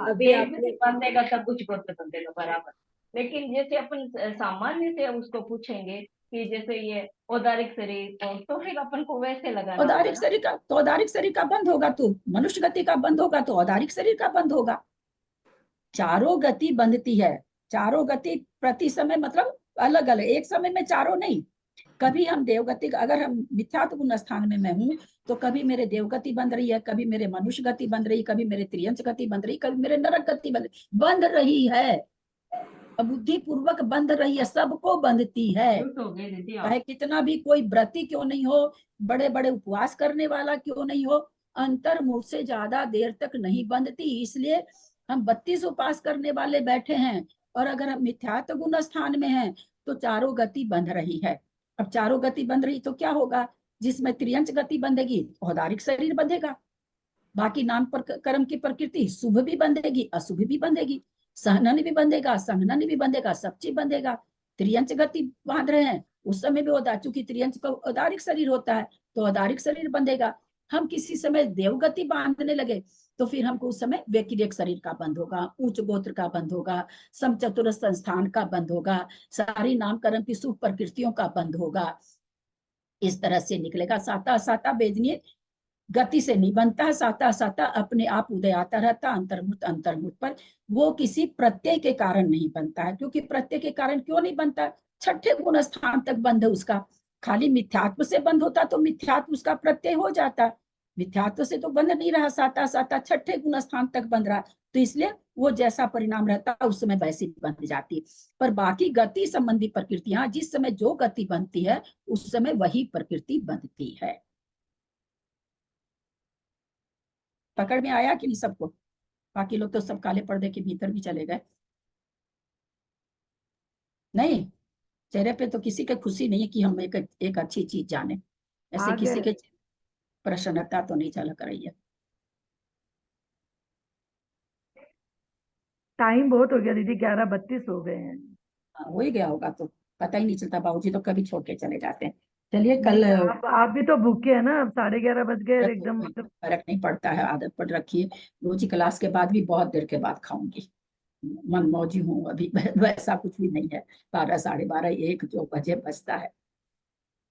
अभी आपने बंधेगा तब उच्च गोत्र बंधेगा बराबर। लेकिन जैसे अपन सामान्य से उसको पूछेंगे कि जैसे ये औदारिक शरीर और तो फिर अपन को वैसे लगाना औदारिक शरीर का तो औदारिक शरीर का बंद होगा, तो मनुष्य गति का बंद होगा तो औदारिक शरीर का बंद होगा। चारों गति बंधती है, चारों गति प्रति समय मतलब अलग अलग, एक समय में चारों नहीं। कभी हम देवगति, अगर हम मिथ्यात्व गुण स्थान में मैं हूं तो कभी मेरे देवगति बंध रही है, कभी मेरे मनुष्य गति बंध रही, कभी मेरे त्रियंच गति बंध रही, कभी मेरे नरक गति बंध रही है, बुद्धि पूर्वक बंध रही है, सबको बंधती है। चाहे कितना भी कोई व्रती क्यों नहीं हो, बड़े बड़े उपवास करने वाला क्यों नहीं हो, अंतर्मुख से ज्यादा देर तक नहीं बंधती। इसलिए हम 32 उपवास करने वाले बैठे हैं और अगर हम मिथ्यात्व गुण स्थान में हैं तो चारों गति बंध रही है। अब चारों गति बंध रही तो क्या होगा, जिसमें त्रियंच गति बंधेगी औदारिक शरीर बंधेगा, बाकी नाम पर कर्म की प्रकृति शुभ भी बंधेगी अशुभ भी बंधेगी, सहनन भी बंधेगा संघनन भी बंधेगा, सब चीज बंधेगा। त्रियंच गति बांध रहे हैं उस समय भी होता है, चूंकि त्रियंच का औदारिक शरीर होता है तो औदारिक शरीर बंधेगा। हम किसी समय देवगति बांधने लगे तो फिर हमको उस समय वैक्रियक शरीर का बंध होगा, उच्च गोत्र का बंध होगा, समचतुर संस्थान का बंध होगा, सारी नामकरण की शुभ प्रकृतियों का बंध होगा। इस तरह से निकलेगा। साता साता वेदनीय गति से नहीं बनता है, साता साता अपने आप उदय आता रहता अंतर्मुख अंतर्मुख पर, वो किसी प्रत्यय के कारण नहीं बनता है। क्योंकि प्रत्यय के कारण क्यों नहीं बनता, छठे गुण स्थान तक बंध है उसका। खाली मिथ्यात्व से बंध होता तो मिथ्यात्व उसका प्रत्यय हो जाता, मिथ्यात्व से तो बंध नहीं रहा, साता साता छठे गुण स्थान तक बंध रहा, तो इसलिए वो जैसा परिणाम रहता है उस समय वैसी बंध जाती है। पर बाकी गति संबंधी प्रकृतियां जिस समय जो गति बनती है उस समय वही प्रकृति बंधती है। पकड़ में आया कि नहीं सबको? बाकी लोग तो सब काले पर्दे के भीतर भी चले गए। नहीं, चेहरे पे तो किसी के खुशी नहीं है कि हम एक अच्छी चीज जाने, ऐसे किसी के प्रसन्नता तो नहीं झलक रही है। टाइम बहुत हो गया दीदी, 11:32 हो गए हैं। हो ही गया होगा तो पता ही नहीं चलता, बाबूजी तो कभी छोड़ के चले जाते हैं। चलिए कल आप भी तो भूखे हैं ना, 11:30 बज गए एकदम। फर्क नहीं पड़ता है, आदत पड़ रखी है। रोजी क्लास के बाद भी बहुत देर के बाद खाऊंगी, मन मौजी हूँ अभी वैसा कुछ भी नहीं है। 12, 12:30, 1 जो बजे बजता है।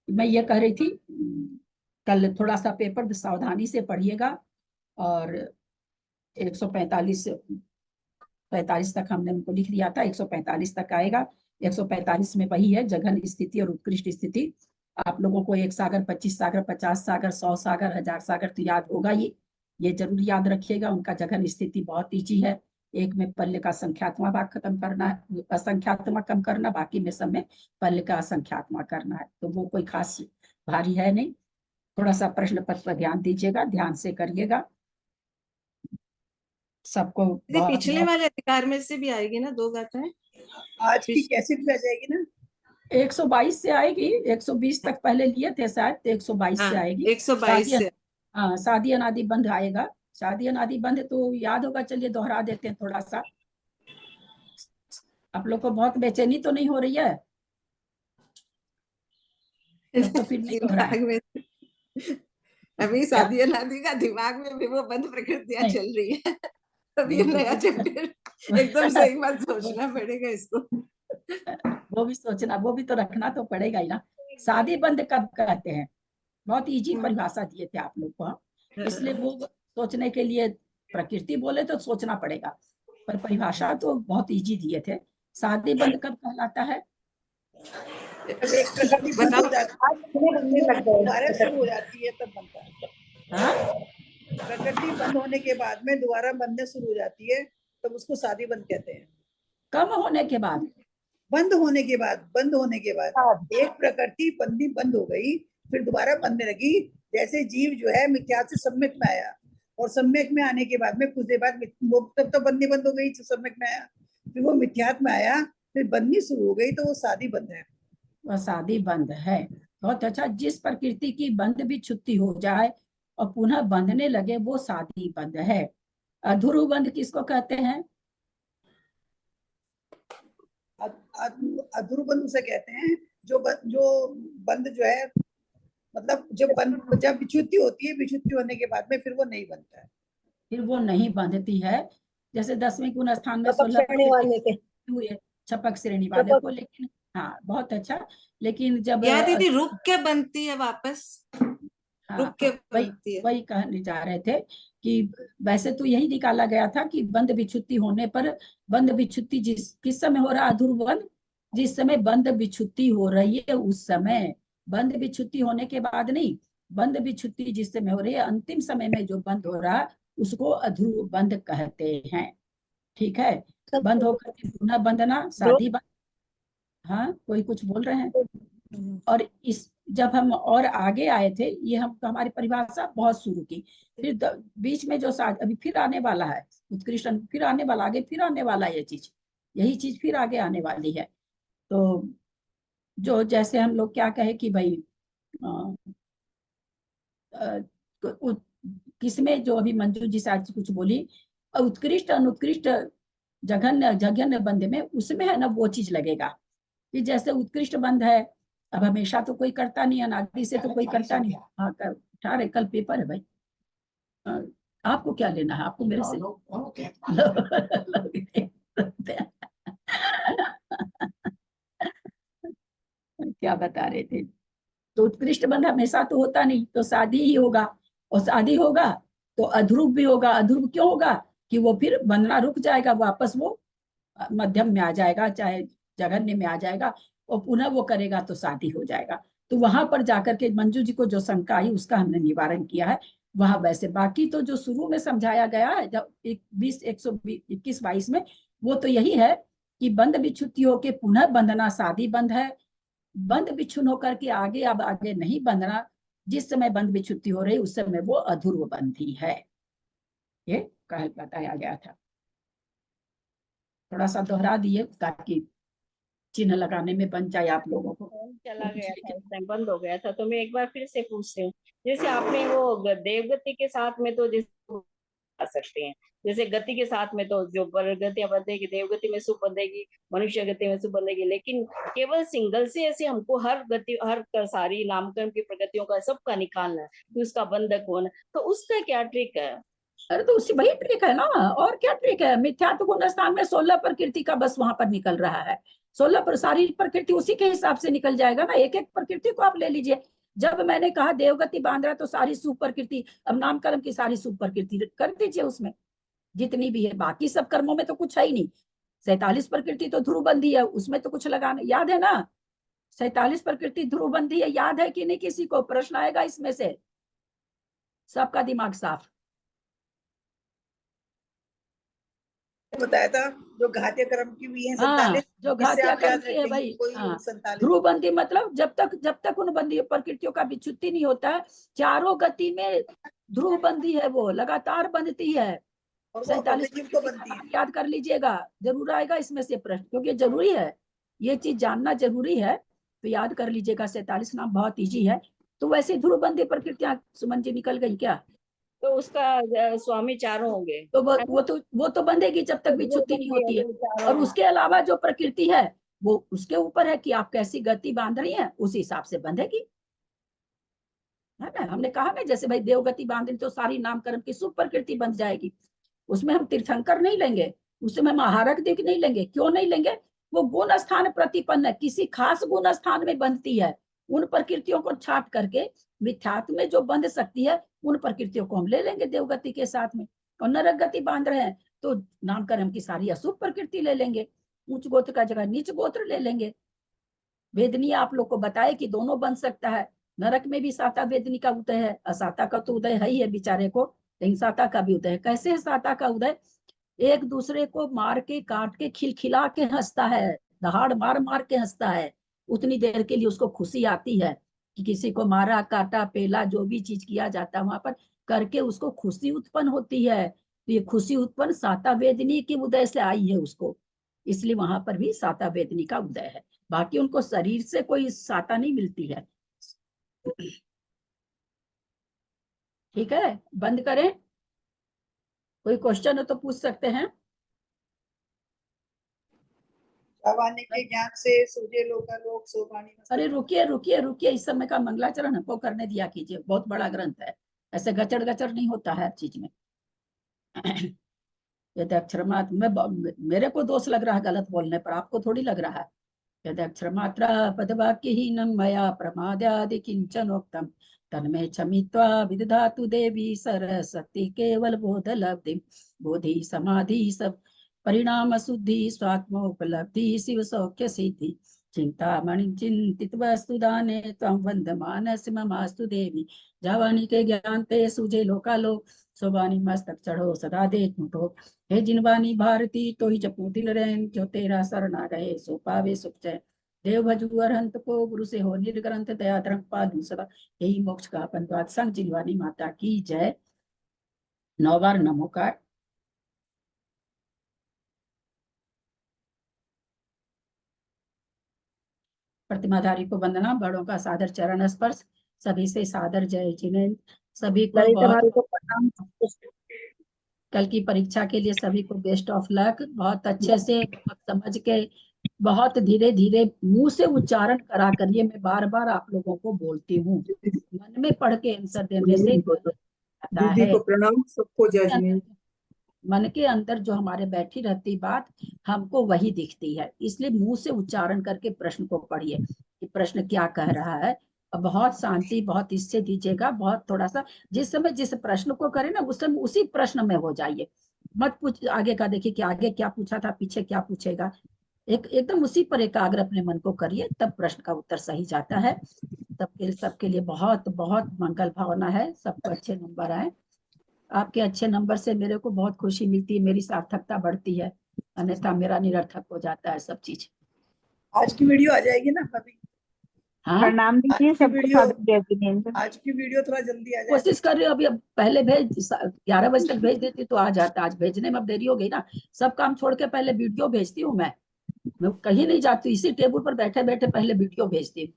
मैं ये कह रही थी कल थोड़ा सा पेपर सावधानी से पढ़िएगा और 145 तक हमने उनको लिख दिया था, 145 तक आएगा। 145 में वही है जघन स्थिति और उत्कृष्ट स्थिति। आप लोगों को 1 सागर, 25 सागर, 50 सागर, 100 सागर, 1000 सागर तो याद होगा ही, ये जरूर याद रखिएगा। उनका जघन स्थिति बहुत ईजी है। एक में पल्ले का संख्यात्मक भाग खत्म करना है, असंख्यात्मक कम करना, बाकी में सब में पल्ले का असंख्यात्मक करना है, तो वो कोई खास भारी है नहीं। थोड़ा सा प्रश्न पत्र पर ध्यान दीजिएगा, ध्यान से करिएगा। सबको पिछले वाले अधिकार में से भी आएगी ना 2 गाथाएं? आज की कैसे भी आ जाएगी ना, 122 से आएगी। 120 तक पहले लिए थे शायद, तो 122 से आएगी। 122 से हाँ, शादी अनादि बंध आएगा, शादी अनादि बंध तो याद होगा, चलिए दोहरा देते हैं थोड़ा सा। आप लोग को बहुत बेचैनी तो नहीं हो रही है? तो फिर नहीं दोहराए। दिमाग में अभी शादी अनादि का दिमाग में भी वो बंद प्रकृतियां नहीं। चल रही है। अभी वो तो नया चैप्टर एकदम से एक बार सोचना पड़ेगा इसको। वो भी सोचना, वो भी तो रखना तो पड़ेगा ही ना। शादी बंद कब कहते हैं? बहुत इजी परिभाषा दिए थे आप लोग को, हाँ। इसलिए वो सोचने के लिए प्रकृति बोले तो सोचना पड़ेगा, पर परिभाषा तो बहुत इजी दिए थे। शादी बंद कब कहलाता है? जब एक प्रकृति बंद हो जाती है, दोबारा शुरू हो जाती है, तब बनता है। हाँ? प्रकृति बंद होने के बाद में दोबारा बनने शुरू हो जाती है, तब उसको शादी बंद कहते हैं। कम होने के बाद? बंद होने के बाद, बंद होने के बाद एक प्रकृति बंदी बंद हो गई, फिर दोबारा बनने लगी। जैसे जीव जो है मिथ्यात्व से सम्यक में आया, और सम्यक में आने के बाद में कुछ देर बाद वो तब तो बननी बंद हो गई, तो सम्यक में आया, फिर वो मिथ्यात्व में आया, फिर बननी शुरू हो गई, तो वो शादी बंद है। वह शादी बंद है। बहुत अच्छा। जिस प्रकृति की बंद भी छुट्टी हो जाए और पुनः बंधने लगे, वो शादी बंद है। अधूरु बंद किसको कहते हैं? अधूर बंद उसे कहते हैं जो बंद जो है, मतलब जब विच्छुत्ति होती है, विच्छुत्ति होने के बाद में फिर वो नहीं बनता है, फिर वो नहीं बंधती है। जैसे 10वें गुण स्थान में छपक श्रेणी वाले के। हुए छपक श्रेणी वाले को, लेकिन हाँ बहुत अच्छा। लेकिन जब या दीदी रुक के बनती है वापस, हाँ, रुक के बनती है। वही कहने जा रहे थे कि वैसे तो यही निकाला गया था कि बंद विच्छुत्ति होने पर, बंद विच्छुत्ति किस समय हो रहा है? अधूर बंद जिस समय बंद विच्छुत्ति हो रही है उस समय। बंद विच्छुत्ति होने के बाद नहीं, बंद विच्छुत्ति जिस समय हो रही है, अंतिम समय में जो बंद हो रहा है उसको अधूर बंद कहते हैं। ठीक है? बंद होकर के पुनः बंधना, शादी बंद। हाँ, कोई कुछ बोल रहे हैं? और इस जब हम और आगे आए थे, ये हम हमारी परिभाषा बहुत शुरू की, फिर बीच में जो अभी फिर आने वाला है उत्कृष्ट, फिर आने वाला, आगे फिर आने वाला ये चीज, यही चीज फिर आगे आने वाली है। तो जो जैसे हम लोग क्या कहे कि भाई किसमें जो अभी मंजू जी शायद कुछ बोली, उत्कृष्ट अनुत्कृष्ट जघन्य जघन्य बंध में, उसमें है ना वो चीज लगेगा कि जैसे उत्कृष्ट बंध है, अब हमेशा तो कोई करता नहीं, अनादि से तो कोई करता नहीं। हाँ, उठा रहे, कल पेपर है भाई। आपको क्या लेना है? आपको मेरे से क्या बता रहे थे? तो उत्कृष्ट बंध हमेशा तो होता नहीं, तो शादी ही होगा, और शादी होगा तो अध्रुव भी होगा। अध्रुव क्यों होगा? कि वो फिर बंधना रुक जाएगा, वापस वो मध्यम में आ जाएगा, चाहे जघन्य में आ जाएगा, और पुनः वो करेगा तो शादी हो जाएगा। तो वहां पर जाकर के मंजू जी को जो शंका आई उसका हमने निवारण किया है वहां। वैसे बाकी तो जो शुरू में समझाया गया है जब 21-22 में, वो तो यही है कि बंद विच्छुत्ति होकर पुनः बंधना शादी बंध है। बंद विच्छुन होकर के आगे अब आगे नहीं बंधना, जिस समय बंद विच्छुत्ति हो रही उस समय वो अधूर्व बंधी है। ये कल बताया गया था, थोड़ा सा दोहरा दिए ताकि चिन्ह लगाने में बन जाए आप लोगों को। चला गया था, उस टाइम बंद हो गया था, तो मैं एक बार फिर से पूछती हूँ। जैसे आपने वो देवगति के साथ में तो जैसे आ सकते हैं, जैसे गति के साथ में तो जो गतियां बंधेगी, देवगति में सुख बंधेगी, मनुष्य गति में सुख बंधेगी, लेकिन केवल सिंगल से ऐसे हमको हर गति, हर सारी नामकरण की प्रगतियों का सबका निकालना है कि उसका बंधक होना, तो उसका क्या ट्रिक है? अरे तो उसी वही ट्रिक है ना, और क्या ट्रिक है? मिथ्यात्व गुण स्थान में 16 प्रकृति का बस वहां पर निकल रहा है। 16 पर सारी प्रकृति उसी के हिसाब से निकल जाएगा ना। एक एक प्रकृति को आप ले लीजिए। जब मैंने कहा देवगति बांध रहा तो सारी शुभ प्रकृति, अब नामकर्म की सारी शुभ प्रकृति कर दीजिए उसमें जितनी भी है। बाकी सब कर्मों में तो कुछ है ही नहीं। 47 प्रकृति तो ध्रुवबंधी है, उसमें तो कुछ लगाना, याद है ना? 47 प्रकृति ध्रुवबंधी है, याद है कि नहीं? किसी को प्रश्न आएगा इसमें से? सबका दिमाग साफ? बताया था जो घातीय कर्म की भी है हाँ, 47, जो घातीय कर्म की है भाई। हाँ, ध्रुवबंधी मतलब जब तक उन बंदी प्रकृतियों का विच्छुत्ति नहीं होता है, चारों गति में ध्रुवबंधी है, वो लगातार बंधती है। 47 याद कर लीजिएगा, जरूर आएगा इसमें से प्रश्न, क्योंकि जरूरी है, ये चीज जानना जरूरी है, तो याद कर लीजिएगा। 47 नाम बहुत इजी है। तो वैसे ध्रुवबंधी प्रकृतियां सुमन जी निकल गई क्या? तो उसका स्वामी चारों होंगे, तो है ना? वो तो बंधेगी जब तक वो विच्छुद्धि नहीं बंधेगी, होती है। वो चारों और उसके अलावा जो प्रकृति है वो उसके ऊपर है कि आप कैसी गति बांध रही हैं, उस हिसाब से बंधेगी, है ना। हमने कहा ना जैसे भाई देवगति बांध रही तो सारी नामकर्म की शुभ प्रकृति बंध जाएगी। उसमें हम तीर्थंकर नहीं लेंगे, उसमें हम आहारक दिक नहीं लेंगे। क्यों नहीं लेंगे? वो गुण स्थान प्रतिपन्न है, किसी खास गुण स्थान में बंधती है। उन प्रकृतियों को छाट करके मिथ्यात्व में जो बंध सकती है उन प्रकृतियों को हम ले लेंगे देवगति के साथ में। और नरक गति बांध रहे हैं तो नामकर्म की सारी अशुभ प्रकृति ले लेंगे, उच्च गोत्र का जगह नीच गोत्र ले लेंगे। वेदनी आप लोग को बताए कि दोनों बन सकता है। नरक में भी साता वेदनी का उदय है, असाता का तो उदय है ही है बेचारे को, लेकिन साता का भी उदय है। कैसे है साता का उदय? एक दूसरे को मार के काट के खिलखिला के हंसता है, दहाड़ मार मार के हंसता है। उतनी देर के लिए उसको खुशी आती है कि किसी को मारा काटा पेला जो भी चीज किया जाता है वहां पर करके उसको खुशी उत्पन्न होती है। तो ये खुशी उत्पन्न साता वेदनी के उदय से आई है उसको, इसलिए वहां पर भी साता वेदनी का उदय है। बाकी उनको शरीर से कोई साता नहीं मिलती है। ठीक है, बंद करें। कोई क्वेश्चन हो तो पूछ सकते हैं। जावाने के ज्ञान से सूझे लोकालोक सोपानी। अरे रुकिए रुकिए रुकिए, इस समय का मंगलाचरण हमको करने दिया कीजिए, बहुत बड़ा ग्रंथ है, ऐसे गचड़ गचड़ नहीं होता है हर चीज में। यदि अक्षरमात्र में मेरे को दोष लग रहा है गलत बोलने पर, आपको थोड़ी लग रहा है। यदि अक्षरमात्रा पदवाक्यहीनं मया प्रमादादि किंचनोक्तम तन्मे क्षमित्वा विदधातु देवी सरस्वती केवल बोध लब्धि बोधि समाधि सब परिणाम शुद्धि स्वात्मोपलब्धि शिव सौख्य सिद्धि चिंतामणि चिंतित वस्तु दाने त्वं वंदमानस्य ममास्तु देवी। जावानी के ज्ञान ते सूझे लोकालोक सोबानी मस्तक चढ़ो सदा देख मुठो। हे जिनवानी भारती तो ही जपू दिल रैन जो तेरा शरणा रहे सो पावे सुख जय। देव भजू अरहंत को गुरु से हो निर्ग्रंथ दया धर्म पालू सदा यही मोक्ष का पंथवाद संग जिनवानी माता की जय। 9 बार नमोकार। प्रतिमाधारी को वंदना, बड़ों का सादर चरण स्पर्श, सभी से सादर जय जिनेन्द्र। सभी को बहुत कल की परीक्षा के लिए सभी को बेस्ट ऑफ लक। बहुत अच्छे से समझ के बहुत धीरे धीरे मुंह से उच्चारण करा करिए। मैं बार बार आप लोगों को बोलती हूँ, मन में पढ़ के आंसर देने से आता दीदी है। को प्रणाम, सबको जय जिनेन्द्र। मन के अंदर जो हमारे बैठी रहती बात हमको वही दिखती है, इसलिए मुंह से उच्चारण करके प्रश्न को पढ़िए कि प्रश्न क्या कह रहा है। अब बहुत शांति बहुत इससे दीजिएगा, बहुत थोड़ा सा जिस समय जिस प्रश्न को करे ना उस समय उसी प्रश्न में हो जाइए। मत पूछ आगे का, देखिए कि आगे क्या पूछा था पीछे क्या पूछेगा, एकदम उसी पर एकाग्र अपने मन को करिए, तब प्रश्न का उत्तर सही जाता है। सबके लिए बहुत बहुत मंगल भावना है, सबको अच्छे नंबर आए। आपके अच्छे नंबर से मेरे को बहुत खुशी मिलती है, मेरी सार्थकता बढ़ती है, अन्यथा मेरा निरर्थक हो जाता है सब चीज। आज की वीडियो आ जाएगी ना अभी? हाँ, प्रणाम दीजिए सबको सादर जय जिनेन्द्र। आज की वीडियो थोड़ा जल्दी आ जाए। कोशिश कर रही हूँ अभी, अब पहले भेज 11 बजे तक भेज देती तो आ जाता। आज भेजने में अब देरी हो गई ना, सब काम छोड़ के पहले वीडियो भेजती हूँ। मैं कहीं नहीं जाती, इसी टेबल पर बैठे बैठे पहले वीडियो भेजती हूँ।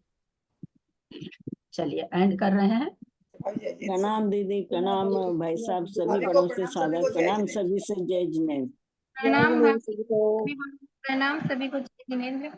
चलिए एंड कर रहे हैं। प्रणाम दीदी, प्रणाम भाई साहब, सभी बड़ों से सादर प्रणाम, सभी से जय जिनेन्द्र। प्रणाम सभी को जय जिनेन्द्र।